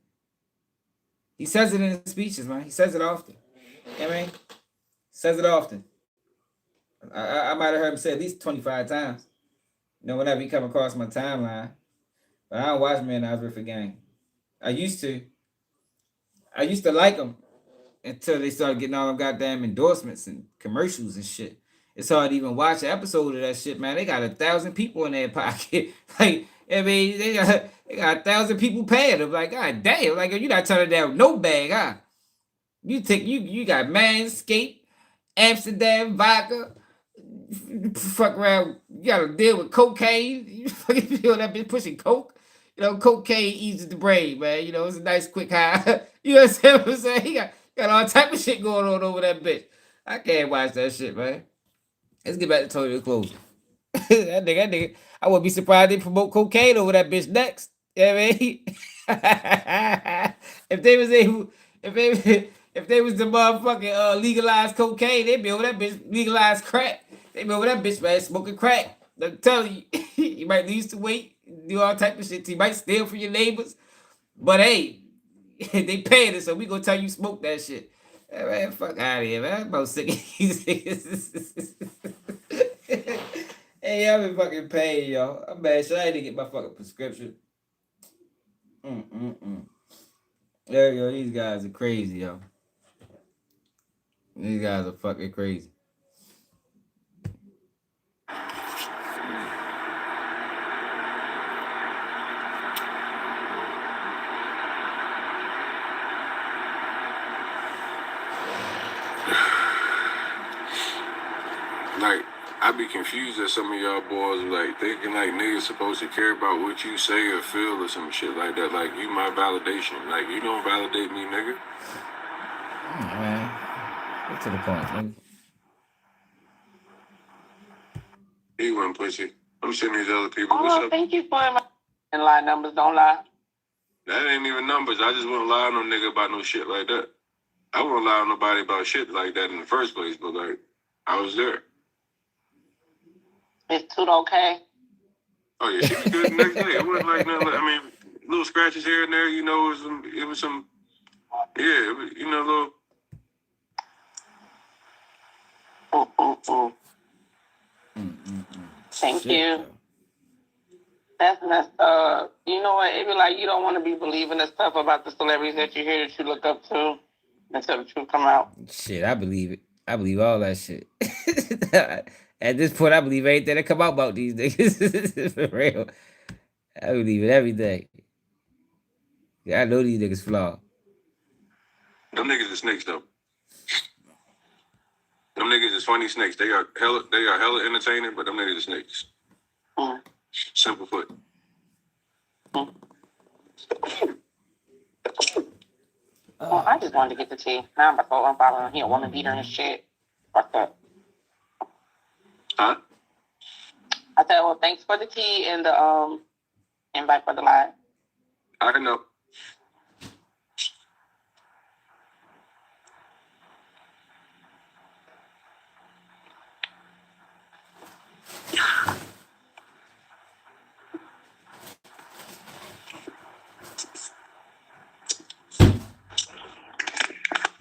He says it in his speeches, man. He says it often. You know what I mean? Says it often. I might have heard him say at least 25 times. You know, whenever he come across my timeline. But I don't watch Man Alfred Gang. I used to like him until they started getting all them goddamn endorsements and commercials and shit. It's hard to even watch an episode of that shit, man. They got 1,000 people in their pocket. Like, I mean, they got 1,000 people paying them. Like, god damn, like you're not turning down no bag, huh? You got Manscaped, Amsterdam vodka, fuck around. You gotta deal with cocaine. You fucking feel that bitch pushing coke. You know, cocaine eases the brain, man. You know, it's a nice quick high. You know what I'm saying? He got all type of shit going on over that bitch. I can't watch that shit, man. Let's get back to Tony Close. that nigga, I wouldn't be surprised they promote cocaine over that bitch next. You know what I mean? if they was the motherfucking legalized cocaine, they'd be over that bitch legalized crack. They'd be over that bitch, man, smoking crack. I'm telling you, you might lose the weight, do all type of shit. You might steal from your neighbors. But hey, they paying it, so we gonna tell you smoke that shit. Hey, man, fuck out of here, man. I'm about sick of these niggas. Hey, y'all been fucking paid, y'all. I'm mad. So I had to get my fucking prescription. There you go. These guys are crazy, yo. These guys are fucking crazy. Like, I be confused at some of y'all boys, like, thinking like niggas supposed to care about what you say or feel or some shit like that. Like, you my validation. Like, you don't validate me, nigga. Man, get to the point, nigga. He wasn't pussy. I'm sitting these other people. What's Oh, up? thank you for my and lie numbers. Don't lie. That ain't even numbers. I just wouldn't lie on no nigga about no shit like that. I wouldn't lie on nobody about shit like that in the first place, but like, I was there. It's too okay. Oh yeah, she was good the next day. It wasn't like nothing. I mean, little scratches here and there. You know, it was some. Yeah, it was, you know, little. Thank you. That's messed up. You know what? It be like you don't want to be believing the stuff about the celebrities that you hear that you look up to until the truth come out. Shit, I believe it. I believe all that shit. At this point, I believe everything that come out about these niggas. For real. I believe it every day. Yeah, I know these niggas flawed. Them niggas are snakes though. Them niggas is funny snakes. They are hella entertaining, but them niggas are snakes. Simple foot. Well, I just wanted to get the tea. Now I'm about to go unfollow him. He a woman beater and shit. Fuck that. Huh? I said, well, thanks for the tea and the invite for the live. I know.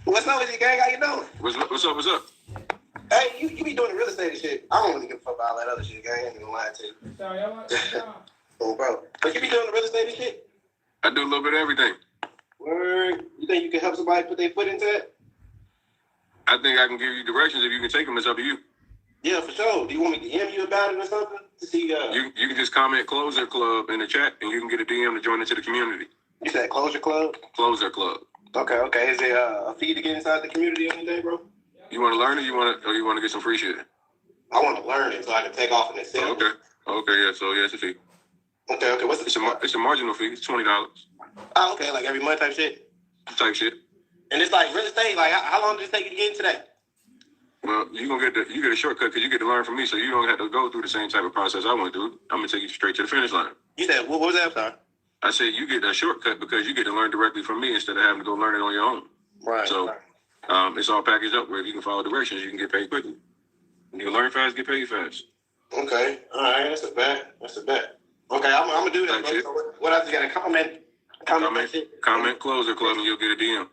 What's up with you, gang? How you doing? What's up? Hey, you be doing the real estate and shit. I don't really give a fuck about all that other shit, gang. I ain't gonna lie to you. Sorry, Oh, bro. But you be doing the real estate and shit? I do a little bit of everything. Word. You think you can help somebody put their foot into it? I think I can give you directions if you can take them. It's up to you. Yeah, for sure. Do you want me to DM you about it or something? To see, You can just comment Closer Club in the chat, and you can get a DM to join into the community. You said Closure Club? Closer Club. Okay. Is there a fee to get inside the community or anything, bro? You want to learn it? You want to get some free shit? I want to learn it so I can take off and sell. Okay, yeah. So yeah, it's a fee. Okay. What's the it's a marginal fee. It's $20. Oh, okay. Like every month type shit. And it's like real estate. Like how long did it take you to get into that? Well, you get a shortcut because you get to learn from me, so you don't have to go through the same type of process I went through. I'm gonna take you straight to the finish line. You said what was that? I'm sorry. I said you get a shortcut because you get to learn directly from me instead of having to go learn it on your own. Right. So it's all packaged up where if you can follow directions, you can get paid quickly. When you learn fast, get paid fast. Okay. All right. That's a bet. Okay, I'm gonna do that. Bro. So what else? You got to comment. Comment Closer Club and you'll get a DM.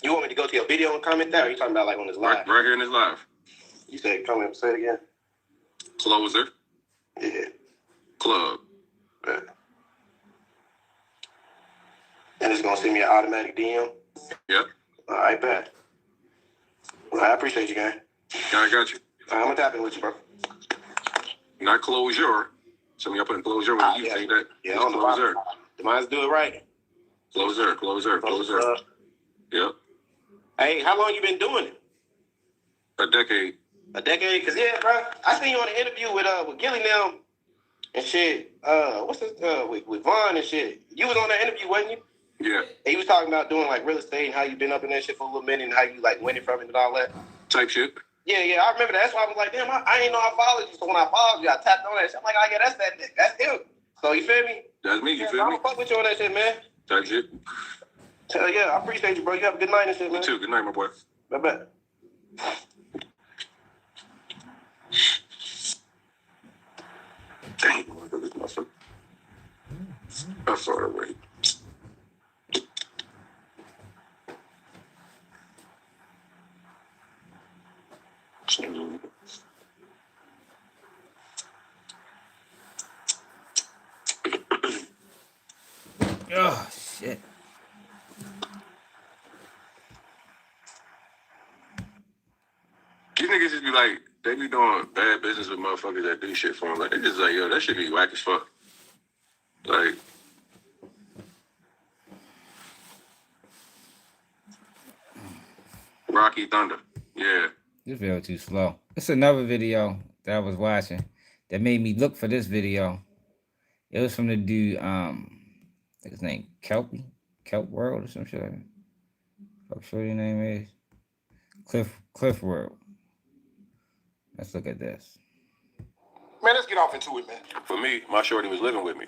You want me to go to your video and comment there? Or are you talking about like on this live? Right here in this live. You said comment. Say it again. Closer. Yeah. Club. Yeah. And it's gonna send me an automatic DM. Yep. All right, bet. Well, I appreciate you, gang. I got you. I'm gonna tap in with you, bro. Not Closure. Some of y'all putting Closure when you think that. Yeah, it's Closer. The minds do it right. Closer. Yep. Hey, how long you been doing it? A decade. A decade? Cause yeah, bro. I seen you on an interview with Gillie now and shit. What's this? With Vaughn and shit. You was on that interview, wasn't you? Yeah. And he was talking about doing like real estate and how you been up in that shit for a little minute and how you like winning from it and all that. Type shit. Yeah, I remember that. That's why I was like, damn, I ain't know I followed you. So when I followed you, I tapped on that shit. I'm like, oh yeah, that's that nigga. That's him. So you feel me? That's me. You feel I'm me? gonna fuck with you on that shit, man. Type shit. Hell yeah, I appreciate you, bro. You have a good night and shit, man. You too. Good night, my boy. Bye-bye. Dang, look at this motherfucker. I saw it already. Oh shit. These niggas just be like, they be doing bad business with motherfuckers that do shit for them. Like, they just like, yo, that shit be whack as fuck. Like, Rocky Thunder. Yeah. This video too slow. It's another video that I was watching that made me look for this video. It was from the dude, I think his name Kelp World or some shit like that. Fuck sure your name is. Cliff World. Let's look at this. Man, let's get off into it, man. For me, my shorty was living with me.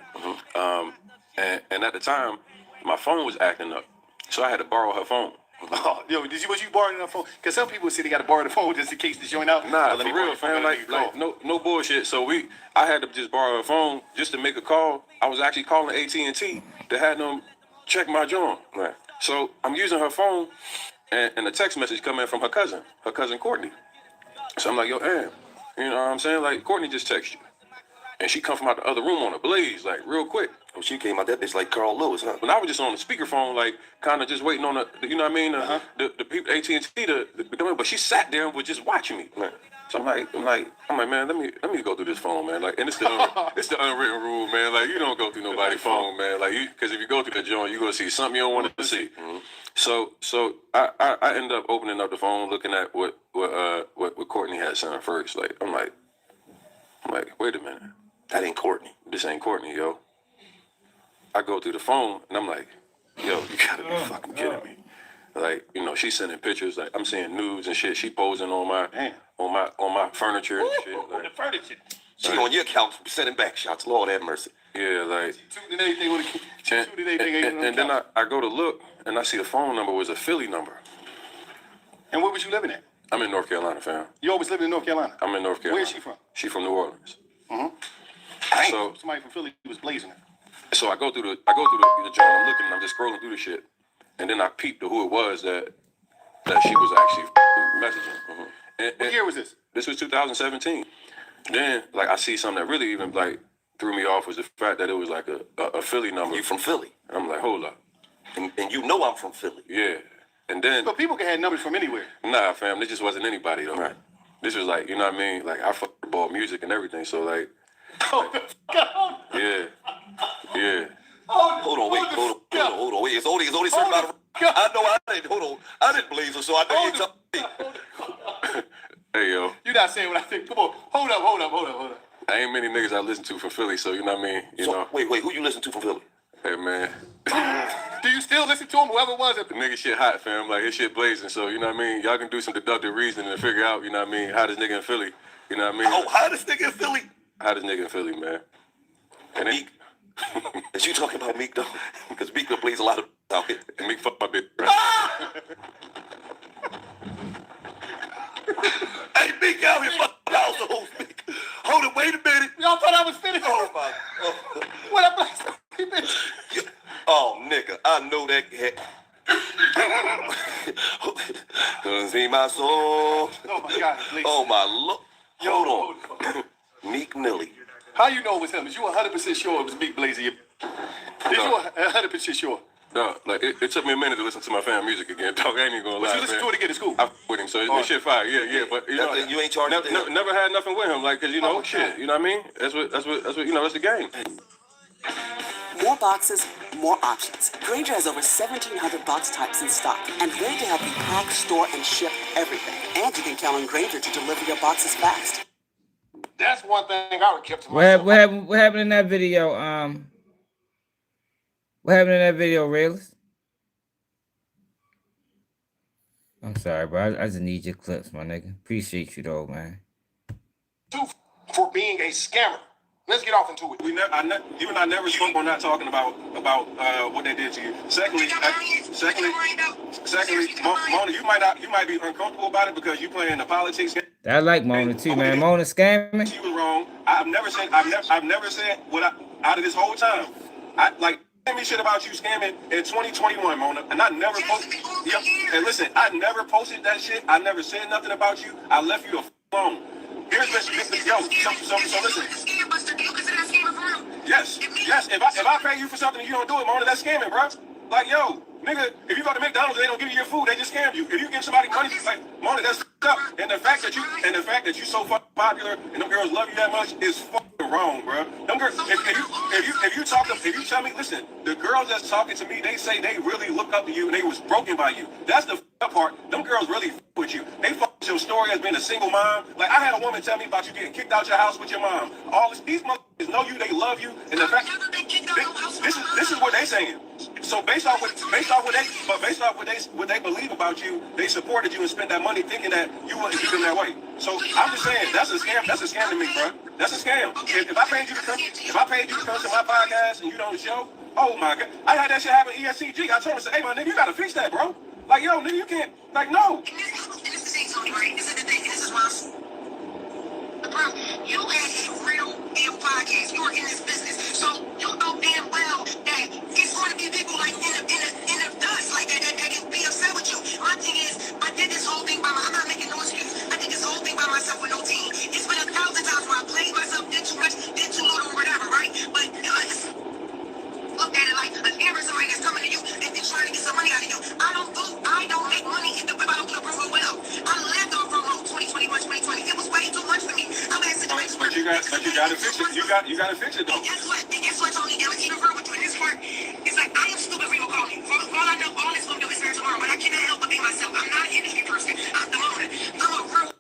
And at the time, my phone was acting up. So I had to borrow her phone. Oh, yo, was you borrowing the phone? Because some people say they got to borrow the phone just in case the joint out. Nah, for real, fam. Like no bullshit. So I had to just borrow her phone just to make a call. I was actually calling AT&T to have them check my joint. Right. So I'm using her phone, and a text message coming from her cousin Courtney. So I'm like, yo, Aaron, you know what I'm saying? Like, Courtney just texted you. And she come from out the other room on a blaze, like, real quick. Oh, she came out that bitch like Carl Lewis, huh? But I was just on the speakerphone, like, kind of just waiting on the, you know what I mean? The people, AT&T, but she sat there and was just watching me. Man. So I'm like, man, let me go through this phone, man. Like, and it's the unwritten rule, man. Like, you don't go through nobody's phone, man. Like, because if you go through the joint, you gonna see something you don't want to see. Mm-hmm. So I end up opening up the phone, looking at what Courtney had sent first. Like, I'm like, wait a minute, that ain't Courtney. This ain't Courtney, yo. I go through the phone and I'm like, yo, you gotta be fucking kidding me. Like, you know, she's sending pictures. Like, I'm seeing nudes and shit. She posing on my furniture and shit. Like, the furniture. She on your couch, sending back shots. Lord have mercy. Yeah, like. And then I go to look and I see the phone number was a Philly number. And where was you living at? I'm in North Carolina, fam. You always living in North Carolina? I'm in North Carolina. Where's she from? She from New Orleans. Mm-hmm. So somebody from Philly was blazing it. So I go through the joint. I'm looking. I'm just scrolling through the shit, and then I peeped to who it was that she was actually messaging. Mm-hmm. What year was this? This was 2017. Then, like, I see something that really even like threw me off was the fact that it was like a Philly number. You from Philly? And I'm like, hold up. And you know I'm from Philly. Yeah. And then, But people can have numbers from anywhere. nah, fam, this just wasn't anybody though. Right. This was like, you know what I mean? Like I fucked the ball music and everything. So like, yeah. Hold on, wait. It's only certain amount of. I know I didn't. Hold on, I didn't believe so. So I know you talking. Hey yo. You're not saying what I think. Come on, hold up. I ain't many niggas I listen to from Philly, so you know what I mean? You know. Wait, who you listen to from Philly? Hey man. Do you still listen to him, whoever it was? The nigga shit hot, fam. Like his shit blazing. So you know what I mean? Y'all can do some deductive reasoning and figure out, you know what I mean, how this nigga in Philly. You know what I mean? Oh, how this nigga in Philly? How this nigga in Philly, man. And Meek. Is you talking about Meek though? Because Meek plays a lot of out here. And Meek fuck my bitch, right? Hey, Meek out here fucking households, Meek. Hold it, wait a minute. Y'all thought I was finished? Oh my. What up, bitch? Oh, nigga, I know that. See my soul. Oh my God, please. Oh my Lord. Hold on. Meek Millie. How you know it was him? Is you 100% sure it was Meek Blazy? Is you 100% sure? No, like it took me a minute to listen to my fam music again. Dog, I ain't even gonna lie. But you listen to it again in school? I'm with him, so this shit fire. Yeah. But you know, you ain't charged. Never had nothing with him, like, cause you know, shit. You know what I mean? That's what you know. That's the game. More boxes, more options. Grainger has over 1,700 box types in stock and ready to help you pack, store, and ship everything. And you can count on Grainger to deliver your boxes fast. That's one thing I would kept to What myself. happened in that video? What happened in that video, Realist? I'm sorry, bro. I just need your clips, my nigga. Appreciate you though, man. For being a scammer. Let's get off into it. You and I never spoke on not talking about what they did to you. Secondly, Mona, you might be uncomfortable about it because you playing the politics game. I like Mona too, man. Mona scamming. She was wrong. I've never said what out of this whole time. I like me shit about you scamming in 2021, Mona, and I never posted. Yep. And listen, I never posted that shit. I never said nothing about you. I left you alone. Here's the yo. So listen. Yes. If I pay you for something and you don't do it, Mona, that's scamming, bro. Like, yo, nigga, if you go to McDonald's, they don't give you your food. They just scammed you. If you give somebody money, like, Mona, that's up. And the fact that you so fucking popular and them girls love you that much is fucking wrong, bro. Them girls, if you tell me, listen, the girls that's talking to me, they say they really look up to you and they was broken by you. That's the up part. Them girls really with you. They fuck with your story as being a single mom. Like, I had a woman tell me about you getting kicked out your house with your mom. These motherfuckers know you, they love you, and the fact this is what they saying. So based off what they believe about you, they supported you and spent that money thinking that you wouldn't keep them that way. So I'm just saying that's a scam. That's a scam to me, bro. That's a scam. If I paid you to come to my podcast and you don't show, oh my God, I had that shit happen at ESCG. I told him, hey, my nigga, you gotta fix that, bro. Like, yo, nigga, you can't. Like, no. This is the thing, Tony, right? This is the thing. This is why bro, you had a real damn podcast. You are in this business. So you know damn well that it's going to be people like in the dust like that can be upset with you. My thing is, I did this whole thing by myself. I'm not making no excuse. I did this whole thing by myself with no team. It's been 1,000 times where I played myself, did too much, did too little, or whatever, right? But look at it like a scammer, somebody that's coming to you and trying to get some money out of you. I don't make money if I don't do a promo well. I lived on promo 2021, 2020. It was way too much for me. I'm in situations but you gotta fix it. You gotta fix it though. And guess what, Tony? It was even real with you in this part. It's like I am stupid. People call me. For all I know, all this gonna do is start tomorrow. But I cannot help but be myself. I'm not an industry person. I'm the moment. I'm a real.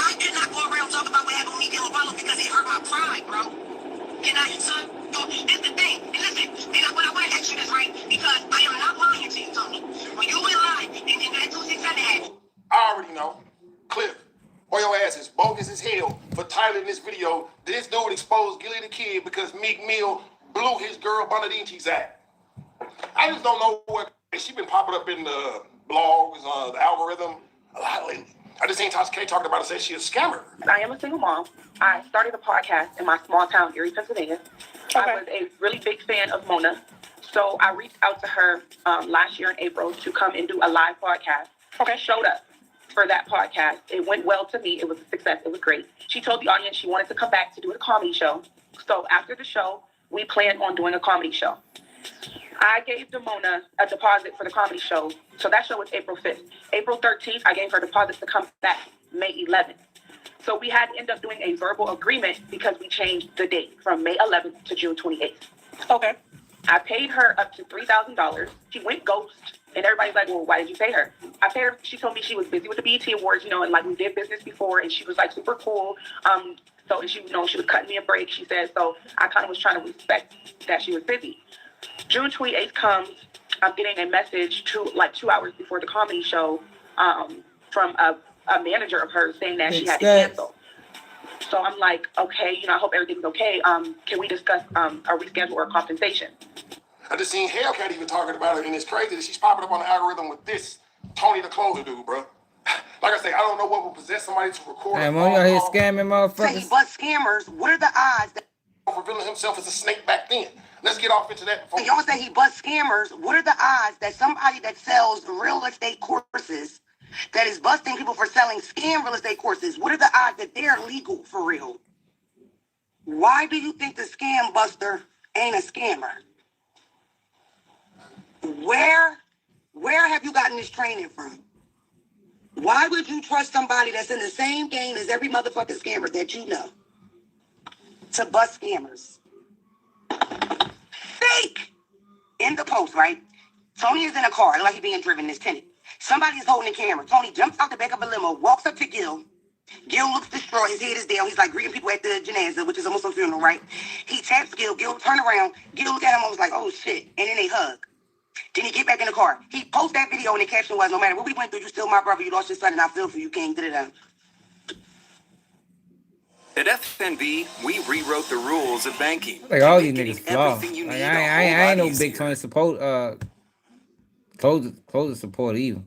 I did not go around talking about what happened with me and Walo because it hurt my pride, bro. And that's the thing. And listen, and what I want to ask you this, right? Because I am not lying to you, Tony. When you went live and that 267 had. I already know. Cliff, or your ass is bogus as hell for titling this video. This dude exposed Gillie the Kid because Meek Mill blew his girl Bonadici's at. I just don't know what. She been popping up in the blogs, the algorithm a lot lately. I just ain't talking about it, say she a scammer. I am a single mom. I started a podcast in my small town, Erie, Pennsylvania. Okay. I was a really big fan of Mona. So I reached out to her last year in April to come and do a live podcast. Okay. She showed up for that podcast. It went well to me. It was a success. It was great. She told the audience she wanted to come back to do a comedy show. So after the show, we planned on doing a comedy show. I gave Damona a deposit for the comedy show. So that show was April 5th. April 13th, I gave her deposit to come back May 11th. So we had to end up doing a verbal agreement because we changed the date from May 11th to June 28th. Okay. I paid her up to $3,000. She went ghost. And everybody's like, well, why did you pay her? I paid her. She told me she was busy with the BET Awards, you know, and like we did business before, and she was like super cool. So and she, you know, she was cutting me a break. She said, so I kind of was trying to respect that she was busy. June 28th comes. I'm getting a message 2 hours before the comedy show from a manager of hers saying that she had to cancel. So I'm like, okay, you know, I hope everything's okay. Can we discuss a reschedule or compensation? I just seen Hellcat even talking about it, and it's crazy that she's popping up on the algorithm with this Tony the Closer dude, bro. Like I say, I don't know what will possess somebody to record. Hey, man, y'all here scamming Say he motherfuckers? bust scammers. What are the odds that revealing himself as a snake back then? Let's get off into that. y'all say he bust scammers? What are the odds that somebody that sells real estate courses, that is busting people for selling scam real estate courses, what are the odds that they're legal for real? Why do you think the scam buster ain't a scammer? Where have you gotten this training from? Why would you trust somebody that's in the same game as every motherfucking scammer that you know to bust scammers? Fake! In the post, right? Tony is in a car, like he's being driven, this tenant. Somebody is holding the camera. Tony jumps out the back of a limo, walks up to Gil. Gil looks distraught. His head is down. He's like greeting people at the janaza, which is a Muslim funeral, right? He taps Gil. Gil turn around. Gil look at him and was like, oh shit. And then they hug. Then he get back in the car. He post that video and the caption was, no matter what we went through, you still my brother. You lost your son and I feel for you, King. Da-da-da. At FNB, we rewrote the rules of banking. Like all these Getting niggas flaw. everything you Like, need I a whole ain't lot no big easier. Tony support. Closer support either.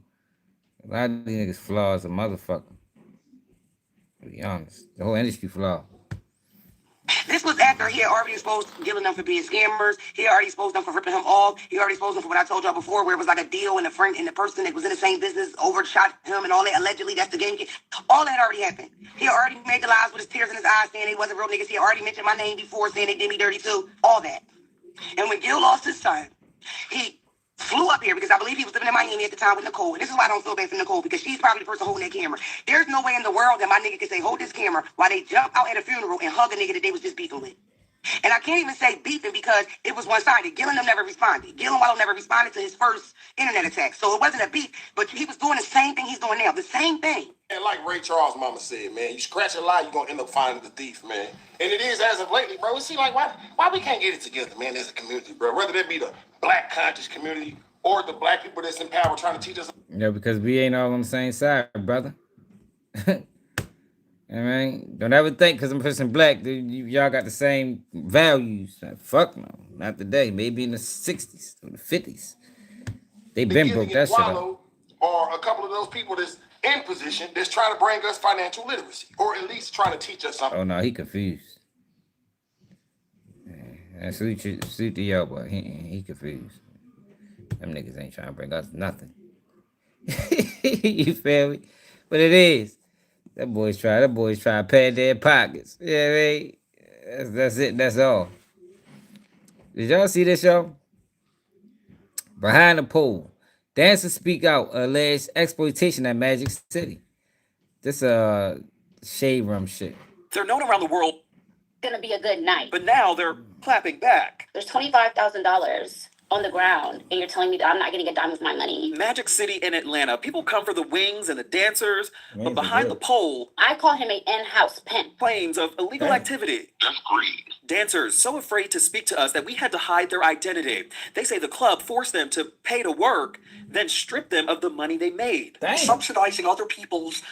A lot of these niggas flaw as a motherfucker. To be honest, the whole industry flaw. This was after he had already exposed Gil and them for being scammers. He already exposed them for ripping him off. He already exposed them for what I told y'all before, where it was like a deal and the friend and the person that was in the same business overshot him and all that. Allegedly, that's the game. All that already happened. He already made the lies with his tears in his eyes saying they wasn't real niggas. He already mentioned my name before saying they did me dirty too. All that. And when Gil lost his son, he flew up here because I believe he was living in Miami at the time with Nicole. And this is why I don't feel bad for Nicole, because she's probably the person holding that camera. There's no way in the world that my nigga can say, hold this camera while they jump out at a funeral and hug a nigga that they was just beefing with. And I can't even say beefing because it was one-sided. Gil and them never responded. Gil and Walo never responded to his first internet attack. So it wasn't a beef, but he was doing the same thing he's doing now. The same thing. And like Ray Charles' mama said, man, you scratch a lie, you're going to end up finding the thief, man. And it is as of lately, bro. It seems like, why we can't get it together, man, as a community, bro? Whether that be the black conscious community or the black people that's in power trying to teach us. Yeah, because we ain't all on the same side, brother. I mean, don't ever think because I'm a person black, y'all got the same values. Fuck no, not today. Maybe in the 60s or the 50s. They been broke that shit up. Walo or a couple of those people that's in position that's trying to bring us financial literacy, or at least trying to teach us something. Oh no, he confused. Yeah, salute to y'all, boy. He confused. Them niggas ain't trying to bring us nothing. You feel me? But it is. That boys try to pad their pockets. Yeah, I mean, that's it. That's all. Did y'all see this, y'all? Behind the pole, dancers speak out alleged exploitation at Magic City. This shade room shit. They're known around the world, Gonna be a good night. but now they're clapping back. There's $25,000 on the ground, and you're telling me that I'm not getting a dime of my money. Magic City in Atlanta. People come for the wings and the dancers, Wings but are behind good. the pole, I call him an in-house pimp. claims of illegal Hey. activity. Dancers so afraid to speak to us that we had to hide their identity. They say the club forced them to pay to work, then strip them of the money they made. Damn. Subsidizing other people's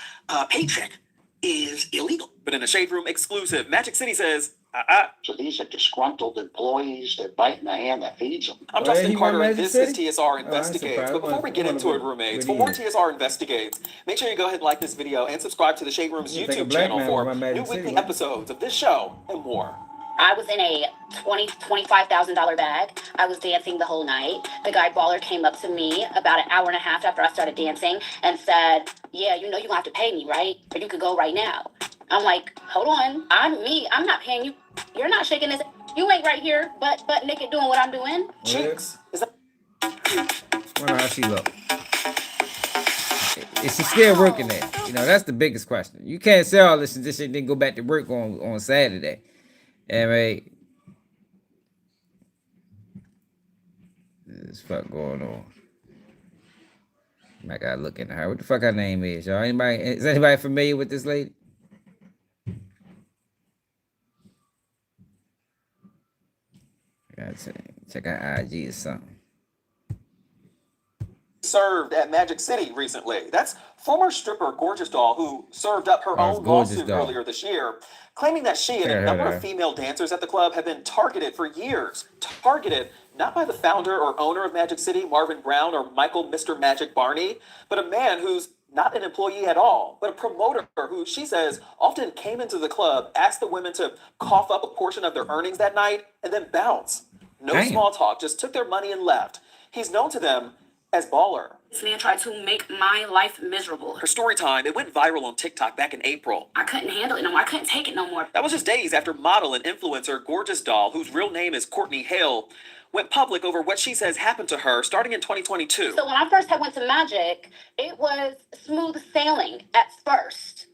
paycheck is illegal. But in a Shade Room exclusive, Magic City says, So these are disgruntled employees. They're biting the hand that feeds them. I'm Oh, yeah, Justin he Carter, went and Magic this is City? TSR Oh, I'm Investigates. surprised. But before we get into it, roommates, for more TSR Investigates, make sure you go ahead and like this video and subscribe to the Shade Room's You think a YouTube black channel man for would run Magic new weekly City? episodes of this show and more. I was in a $25,000 bag. I was dancing the whole night. The guy baller came up to me about an hour and a half after I started dancing and said, yeah, you know you're going to have to pay me, right? Or you could go right now. I'm like, hold on. I'm not paying you. You're not shaking this. You ain't right here, but naked doing what I'm doing. Cheeks. Is that Wonder how she look. Is she still working there? You know, that's the biggest question. You can't say all this shit then go back to work on Saturday. I mean, this fuck going on. I gotta look into her. What the fuck her name is, y'all? Is anybody familiar with this lady? I gotta check her IG or something. served at Magic City recently? That's former stripper Gorgeous Doll, who served up her own lawsuit earlier this year, claiming that she and a number of female dancers at the club have been targeted for years. Targeted not by the founder or owner of Magic City, Marvin Brown, or Michael Mr. Magic Barney, but a man who's not an employee at all, but a promoter who, she says, often came into the club, asked the women to cough up a portion of their earnings that night, and then bounce. No small talk, just took their money and left. He's known to them as Baller. This man tried to make my life miserable. Her story time, it went viral on TikTok back in April. I couldn't handle it no more. I couldn't take it no more. That was just days after model and influencer Gorgeous Doll, whose real name is Courtney Hale, went public over what she says happened to her starting in 2022. So when I first went to Magic, it was smooth sailing at first.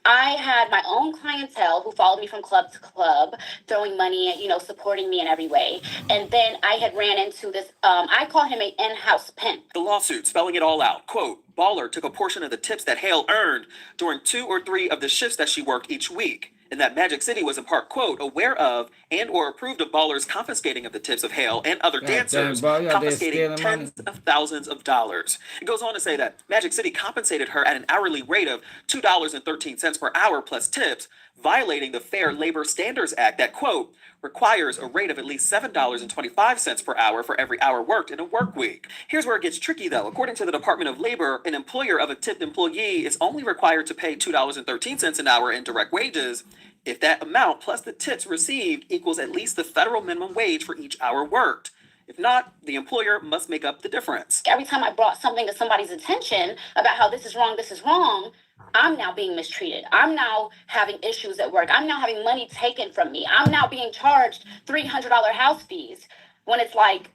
I had my own clientele who followed me from club to club, throwing money, supporting me in every way. And then I had ran into this, I call him an in-house pimp. The lawsuit spelling it all out. Quote, Baller took a portion of the tips that Hale earned during 2 or 3 of the shifts that she worked each week. And that Magic City was in part, quote, aware of and or approved of Baller's confiscating of the tips of Hale and other dancers, confiscating tens of thousands of dollars. It goes on to say that Magic City compensated her at an hourly rate of $2.13 per hour plus tips, violating the Fair Labor Standards Act that, quote, requires a rate of at least $7.25 per hour for every hour worked in a work week. Here's where it gets tricky, though. According to the Department of Labor, an employer of a tipped employee is only required to pay $2.13 an hour in direct wages if that amount plus the tips received equals at least the federal minimum wage for each hour worked. If not, the employer must make up the difference. Every time I brought something to somebody's attention about how this is wrong, I'm now being mistreated. I'm now having issues at work. I'm now having money taken from me. I'm now being charged $300 house fees when it's like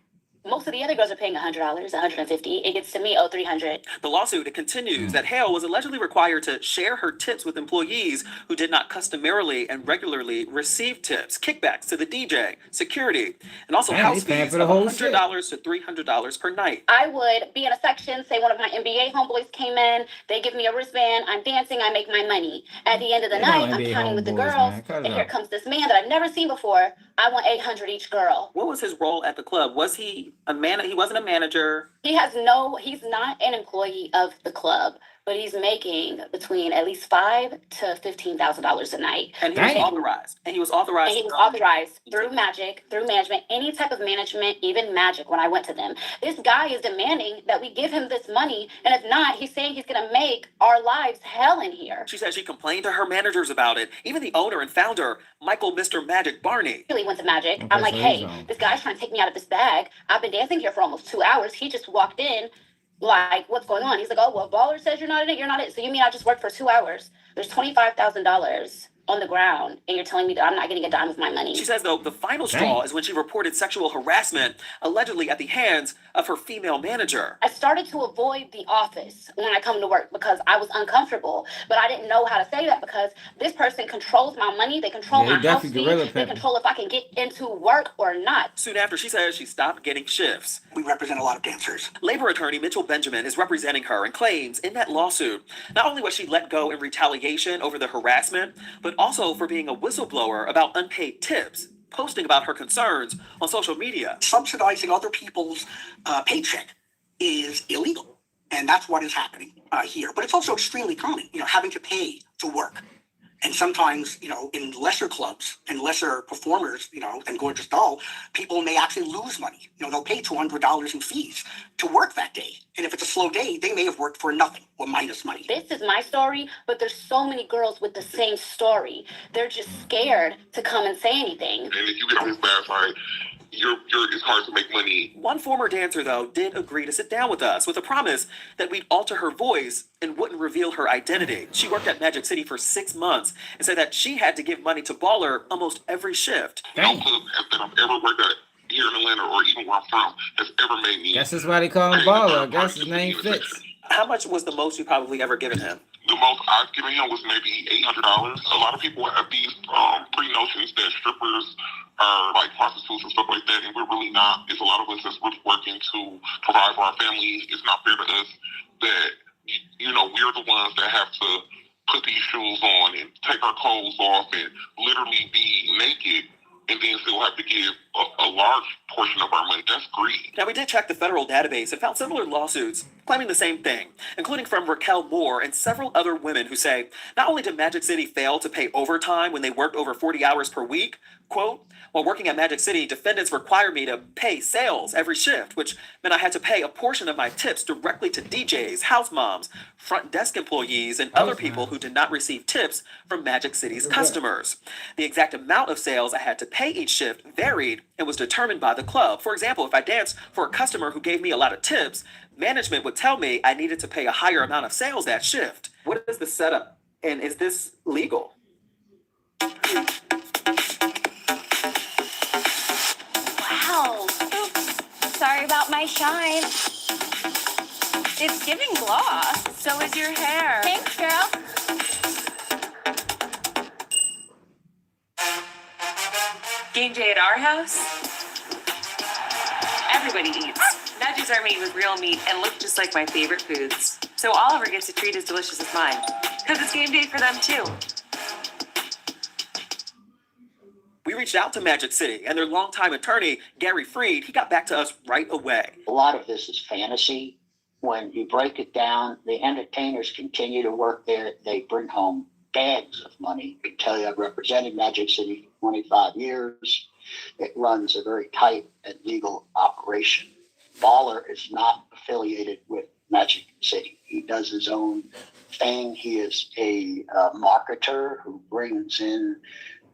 most of the other girls are paying $100, $150. It gets to me, $300. The lawsuit, it continues that Hale was allegedly required to share her tips with employees who did not customarily and regularly receive tips, kickbacks to the DJ, security, and also house fees of $100 to $300 per night. I would be in a section, say one of my NBA homeboys came in, they give me a wristband, I'm dancing, I make my money. At the end of the night, I'm counting with the girls, and here comes this man that I've never seen before. I want $800 each girl. What was his role at the club? Was he a man? He wasn't a manager. He's not an employee of the club, but he's making between at least $5,000 to $15,000 a night. And he was authorized. And he was authorized through Magic, through management, any type of management, even Magic when I went to them. This guy is demanding that we give him this money, and if not, he's saying he's gonna make our lives hell in here. She said she complained to her managers about it. Even the owner and founder, Michael Mr. Magic Barney. Really went to Magic. I'm like, hey, this guy's trying to take me out of this bag. I've been dancing here for almost 2 hours. He just walked in. Like, what's going on? He's like, oh, well, Baller says you're not in it. You're not it. So you mean I just worked for 2 hours? There's $25,000 on the ground, and you're telling me that I'm not getting a dime of my money. She says, though, the final straw is when she reported sexual harassment, allegedly at the hands of her female manager. I started to avoid the office when I come to work because I was uncomfortable, but I didn't know how to say that because this person controls my money, they control my house fee, they control if I can get into work or not. Soon after, she says she stopped getting shifts. We represent a lot of dancers. Labor attorney Mitchell Benjamin is representing her and claims in that lawsuit, not only was she let go in retaliation over the harassment, but also for being a whistleblower about unpaid tips, posting about her concerns on social media. Subsidizing other people's paycheck is illegal, and that's what is happening here. But it's also extremely common, having to pay to work. And sometimes, in lesser clubs and lesser performers, than Gorgeous Doll, people may actually lose money. They'll pay $200 in fees to work that day. And if it's a slow day, they may have worked for nothing or minus money. This is my story, but there's so many girls with the same story. They're just scared to come and say anything. And if you get embarrassed, right, it's hard to make money. One former dancer, though, did agree to sit down with us with a promise that we'd alter her voice and wouldn't reveal her identity. She worked at Magic City for 6 months and said that she had to give money to Baller almost every shift. No club that I've ever worked at here in Atlanta or even where I'm from has ever made me. Guess that's why they call him Baller. I guess his name fits. How much was the most you probably ever given him? The most I've given him was maybe $800. A lot of people have these pre-notions that strippers are like prostitutes and stuff like that, and we're really not. It's a lot of us that's really working to provide for our families. It's not fair to us that, you know, we're the ones that have to put these shoes on and take our clothes off and literally be naked and then still have to give a large portion of our money. That's greed. Now, we did check the federal database and found similar lawsuits claiming the same thing, including from Raquel Moore and several other women who say, not only did Magic City fail to pay overtime when they worked over 40 hours per week, quote, while working at Magic City, defendants required me to pay sales every shift, which meant I had to pay a portion of my tips directly to DJs, house moms, front desk employees, and other people who did not receive tips from Magic City's customers. The exact amount of sales I had to pay each shift varied and was determined by the club. For example, if I danced for a customer who gave me a lot of tips, management would tell me I needed to pay a higher amount of sales that shift. What is the setup, and is this legal? Wow. Oops. Sorry about my shine. It's giving gloss. So is your hair. Thanks, girl. Game day at our house? Everybody eats. Veggies are made with real meat and look just like my favorite foods. So Oliver gets a treat as delicious as mine. Because it's game day for them too. We reached out to Magic City and their longtime attorney, Gary Freed. He got back to us right away. A lot of this is fantasy. When you break it down, the entertainers continue to work there. They bring home bags of money. I can tell you, I've represented Magic City for 25 years. It runs a very tight and legal operation. Baller is not affiliated with Magic City. He does his own thing. He is a marketer who brings in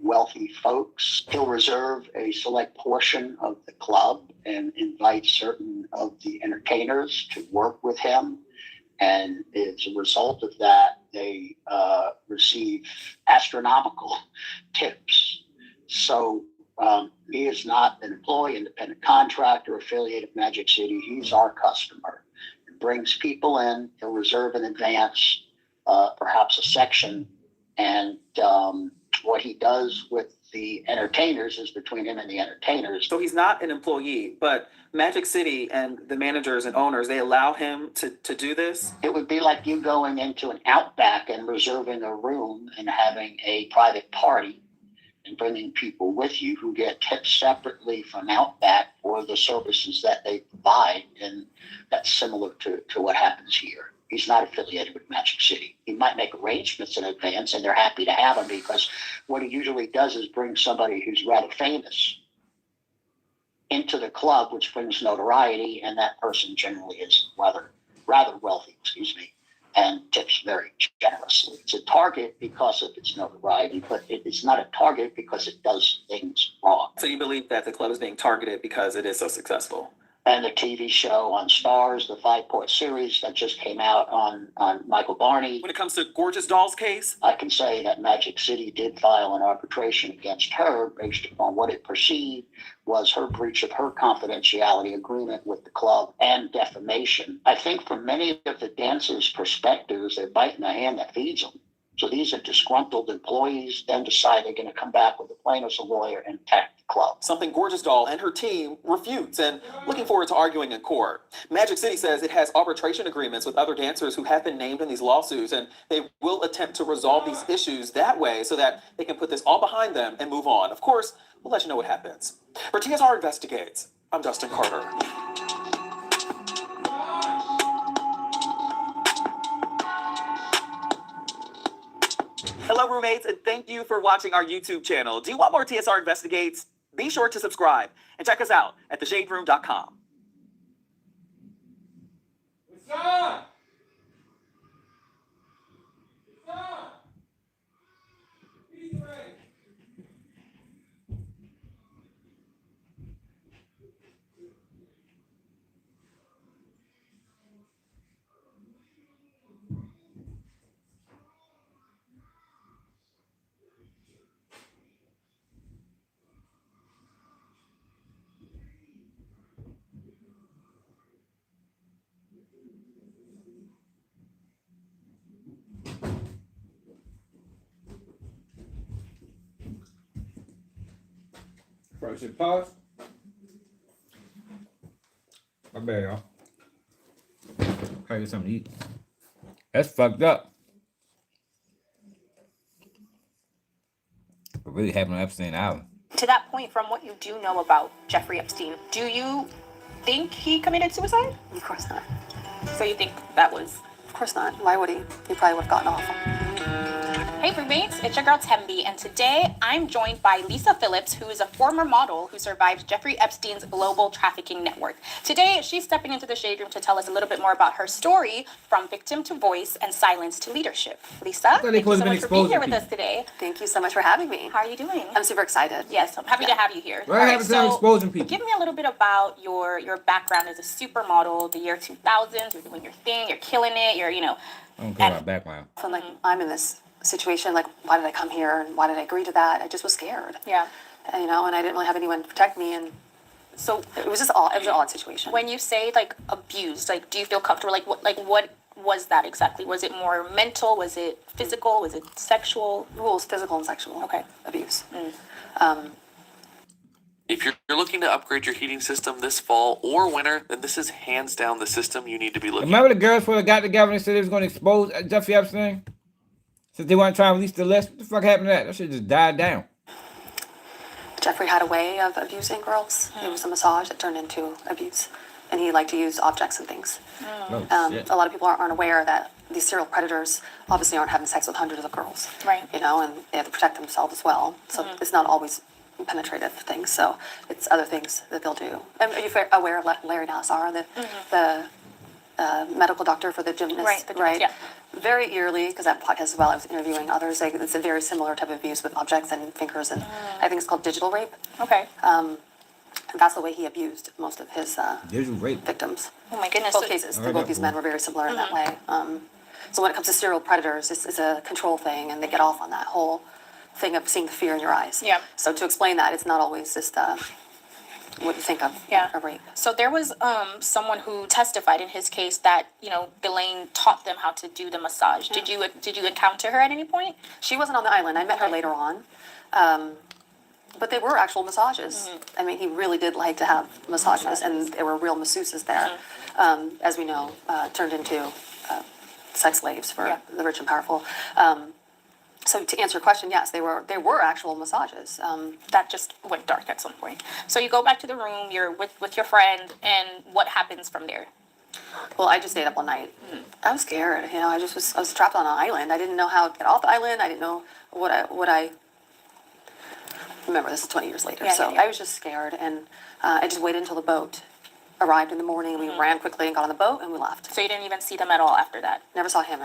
wealthy folks. He'll reserve a select portion of the club and invite certain of the entertainers to work with him. And as a result of that, they receive astronomical tips. So he is not an employee, independent contractor, affiliated with Magic City. He's our customer. He brings people in. He'll reserve in advance, perhaps a section. And what he does with the entertainers is between him and the entertainers. So he's not an employee, but Magic City and the managers and owners, they allow him to do this? It would be like you going into an Outback and reserving a room and having a private party and bringing people with you who get tips separately from Outback for the services that they provide. And that's similar to what happens here. He's not affiliated with Magic City. He might make arrangements in advance, and they're happy to have him because what he usually does is bring somebody who's rather famous into the club, which brings notoriety, and that person generally is rather wealthy, and tips very generously. It's a target because of its notoriety, but it's not a target because it does things wrong. So you believe that the club is being targeted because it is so successful? And the TV show on Stars, the 5-part series that just came out on Michael Barney. When it comes to Gorgeous Doll's case? I can say that Magic City did file an arbitration against her based upon what it perceived was her breach of her confidentiality agreement with the club and defamation. I think from many of the dancers' perspectives, they're biting the hand that feeds them. So these are disgruntled employees, then decide they're going to come back with a plaintiff's lawyer and attack the club. Something Gorgeous Doll and her team refutes, and looking forward to arguing in court. Magic City says it has arbitration agreements with other dancers who have been named in these lawsuits, and they will attempt to resolve these issues that way so that they can put this all behind them and move on. Of course, we'll let you know what happens. For TSR Investigates, I'm Dustin Carter. Hello, roommates, and thank you for watching our YouTube channel. Do you want more TSR Investigates? Be sure to subscribe and check us out at theshaderoom.com. What's up? What's up? Easy way. Probably should pause. My bad, y'all. Gotta get something to eat. That's fucked up. What really happened on Epstein Island? To that point, from what you do know about Jeffrey Epstein, do you think he committed suicide? Of course not. So you think that was... Of course not. Why would he? He probably would have gotten off. Hey roommates, it's your girl Tembi, and today I'm joined by Lisa Phillips, who is a former model who survived Jeffrey Epstein's global trafficking network. Today, she's stepping into the shade room to tell us a little bit more about her story, from victim to voice and silence to leadership. Lisa, thank you so much for being here with us today. Thank you so much for having me. How are you doing? I'm super excited. Yes, I'm happy to have you here. What happens to exposing people? Give me a little bit about your background as a supermodel, the year 2000. You're doing your thing, you're killing it, you're, I don't care about background. So like, I'm in this situation, like, why did I come here and why did I agree to that? I just was scared. Yeah. And, and I didn't really have anyone to protect me, and so it was just an odd situation. When you say like abused, like, do you feel comfortable? What was that exactly? Was it more mental? Was it physical? Was it sexual? Well, it was physical and sexual. Okay. Abuse. If you're looking to upgrade your heating system this fall or winter, then this is hands down the system you need to be looking Remember the girls before they got together and said they was going to expose Jeffrey Epstein? Since they weren't trying to release the list, what the fuck happened to that? That shit just died down. Jeffrey had a way of abusing girls. It was a massage that turned into abuse. And he liked to use objects and things. Shit. A lot of people aren't aware that these serial predators obviously aren't having sex with hundreds of girls. Right. And they have to protect themselves as well. So it's not always penetrative things. So it's other things that they'll do. Are you aware of Larry Nassar, the medical doctor for the gymnast? Right. Yeah. Very eerily, because that podcast as well, I was interviewing others. It's a very similar type of abuse with objects and fingers, and I think it's called digital rape. Okay. And that's the way he abused most of his digital rape victims. Oh my goodness. Both cases, both these men were very similar in that way. So when it comes to serial predators, it's a control thing, and they get off on that whole thing of seeing the fear in your eyes. Yeah. So to explain that, it's not always just what you think of a rape. So there was someone who testified in his case that Ghislaine taught them how to do the massage. Did you encounter her at any point? She wasn't on the island. I met her later on, but they were actual massages. I mean, he really did like to have massages, and there were real masseuses there. As we know, turned into sex slaves for the rich and powerful. So to answer your question, yes, they were actual massages. That just went dark at some point. So you go back to the room, you're with your friend, and what happens from there? Well, I just stayed up all night. I was scared. I was trapped on an island. I didn't know how to get off the island. I didn't know what I remember. This is 20 years later. I was just scared, and I just waited until the boat arrived in the morning. We ran quickly and got on the boat, and we left. So you didn't even see them at all after that? Never saw him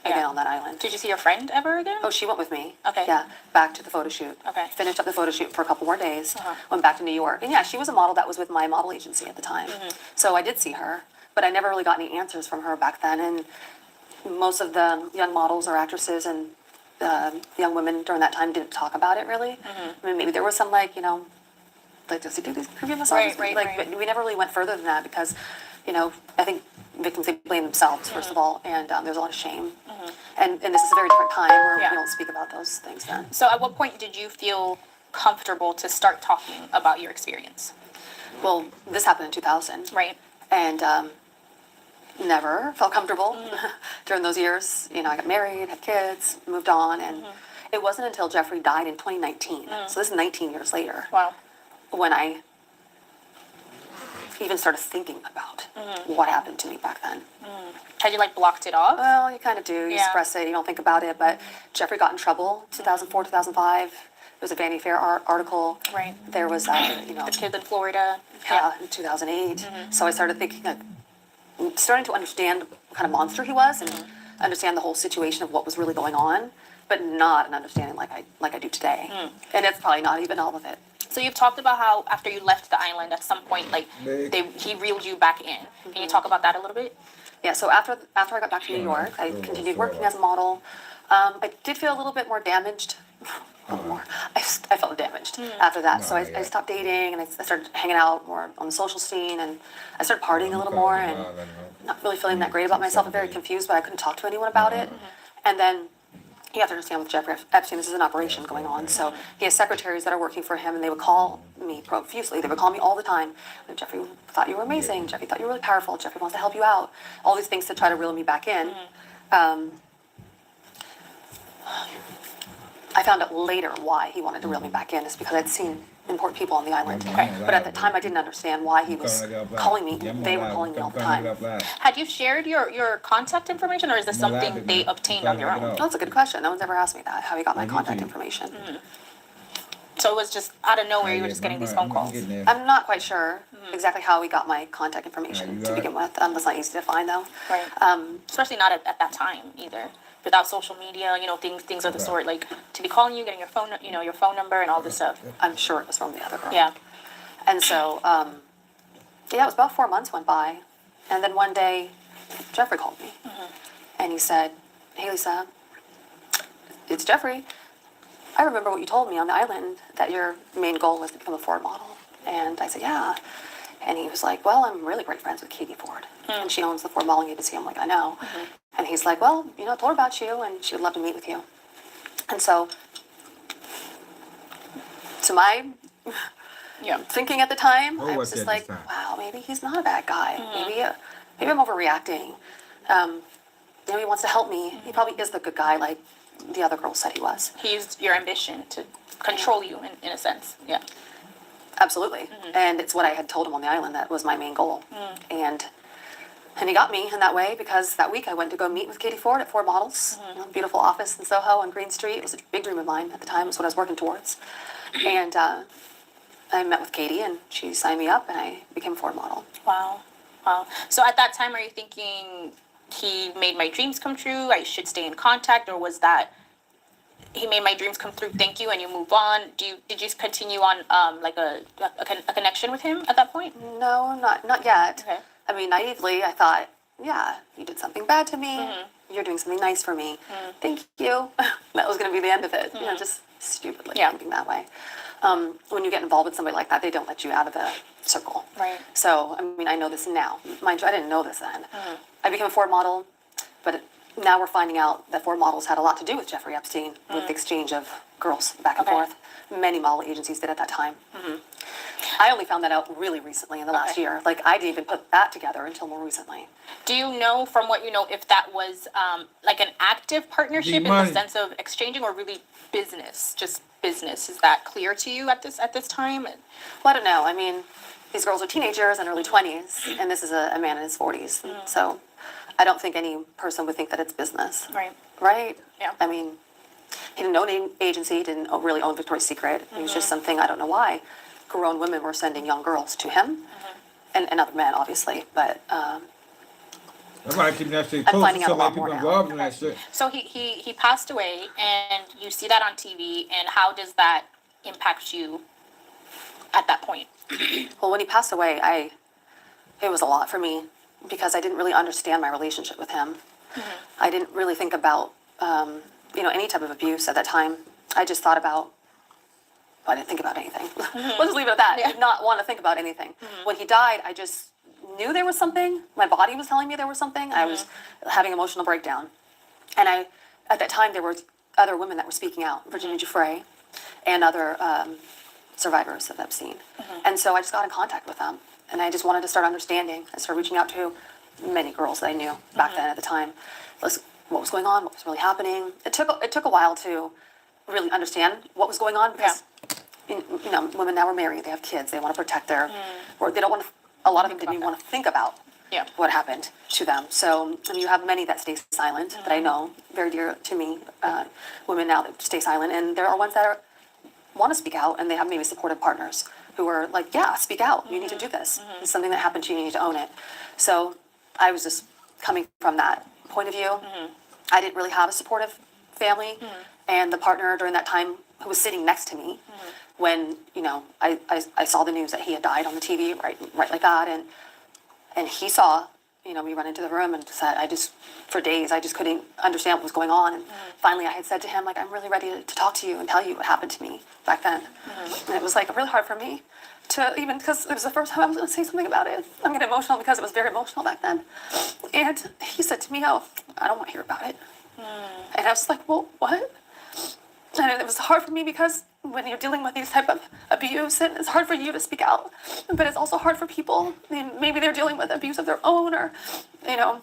again on that island. Did you see your friend ever again? Oh, she went with me. Okay. Yeah, back to the photo shoot. Okay. Finished up the photo shoot for a couple more days. Went back to New York. And yeah, she was a model that was with my model agency at the time. So I did see her, but I never really got any answers from her back then. And most of the young models or actresses and young women during that time didn't talk about it really. I mean, maybe there was some like, does he do these preview massages? Right. But we never really went further than that because, I think victims, they blame themselves, first of all, and there's a lot of shame. And this is a very different time where we don't speak about those things then. So at what point did you feel comfortable to start talking about your experience? Well, this happened in 2000. Right. And never felt comfortable during those years. I got married, had kids, moved on, and it wasn't until Jeffrey died in 2019. So this is 19 years later. Wow. When I even started thinking about what happened to me back then. Had you blocked it off? Well, you kind of do. You suppress it. You don't think about it. But Jeffrey got in trouble 2004, 2005. There was a Vanity Fair article. Right. There was, the kid in Florida. In 2008. So I started thinking, starting to understand what kind of monster he was and understand the whole situation of what was really going on, but not an understanding like I do today. And it's probably not even all of it. So you've talked about how after you left the island, at some point, he reeled you back in. Can you talk about that a little bit? Yeah. So after I got back to New York, I continued working as a model. I did feel a little bit more damaged. I felt damaged after that. So I stopped dating and I started hanging out more on the social scene, and I started partying a little more and not really feeling that great about myself. I'm very confused, but I couldn't talk to anyone about it. And then you have to understand with Jeffrey Epstein, this is an operation going on. So he has secretaries that are working for him, and they would call me profusely. They would call me all the time. Jeffrey thought you were amazing. Jeffrey thought you were really powerful. Jeffrey wants to help you out. All these things to try to reel me back in. I found out later why he wanted to reel me back in is because I'd seen important people on the island. But at the time, I didn't understand why he was calling me. They were calling me all the time. Had you shared your contact information, or is this something they obtained on their own? That's a good question. No one's ever asked me that, how he got my contact information. So it was just out of nowhere, you were just getting these phone calls. I'm not quite sure exactly how he got my contact information to begin with. That's not easy to find, though. Right. Especially not at that time either. Without social media, things of the sort, like to be calling you, getting your phone, your phone number and all this stuff. I'm sure it was from the other girl. Yeah. And so, it was about 4 months went by. And then one day, Jeffrey called me. And he said, "Hey, Lisa, it's Jeffrey. I remember what you told me on the island, that your main goal was to become a Ford model." And I said, "Yeah." And he was like, "Well, I'm really great friends with Katie Ford. And she owns the Ford modeling agency." I'm like, "I know." And he's like, "Well, I told her about you, and she would love to meet with you." And so, to my thinking at the time, I was just like, wow, maybe he's not a bad guy. Maybe I'm overreacting. He wants to help me. He probably is the good guy, like the other girl said he was. He used your ambition to control you in a sense. Yeah. Absolutely. And it's what I had told him on the island that was my main goal. And he got me in that way because that week I went to go meet with Katie Ford at Ford Models, beautiful office in Soho on Green Street. It was a big dream of mine at the time. It was what I was working towards. And I met with Katie, and she signed me up, and I became a Ford model. Wow. So at that time, are you thinking he made my dreams come true, I should stay in contact, or was that he made my dreams come through, thank you, and you move on? Did you continue on like a connection with him at that point? No, not yet. Okay. I mean, naively, I thought, yeah, you did something bad to me. You're doing something nice for me. Thank you. That was going to be the end of it. Just stupidly thinking that way. When you get involved with somebody like that, they don't let you out of the circle. Right. So, I mean, I know this now. Mind you, I didn't know this then. I became a Ford model, but now we're finding out that Ford models had a lot to do with Jeffrey Epstein, with the exchange of girls back and forth. Many model agencies did at that time. I only found that out really recently in the last year. Like, I didn't even put that together until more recently. Do you know, from what you know, if that was like an active partnership in the sense of exchanging, or really business, just business? Is that clear to you at this time? Well, I don't know. I mean, these girls are teenagers and early 20s, and this is a man in his 40s. So I don't think any person would think that it's business. Right. Right? Yeah. I mean, he didn't own an agency, didn't really own Victoria's Secret. It was just something, I don't know why, grown women were sending young girls to him, and other men, obviously. But that's why I keep that shit I'm close. finding out So a lot many people more involved now. in that shit. So he passed away, and you see that on TV, and how does that impact you at that point? Well, when he passed away, it was a lot for me because I didn't really understand my relationship with him. I didn't really think about, any type of abuse at that time. I just thought about, I didn't think about anything. Let's just leave it at that. I did not want to think about anything. When he died, I just knew there was something. My body was telling me there was something. I was having emotional breakdown. And at that time, there were other women that were speaking out, Virginia Giuffre and other survivors of Epstein. And so I just got in contact with them. And I just wanted to start understanding. I started reaching out to many girls that I knew back then at the time. What was going on, what was really happening. It took a while to really understand what was going on because women now are married, they have kids, they want to protect their, or they don't want to, a lot of them didn't even want to think about what happened to them. So you have many that stay silent that I know, very dear to me, women now that stay silent, and there are ones that want to speak out, and they have maybe supportive partners who are like, yeah, speak out, you need to do this. It's something that happened to you, you need to own it. So I was just coming from that point of view. I didn't really have a supportive family, and the partner during that time who was sitting next to me when, I saw the news that he had died on the TV, right like that, and he saw, me run into the room and said, for days, I just couldn't understand what was going on, and finally I had said to him, like, I'm really ready to talk to you and tell you what happened to me back then, and it was like really hard for me to even, because it was the first time I was going to say something about it. I'm getting emotional because it was very emotional back then. And he said to me, oh, I don't want to hear about it. And I was like, well, what? And it was hard for me because when you're dealing with these type of abuse, and it's hard for you to speak out, but it's also hard for people. I mean, maybe they're dealing with abuse of their own, or, you know,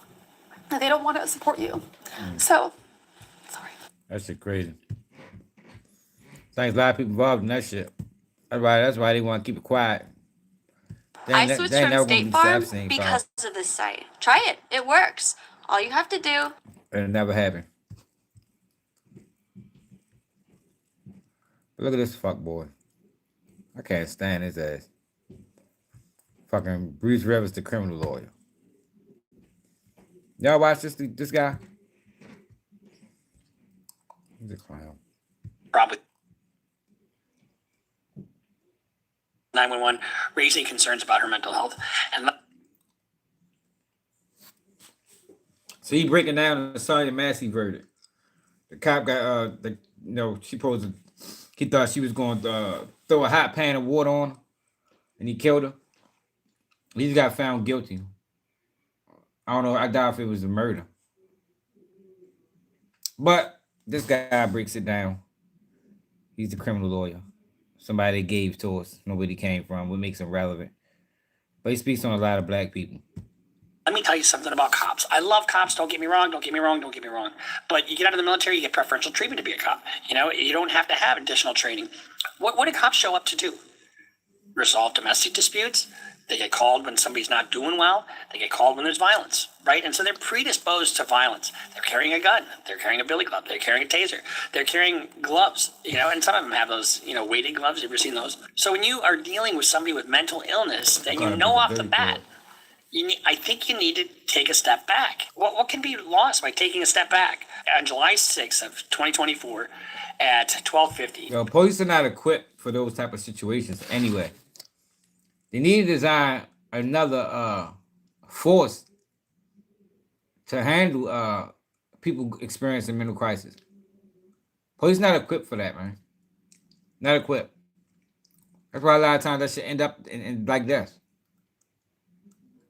they don't want to support you. So, That shit crazy. Thanks a lot of people involved in that shit. That's why they want to keep it quiet. I switched from State Farm because of this site. Try it. It works. All you have to do. It'll never happen. Look at this fuck boy. I can't stand his ass. Fucking Bruce Rivers, the criminal lawyer. Y'all watch this guy? He's a clown. Probably 911 raising concerns about her mental health. And So he breaking down the Sergeant Massey verdict. The cop got he thought she was going to throw a hot pan of water on her, and he killed her. He just got found guilty. I don't know. I doubt if it was a murder. But this guy breaks it down. He's a criminal lawyer. Somebody they gave to us. Nobody came from. What makes him relevant. But he speaks on a lot of black people. let me tell you something about cops. I love cops. Don't get me wrong. Don't get me wrong. Don't get me wrong. But you get out of the military, you get preferential treatment to be a cop. You know, you don't have to have additional training. What do cops show up to do? Resolve domestic disputes. They get called when somebody's not doing well. They get called when there's violence, right? And so they're predisposed to violence. They're carrying a gun. They're carrying a billy club. They're carrying a taser. They're carrying gloves, you know, and some of them have those, you know, weighted gloves. You ever seen those? So when you are dealing with somebody with mental illness, then you know off the bat, I think you need to take a step back. What can be lost by taking a step back? On July 6th of 2024 at 12:50. Yo, police are not equipped for those type of situations anyway. They need to design another force to handle people experiencing mental crisis. Police not equipped for that, man. Not equipped. That's why a lot of times that should end up in like this.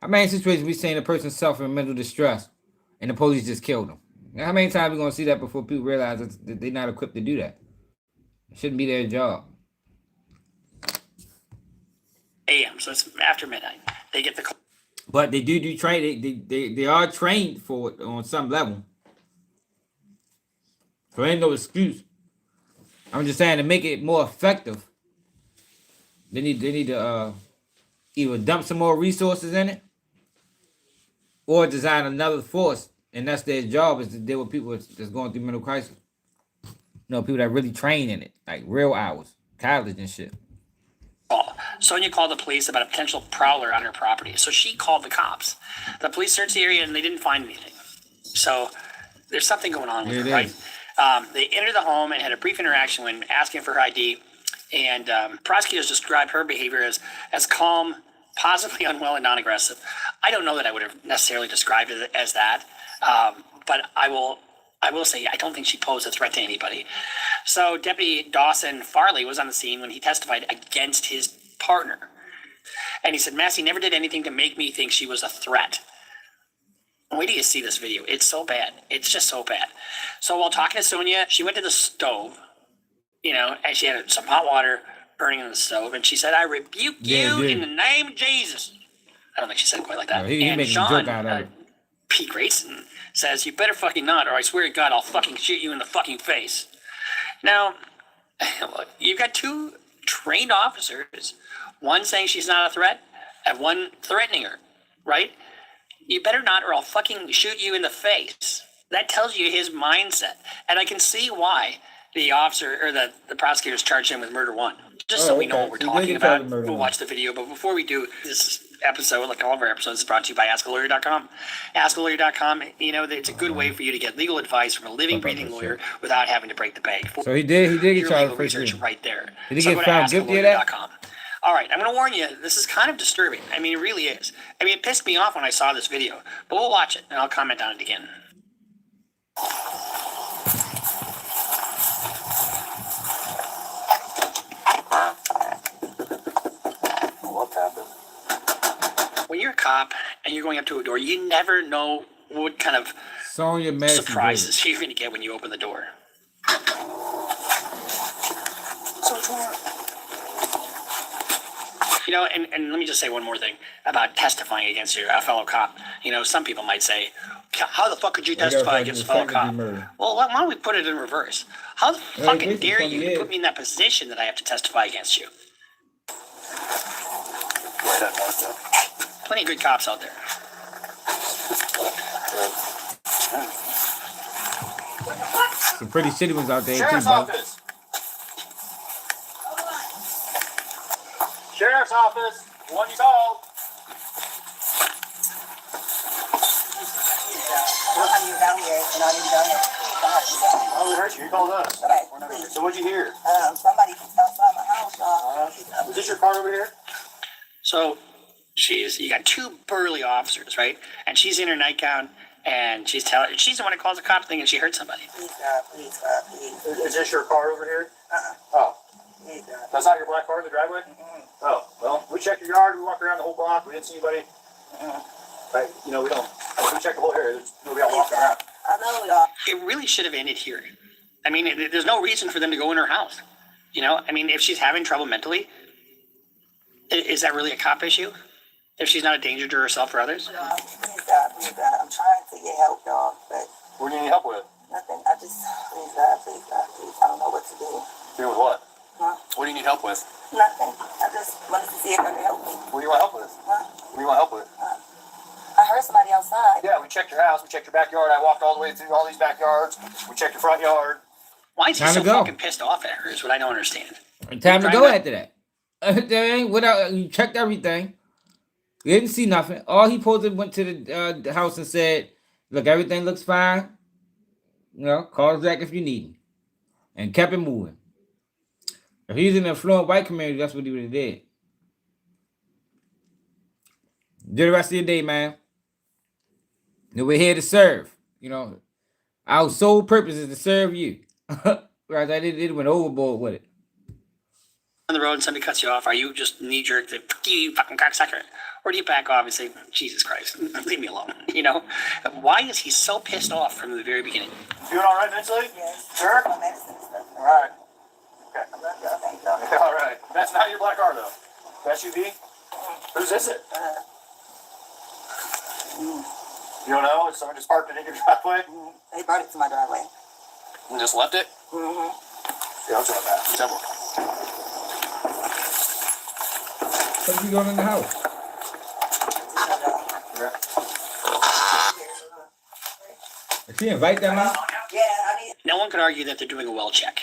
How many situations we seen a person suffering mental distress and the police just killed them? How many times we gonna see that before people realize that they're not equipped to do that? It shouldn't be their job. a.m. So it's after midnight. They get the call. But they do train. They are trained for it on some level. So ain't no excuse. I'm just saying to make it more effective. They need to either dump some more resources in it, or design another force, and that's their job, is to deal with people that's going through mental crisis. You know, people that really train in it, like real hours, college and shit. Sonia called the police about a potential prowler on her property. So she called the cops. The police searched the area and they didn't find anything. So there's something going on with her, right? They entered the home and had a brief interaction when asking for her ID. And prosecutors described her behavior as calm, possibly unwell, and non-aggressive. I don't know that I would have necessarily described it as that. But I will say I don't think she posed a threat to anybody. So Deputy Dawson Farley was on the scene when he testified against his partner. And he said, Massey never did anything to make me think she was a threat. Wait till you see this video. It's so bad. It's just so bad. So while talking to Sonia, she went to the stove, you know, and she had some hot water burning in the stove. And she said, I rebuke you in the name of Jesus. I don't think she said it quite like that. No, he and making Sean, a joke out of it. Pete Grayson says, you better fucking not, or I swear to God, I'll fucking shoot you in the fucking face. Now, look, you've got two trained officers, one saying she's not a threat, and one threatening her, right? You better not, or I'll fucking shoot you in the face. That tells you his mindset. And I can see why the officer, or the prosecutors charged him with murder one. Just so we know what we're talking about, we'll watch the video. But before we do, this episode, like all of our episodes, is brought to you by AskALawyer.com. AskALawyer.com, you know, it's a good way for you to get legal advice from a living, breathing lawyer without having to break the bank. So he did get charged for research right there. Did he get found guilty of that? All right, I'm going to warn you, this is kind of disturbing. I mean, it really is. I mean, it pissed me off when I saw this video. But we'll watch it, and I'll comment on it again. What happened? When you're a cop and you're going up to a door, you never know what kind of Sonya Madison. surprises you're going to get when you open the door. You know, and let me just say one more thing about testifying against your fellow cop. You know, some people might say, how the fuck could you testify against a fellow cop? Well, why don't we put it in reverse? How the fucking dare you to put me in that position that I have to testify against you? Plenty of good cops out there. Some pretty shitty ones out there Sheriff's too, bro. office. Sheriff's office. The one you called. Oh, we heard you. You called us. Okay. So what'd you hear? Somebody outside my house. Is this your car over here? So you got two burly officers, right? And she's in her nightgown, and she's the one that calls the cops thinking she hurt somebody. Please, God, please, God, please. Is this your car over here? Oh. Please, God. That's not your black car in the driveway? Oh, well, we checked your yard. We walked around the whole block. We didn't see anybody. Right, you know, we checked the whole area. There's nobody out walking around. I know we are. It really should have ended here. I mean, there's no reason for them to go in her house. You know, I mean, if she's having trouble mentally, is that really a cop issue? If she's not a danger to herself or others? Please, God, please, God. I'm trying to get help, dog, but What do you need help with? nothing. I just, please, God, please, God, please. I don't know what to do. Do with what? Huh? What do you need help with? Nothing. I just wanted to see if I could help me. What do you want help with? Huh? What do you want help with? I heard somebody outside. Yeah, we checked your house. We checked your backyard. I walked all the way through all these backyards. We checked your front yard. Why is he Time so to go. fucking pissed off at her is what I don't understand. Time to go after that. There ain't without you checked everything. You didn't see nothing. All he supposed to went to the house and said, "Look, everything looks fine. You know, call Zach if you need him," and kept it moving. If he's in the affluent white community, that's what he would have did. Do the rest of your day, man. And we're here to serve. You know, our sole purpose is to serve you. Right? I did went overboard with it. On the road and somebody cuts you off, are you just knee-jerk to, "Fuck you fucking cocksucker"? Or do you back off and say, "Jesus Christ, leave me alone"? You know? Why is he so pissed off from the very beginning? Doing all right mentally? Yes. Sure? My medicine and stuff. All right. Okay. I love y'all. Thank y'all. Yeah, all right. That's not your black car, though. SUV? Whose is it? You don't know? Someone just parked it in your driveway? They brought it to my driveway. And just left it? Yeah, I'll try that. Simple. What you going in the house? Did she invite them out? Yeah, I mean. No one could argue that they're doing a well check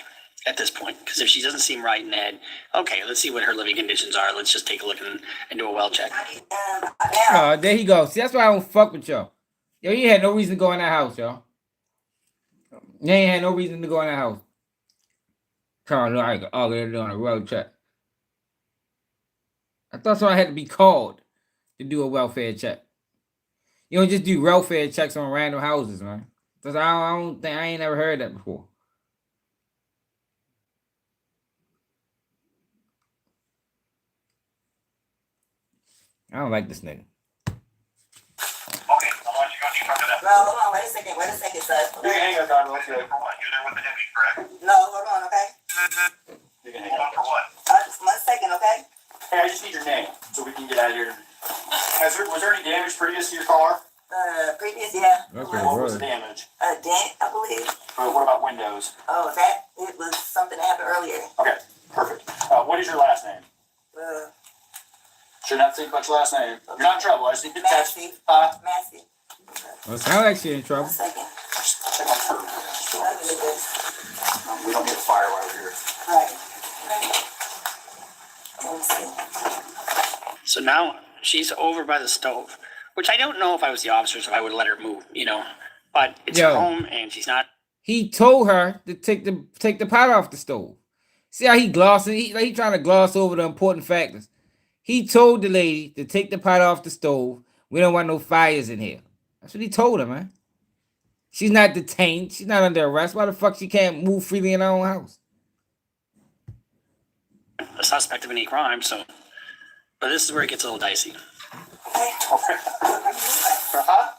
at this point, because if she doesn't seem right in the head, okay, let's see what her living conditions are. Let's just take a look and do a well check. Oh, there he goes. See, that's why I don't fuck with y'all. Yo, you had no reason to go in that house, y'all. You ain't had no reason to go in that house. Trying to like, oh, they're doing a road check. I thought someone had to be called to do a welfare check. You don't just do welfare checks on random houses, man. Cause I don't think I ain't never heard that before. I don't like this nigga. No, hold on. Wait a second, sir. You can hang up, Don. Let's go. No, hold on, okay? You can hang up. For what? Just 1 second, okay? Hey, I just need your name so we can get out of here. Was there any damage previous to your car? Previous, yeah. Okay, What was the damage? Dent, I believe. What about windows? Oh, it was something that happened earlier. Okay, perfect. What is your last name? Shouldn't have to think about your last name. You're not in trouble. I just need to test. Massey. Well, it sounds like she in trouble. 1 second. Check on her. We don't get a fire while we're here. Right. Let me see. So now she's over by the stove, which I don't know if I was the officers if I would let her move, you know. But it's her home and she's not. He told her to take the pot off the stove. See how he glossing? He trying to gloss over the important factors. He told the lady to take the pot off the stove. We don't want no fires in here. That's what he told her, man. She's not detained. She's not under arrest. Why the fuck she can't move freely in her own house? A suspect of any crime, so. But this is where it gets a little dicey. Okay. Huh?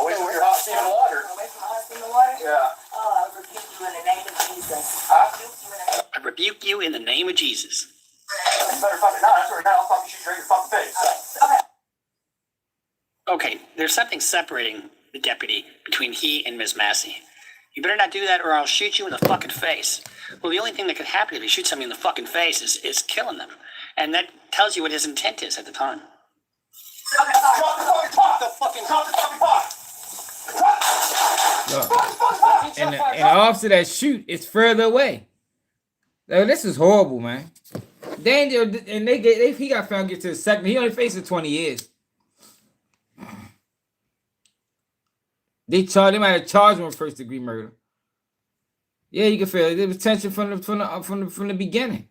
Away from your hot steaming water. Away from hot steaming water? Yeah. Oh, I rebuke you in the name of Jesus. I rebuke you in the name of Jesus. You better fucking not. That's where now I'll fucking shoot you right in your fucking face. Okay, there's something separating the deputy between he and Ms. Massey. You better not do that or I'll shoot you in the fucking face. Well, the only thing that could happen if you shoot somebody in the fucking face is killing them. And that tells you what his intent is at the time. Drop the fucking pot! Drop the fucking pot! And the officer that shoot is further away. Now, this is horrible, man. And he got found guilty to the second. He only facing 20 years. They might have charged him with first degree murder. Yeah, you can feel it. There was tension from the beginning.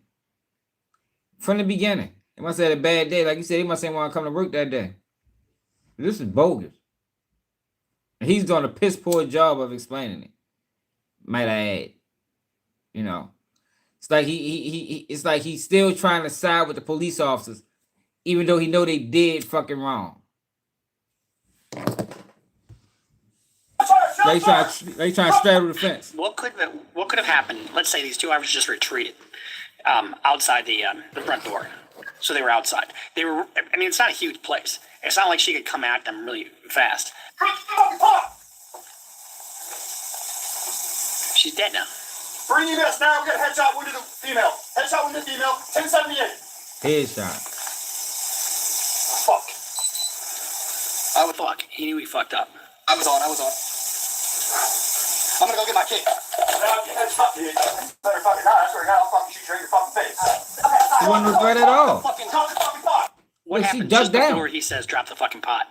From the beginning. They must have had a bad day. Like you said, they must have want to come to work that day. This is bogus. And he's doing a piss poor job of explaining it. Might I add. You know. It's like it's like he's still trying to side with the police officers, even though he know they did fucking wrong. They trying to straddle the fence. What could have happened? Let's say these two officers just retreated outside the front door. So they were outside. They were. I mean, it's not a huge place. It's not like she could come at them really fast. She's dead now. Bring EMS now. We got a headshot wounded female. Headshot wounded female. 1078. Headshot. Fuck. Fuck. He knew he fucked up. I was on. I'm gonna go get my kick. Headshot, dude. Better fucking not. I swear to God, I'll fucking shoot you in your fucking face. He wasn't regret at all. Drop the fucking pot. What happened just before he says drop the fucking pot?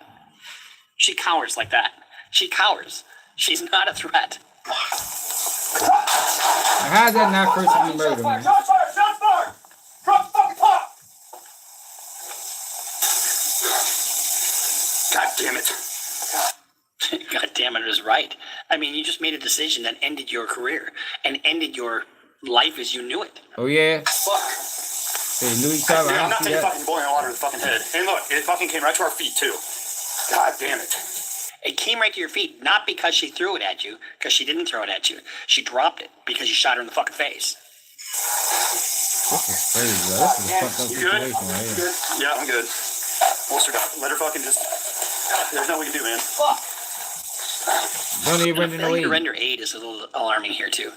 She cowers like that. She cowers. She's not a threat. How's that not first degree murder, man? Shots fired! Drop the fucking pot! God damn it. God damn it, it was right. I mean, you just made a decision that ended your career and ended your life as you knew it. Oh, yeah? Fuck. They knew each other. I'm not taking fucking boiling water to the fucking head. And look, it fucking came right to our feet, too. God damn it. It came right to your feet, not because she threw it at you, because she didn't throw it at you. She dropped it because you shot her in the fucking face. This is crazy, bro. This is a fucked up situation right here. Good? Yeah, I'm good. Holster down. Let her fucking just... There's nothing we can do, man. Fuck. Don't even render no aid. To render aid is a little alarming here, too.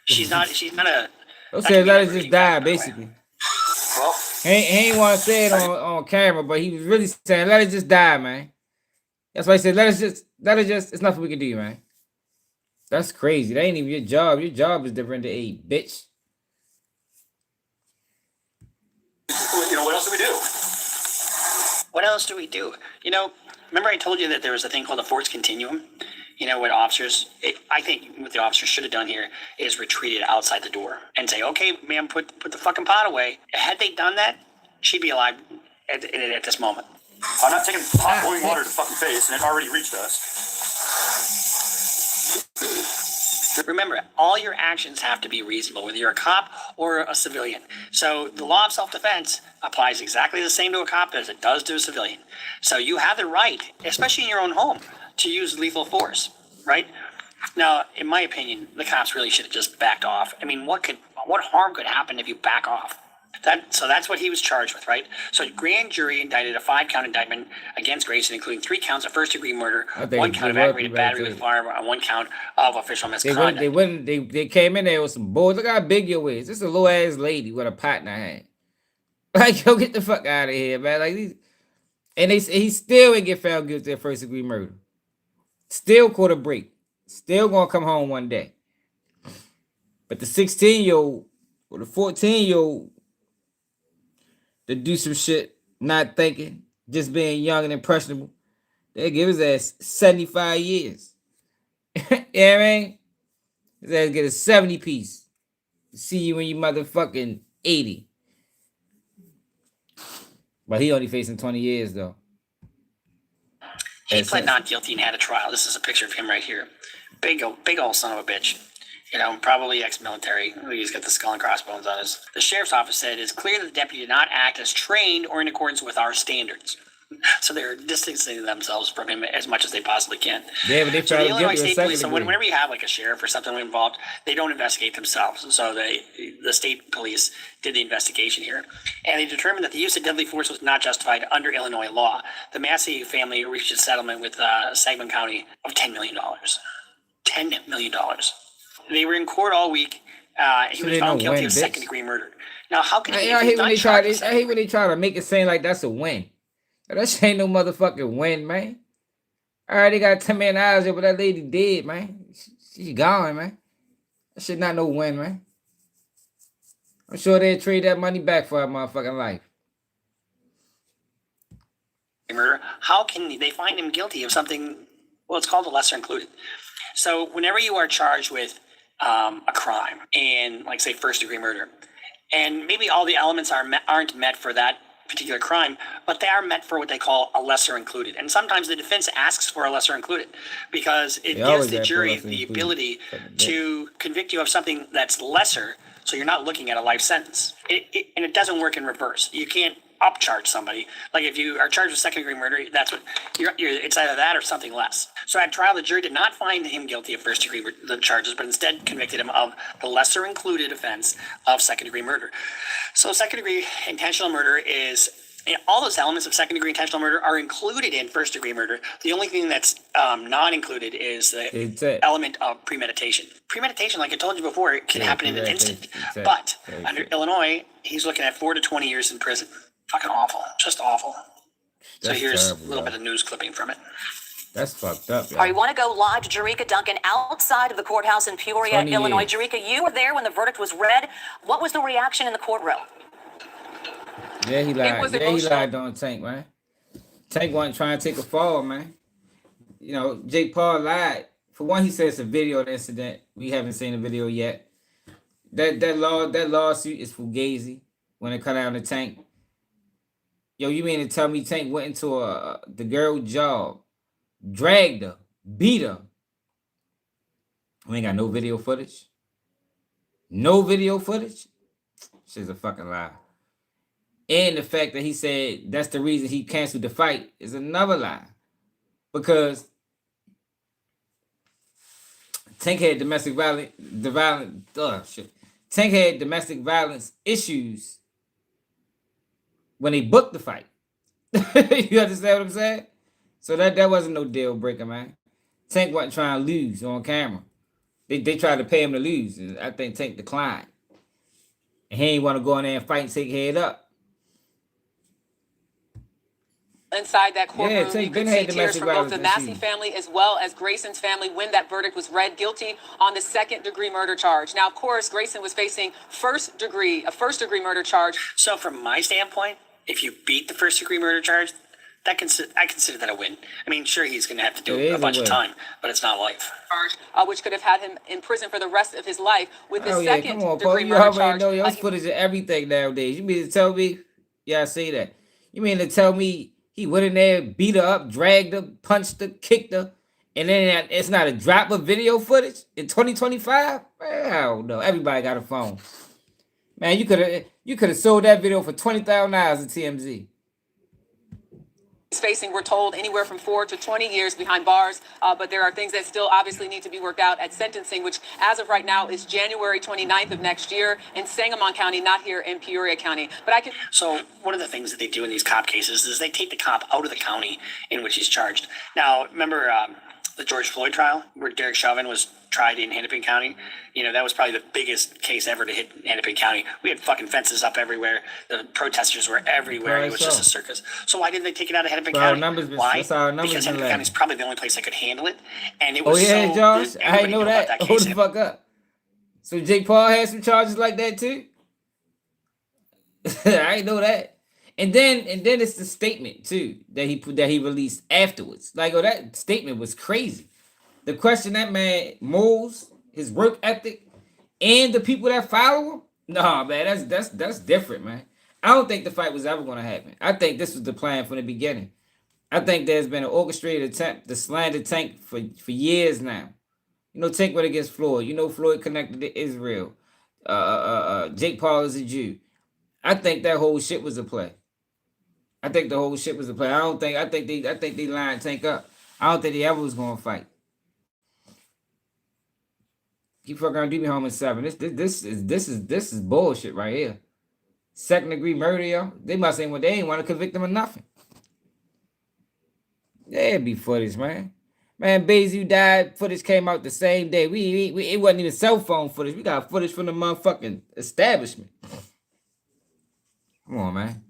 She's not a... Okay, let her just die, basically. Well, he ain't want to say it on camera, but he was really saying, let her just die, man. That's why he said, let her just, it's nothing we can do, man. That's crazy. That ain't even your job. Your job is to render aid, bitch. you know, what else do we do? What else do we do? You know, remember I told you that there was a thing called a force continuum? You know, what officers, I think what the officers should have done here is retreated outside the door and say, okay, ma'am, put the fucking pot away. Had they done that, she'd be alive at this moment. I'm not taking hot boiling water to the fucking face, and it already reached us. Remember, all your actions have to be reasonable, whether you're a cop or a civilian. So the law of self-defense applies exactly the same to a cop as it does to a civilian. So you have the right, especially in your own home, to use lethal force, right? Now, in my opinion, the cops really should have just backed off. I mean, what harm could happen if you back off? So that's what he was charged with, right? So grand jury indicted a 5-count indictment against Grayson, including 3 counts of first-degree murder, 1 count of aggravated battery with firearm, and 1 count of official misconduct. They came in there with some boys. Look how big your is. This is a little ass lady with a pot in her hand. Like, yo, get the fuck out of here, man. Like these, and he still ain't get found guilty of first-degree murder. Still caught a break. Still gonna come home one day. But the 16-year-old or the 14-year-old to do some shit, not thinking, just being young and impressionable, they give his ass 75 years. You know what I mean? His ass get a 70 piece. See you when you motherfucking 80. But he only facing 20 years though. He pled not guilty and had a trial. This is a picture of him right here. Big old son of a bitch. You know, probably ex-military. He's got the skull and crossbones on his. The sheriff's office said it's clear that the deputy did not act as trained or in accordance with our standards. So they're distancing themselves from him as much as they possibly can. Yeah, but they So found the him Illinois guilty of State second Police, so degree. whenever you have like a sheriff or something involved, they don't investigate themselves. So the state police did the investigation here, and they determined that the use of deadly force was not justified under Illinois law. The Massey family reached a settlement with Sangamon County of $10 million. $10 million. They were in court all week. He So was they found don't guilty win, of bitch. second-degree murder. Now, how can he? I if he's hate when not they try charged with to. I hate when they try to make it seem like that's a win. That shit ain't no motherfucking win, man. All right, they got 10 million eyes there, but that lady dead, man. She gone, man. That shit not no win, man. I'm sure they'll trade that money back for her motherfucking life. Murder, how can they find him guilty of something? Well, it's called a lesser included. So whenever you are charged with a crime and, like, say, first degree murder, and maybe all the elements aren't met for that particular crime, but they are met for what they call a lesser included. And sometimes the defense asks for a lesser included because it They always gives the ask for jury lesser the included. ability to convict you of something that's lesser, so you're not looking at a life sentence. And it doesn't work in reverse. You can't upcharge somebody. Like if you are charged with second degree murder, that's what it's either that or something less. So at trial, the jury did not find him guilty of first degree charges, but instead convicted him of the lesser included offense of second degree murder. So second degree intentional murder is, all those elements of second degree intentional murder are included in first degree murder. The only thing that's not included is the element of premeditation. Premeditation, like I told you before, it can happen in an instant. But under Illinois, he's looking at 4 to 20 years in prison. Fucking awful. Just awful. So That's here's terrible, a little bro. bit of news clipping from it. That's fucked up, All right, yo. we want to go live to Jerika Duncan outside of the courthouse in Peoria, 20 Illinois. years. Jerika, you were there when the verdict was read. What was the reaction in the courtroom? Yeah, he lied. was Yeah, he emotional. lied on Tank, man. Tank wasn't trying to take a fall, man. You know, Jake Paul lied. For one, he said it's a video of the incident. We haven't seen the video yet. That lawsuit is fugazi when it come down to Tank. Yo, you mean to tell me Tank went into the girl job, dragged her, beat her? We ain't got no video footage. No video footage? Shit's a fucking lie. And the fact that he said that's the reason he canceled the fight is another lie. Because Tank had domestic violence, Tank had domestic violence issues when they booked the fight. You understand what I'm saying? So that wasn't no deal breaker, man. Tank wasn't trying to lose on camera. They tried to pay him to lose, and I think Tank declined. And he ain't want to go in there and fight and take head up. Inside that courtroom, Tank you been could had see tears domestic from both violence the Massey issues. family as well as Grayson's family when that verdict was read guilty on the second degree murder charge. Now, of course, Grayson was facing a first degree murder charge. So from my standpoint, if you beat the first degree murder charge, I consider that a win. I mean, sure, he's going to have to do It is a a bunch of win. time, but it's not life. Which could have had him in prison for the rest of his life with the Oh yeah, second come on, Paul. degree You murder already charge. know your footage of everything nowadays. You mean to tell me? Yeah, I say that. You mean to tell me he went in there, beat her up, dragged her, punched her, kicked her, and then it's not a drop of video footage in 2025? Man, I don't know. Everybody got a phone. Man, you could have sold that video for $20,000 at TMZ. He's facing, we're told, anywhere from 4 to 20 years behind bars. But there are things that still obviously need to be worked out at sentencing, which as of right now is January 29th of next year in Sangamon County, not here in Peoria County. But I can. So one of the things that they do in these cop cases is they take the cop out of the county in which he's charged. Now, remember the George Floyd trial where Derek Chauvin was tried in Hennepin County? You know, that was probably the biggest case ever to hit Hennepin County. We had fucking fences up everywhere. The protesters were everywhere. It was just a circus. So why didn't they take it out of Hennepin County? Why? That's how our numbers Because been Hennepin lagging. County is probably the only place that could handle it. And it Oh was yeah, so Josh, good. I didn't Everybody know knew about that. that Hold case. the fuck up. So Jake Paul had some charges like that too? I didn't know that. And then it's the statement too that he released afterwards. Like, oh, that statement was crazy. The question that man molds, his work ethic, and the people that follow him. Nah, man, that's different, man. I don't think the fight was ever gonna happen. I think this was the plan from the beginning. I think there's been an orchestrated attempt to slander Tank for years now. You know, Tank went against Floyd. You know, Floyd connected to Israel. Jake Paul is a Jew. I think that whole shit was a play. I think the whole shit was a play. I think they lined Tank up. I don't think they ever was gonna fight. He fucking around DB home in 7. This is bullshit right here. Second degree murder, yo. They must ain't they ain't want to convict him of nothing. There'd be footage, man. Man, Bezu died. Footage came out the same day. It wasn't even cell phone footage. We got footage from the motherfucking establishment. Come on, man.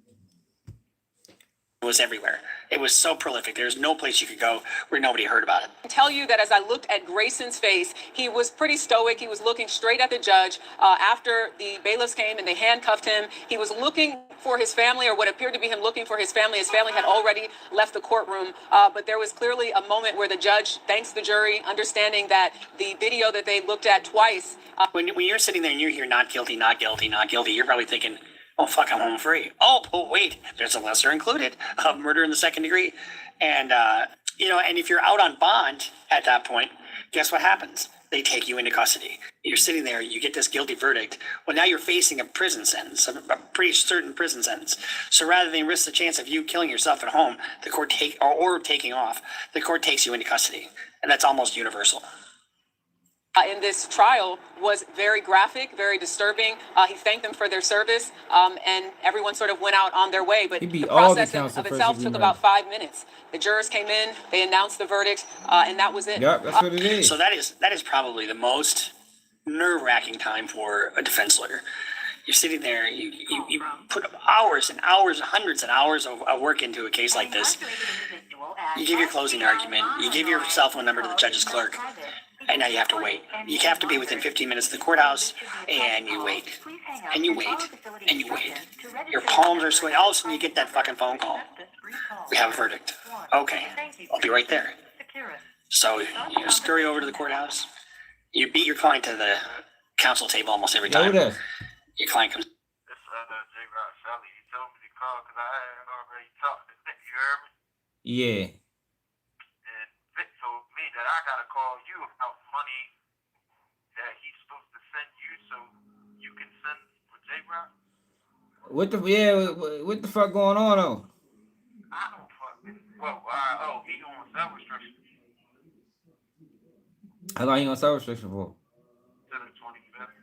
It was everywhere. It was so prolific. There's no place you could go where nobody heard about it. I tell you that as I looked at Grayson's face, he was pretty stoic. He was looking straight at the judge. After the bailiffs came and they handcuffed him, he was looking for his family, or what appeared to be him looking for his family. His family had already left the courtroom, but there was clearly a moment where the judge thanks the jury, understanding that the video that they looked at twice. When you're sitting there and you hear not guilty, not guilty, not guilty, you're probably thinking, oh, fuck, I'm home free. Oh, wait, there's a lesser included of murder in the second degree. And, and if you're out on bond at that point, guess what happens? They take you into custody. You're sitting there, you get this guilty verdict. Well, now you're facing a prison sentence, a pretty certain prison sentence. So rather than risk the chance of you killing yourself at home, the court or taking off, the court takes you into custody. And that's almost universal. In this trial was very graphic, very disturbing. He thanked them for their service, and everyone sort of went out on their way. But the process of itself took about 5 minutes. The jurors came in, they announced the verdict, and that was it. Yep, that's what it is. So that is probably the most nerve-wracking time for a defense lawyer. You're sitting there, you put hours and hours, hundreds of hours of work into a case like this. You give your closing argument, you give your cell phone number to the judge's clerk, and now you have to wait. You have to be within 15 minutes of the courthouse, and you wait, and you wait, and you wait. Your palms are sweating. All of a sudden, you get that fucking phone call. We have a verdict. Okay, I'll be right there. So you scurry over to the courthouse. You beat your client to the counsel table almost every time. Your client comes. Yeah. That I gotta call you about money that he's supposed to send you so you can send for J-Rock? What the fuck going on though? I don't fucking he on cell restriction. How long you on cell restriction for? To the 25th.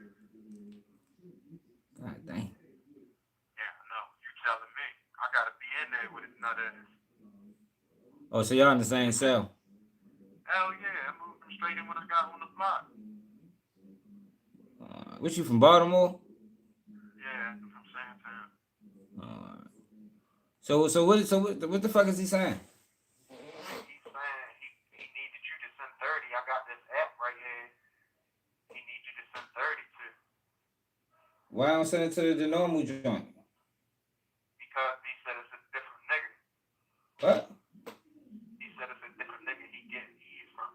God dang. Yeah, no, you telling me. I gotta be in there with his nut ass. Oh, so y'all in the same cell? Hell yeah, I moved him straight in when I got on the block. What, you from Baltimore? Yeah, I'm from Sandtown. So what the fuck is he saying? He's saying he needed you to send 30. I got this app right here. He needs you to send 30 to. Why don't send it to the normal joint? Because he said it's a different nigga. What? He said it's a different nigga he's from.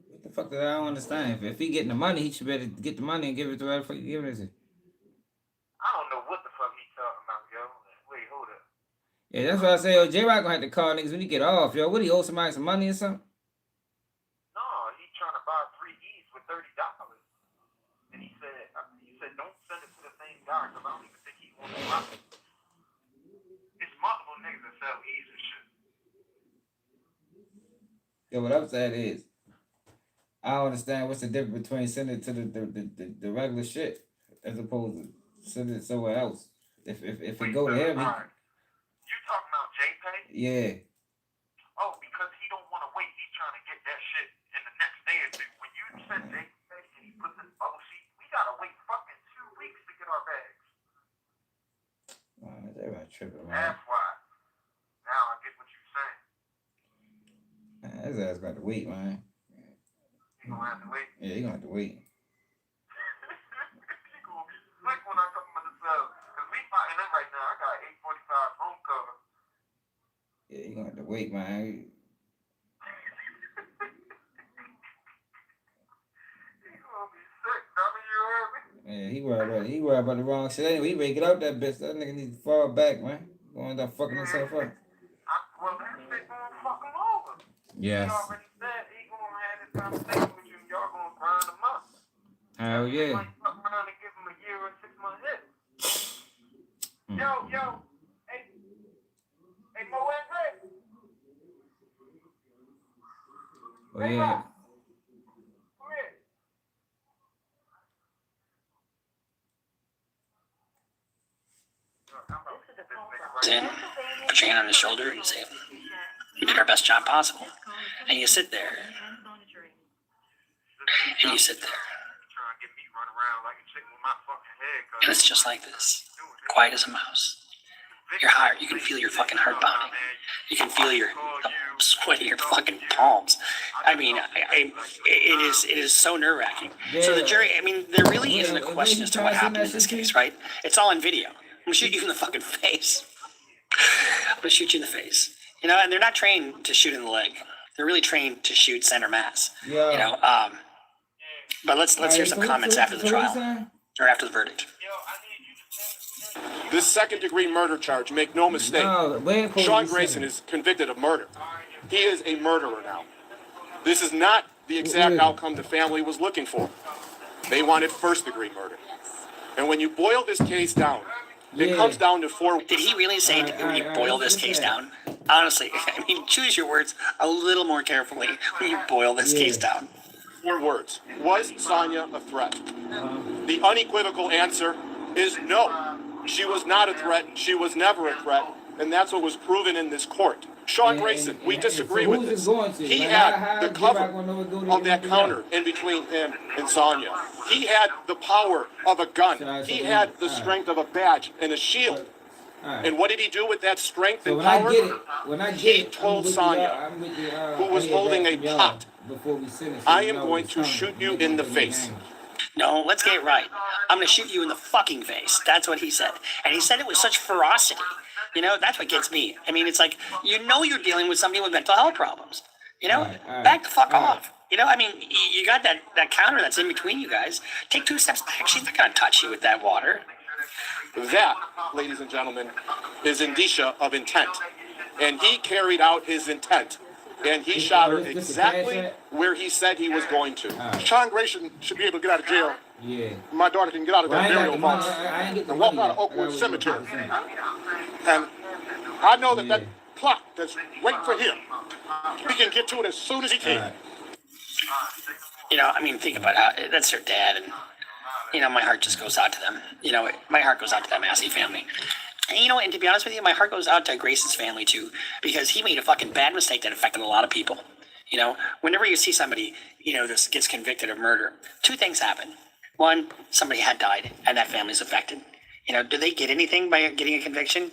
What the fuck did I don't understand? If he getting the money, he should better get the money and give it to whoever the fuck he giving it to. I don't know what the fuck he talking about, yo. Wait, hold up. Yeah, that's what I say. Yo, J-Rock gonna have to call niggas when he get off, yo. What, he owe somebody some money or something? No, he trying to buy 3 E's for $30. And he said don't send it to the same guy because I don't even think he wants to buy it. It's multiple niggas that sell E's and shit. Yo, what I'm saying is, I don't understand what's the difference between sending it to the regular shit as opposed to sending it somewhere else. If it go to him, You talking about JPay? yeah. Oh, because he don't want to wait. He's trying to get that shit in the next day or two. When you send JPay and he puts this bubble sheet, we gotta wait fucking 2 weeks to get our bags. Everybody tripping, man. That's why. Now I get what you're saying. Man, his ass got to wait, man. You gonna have to wait? Yeah, he gonna have to wait. He gonna be slick when I come to the cell. Cause we fighting him right now. I got 845 phone cover. Yeah, he gonna have to wait, man. Yeah, he worried about the wrong shit. Anyway, he ready to get out that bitch. That nigga needs to fall back, man. Going to fucking himself up. Well, that shit gonna fuck him over. Yes. He already said he gonna have this conversation with you and y'all gonna grind him up. Hell yeah. Like fuck around and give him a year or 6 month hit. Yo. Hey, Mo and Oh yeah. In, put your hand on his shoulder, and you say, "You did our best job possible." And you sit there, and you sit there, and it's just like this, quiet as a mouse. Your heart, you can feel your fucking heart pounding. You can feel the sweat in your fucking palms. I mean, it is so nerve wracking. So the jury, I mean, there really isn't a question as to what happened in this case, right? It's all on video. I'm gonna shoot you in the fucking face. I'm gonna shoot you in the face. You know, and they're not trained to shoot in the leg. They're really trained to shoot center mass. Yeah. You know, but let's hear some comments after the trial or after the verdict. This second-degree murder charge, make no mistake, Sean Grayson is convicted of murder. He is a murderer now. This is not the exact outcome the family was looking for. They wanted first-degree murder. And when you boil this case down, it comes down to 4... Did he really say when you boil this case down? Honestly, I mean, choose your words a little more carefully when you boil this case down. 4 words. Was Sonia a threat? The unequivocal answer is no. She was not a threat. She was never a threat. And that's what was proven in this court. Sean Grayson, we disagree with this. He had the cover of that counter in between him and Sonia. He had the power of a gun. He had the strength of a badge and a shield. And what did he do with that strength and power? He told Sonia, who was holding a pot, I am going to shoot you in the face. No, let's get it right. I'm going to shoot you in the fucking face. That's what he said. And he said it with such ferocity. You know, that's what gets me. I mean, it's like, you know, you're dealing with somebody with mental health problems. You know, back the fuck off. You know, I mean, you got that counter that's in between you guys. Take 2 steps back. She's not going to touch you with that water. That, ladies and gentlemen, is indicia of intent. And he carried out his intent. And he shot her exactly where he said he was going to. Sean Grayson should be able to get out of jail. Yeah. My daughter can get out of that burial box and walk out of Oakwood Cemetery. And I know that clock that's waiting for him, he can get to it as soon as he can. You know, I mean, think about how that's their dad, and you know, my heart just goes out to them. You know, my heart goes out to that Massey family. And you know, and to be honest with you, my heart goes out to Grayson's family too, because he made a fucking bad mistake that affected a lot of people. You know, whenever you see somebody, you know, this gets convicted of murder, 2 things happen. 1, somebody had died, and that family's affected. You know, do they get anything by getting a conviction?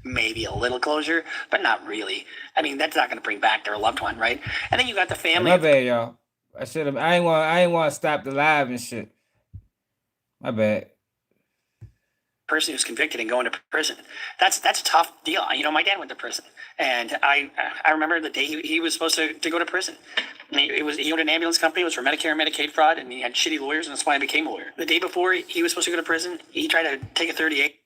Maybe a little closure, but not really. I mean, that's not going to bring back their loved one, right? And then you got the family. My bad, y'all. I ain't want to stop the live and shit. My bad. Person who's convicted and going to prison. That's a tough deal. You know, my dad went to prison, and I remember the day he was supposed to go to prison. He owned an ambulance company. It was for Medicare and Medicaid fraud, and he had shitty lawyers, and that's why I became a lawyer. The day before he was supposed to go to prison, he tried to take a 38.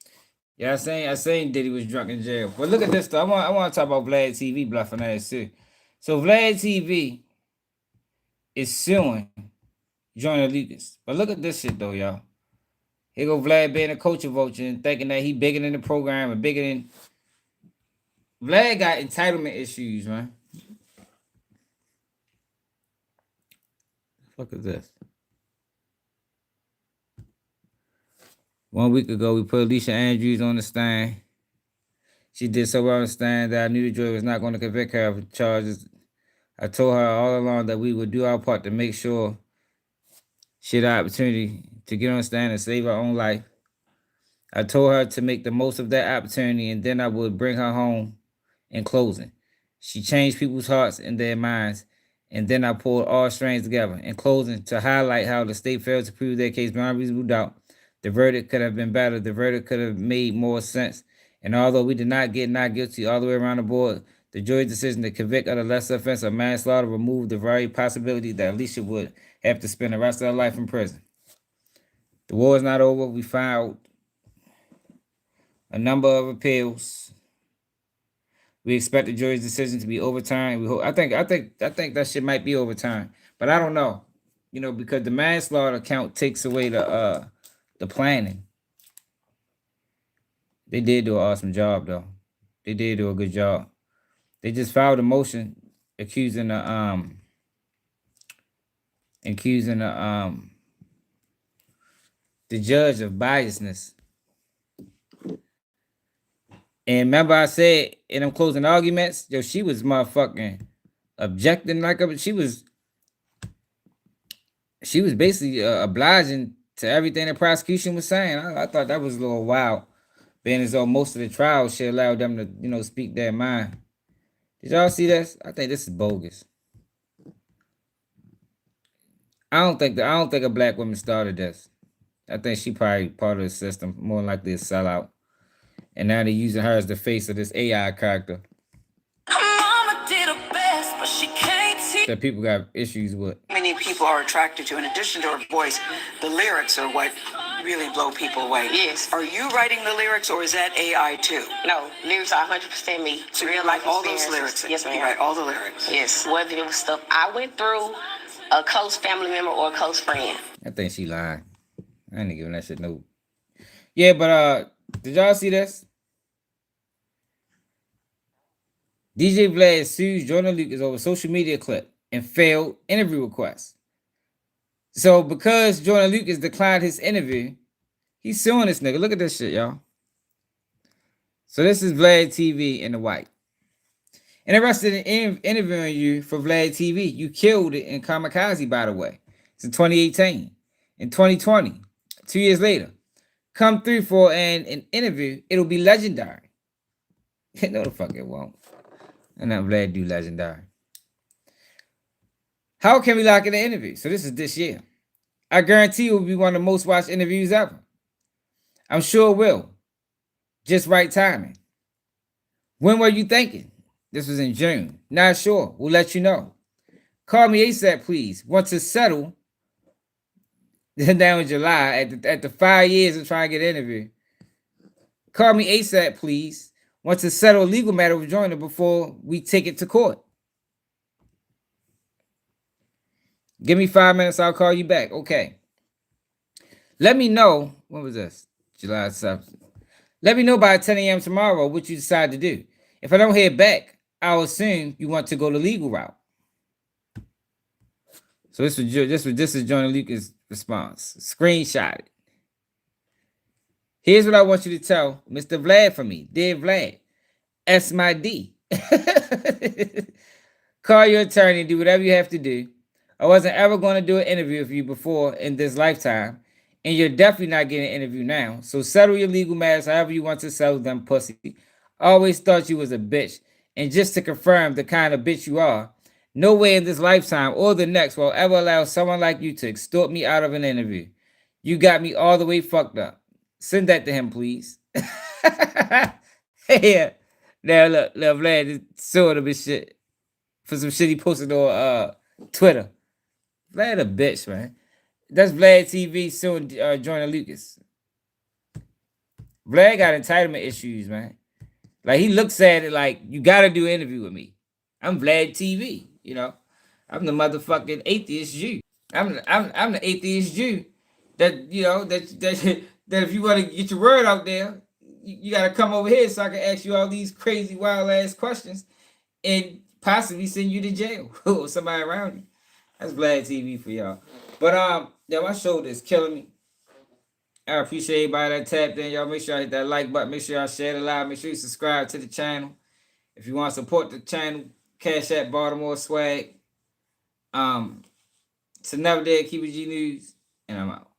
Yeah, I seen Diddy was drunk in jail. But look at this though. I want to talk about Vlad TV bluffing ass too. So Vlad TV is suing Joyner Lucas. But look at this shit though, y'all. Here go Vlad being a culture vulture and thinking that he bigger than the program and bigger than... Vlad got entitlement issues, man. What the fuck is this? 1 week ago, we put Alicia Andrews on the stand. She did so well on the stand that I knew the jury was not going to convict her of charges. I told her all along that we would do our part to make sure she had the opportunity to get on the stand and save her own life. I told her to make the most of that opportunity, and then I would bring her home in closing. She changed people's hearts and their minds, and then I pulled all strings together. In closing, to highlight how the state failed to prove their case beyond reasonable doubt, the verdict could have been better. The verdict could have made more sense. And although we did not get not guilty all the way around the board, the jury's decision to convict of the lesser offense of manslaughter removed the very possibility that Alicia would have to spend the rest of her life in prison. The war is not over. We filed a number of appeals. We expect the jury's decision to be overturned. We hope. I think that shit might be overturned, but I don't know. You know, because the manslaughter count takes away the planning. They did do an awesome job, though. They did do a good job. They just filed a motion accusing the judge of biasness. And remember I said in them closing arguments, yo, she was motherfucking objecting like she was basically obliging to everything the prosecution was saying. I thought that was a little wild, being as though most of the trial should allow them to, speak their mind. Did y'all see this? I think this is bogus. I don't think a black woman started this. I think she probably part of the system, more likely a sellout. And now they're using her as the face of this AI character Mama did her best, but she can't see. that people got issues with. Many people are attracted to, in addition to her voice, the lyrics are what really blow people away. Yes. Are you writing the lyrics or is that AI too? No, lyrics are 100% me. So Real you life write all those experiences. lyrics? Yes, ma'am. You write all the lyrics? Yes. Whether it was stuff I went through, a close family member, or a close friend. I think she lied. I ain't giving that shit no. Yeah, but did y'all see this? DJ Vlad sues Jordan Lucas over social media clip and failed interview request. So because Jordan Lucas declined his interview, he's suing this nigga. Look at this shit, y'all. So this is Vlad TV in the white. Interested in interviewing you for Vlad TV. You killed it in Kamikaze, by the way. It's in 2018. In 2020, 2 years later, come through for an interview. It'll be legendary. No, the fuck it won't. And I'm glad do legendary. How can we lock in an interview? So this is this year. I guarantee it will be one of the most watched interviews ever. I'm sure it will. Just right timing. When were you thinking? This was in June. Not sure. We'll let you know. Call me ASAP, please. Want to settle. Down in July at the 5 years of trying to get an interview. Call me ASAP, please. Want to settle a legal matter with Joyner before we take it to court. Give me 5 minutes, I'll call you back. Okay. Let me know, when was this? July 7th. Let me know by 10 a.m. tomorrow what you decide to do. If I don't hear back, I'll assume you want to go the legal route. So this is Joyner Lucas' response. Screenshot it. Here's what I want you to tell Mr. Vlad for me. Dear Vlad, S my D. Call your attorney and do whatever you have to do. I wasn't ever going to do an interview with you before in this lifetime, and you're definitely not getting an interview now. So settle your legal matters however you want to settle them, pussy. I always thought you was a bitch. And just to confirm the kind of bitch you are, no way in this lifetime or the next will ever allow someone like you to extort me out of an interview. You got me all the way fucked up. Send that to him, please. Yeah. Now look, Vlad is suing him and shit for some shit he posted on Twitter. Vlad a bitch, man. That's Vlad TV suing Joyner Lucas. Vlad got entitlement issues, man. Like he looks at it like you gotta do an interview with me. I'm Vlad TV, I'm the motherfucking atheist Jew. I'm the atheist Jew that that if you want to get your word out there, you got to come over here so I can ask you all these crazy wild ass questions and possibly send you to jail or somebody around you. That's Vlad TV for y'all. But my shoulder is killing me. I appreciate everybody that tapped in. Y'all make sure y'all hit that like button. Make sure y'all share the live. Make sure you subscribe to the channel. If you want to support the channel, Cash App Baltimore Swag. It's another day of Keep It G News, and I'm out.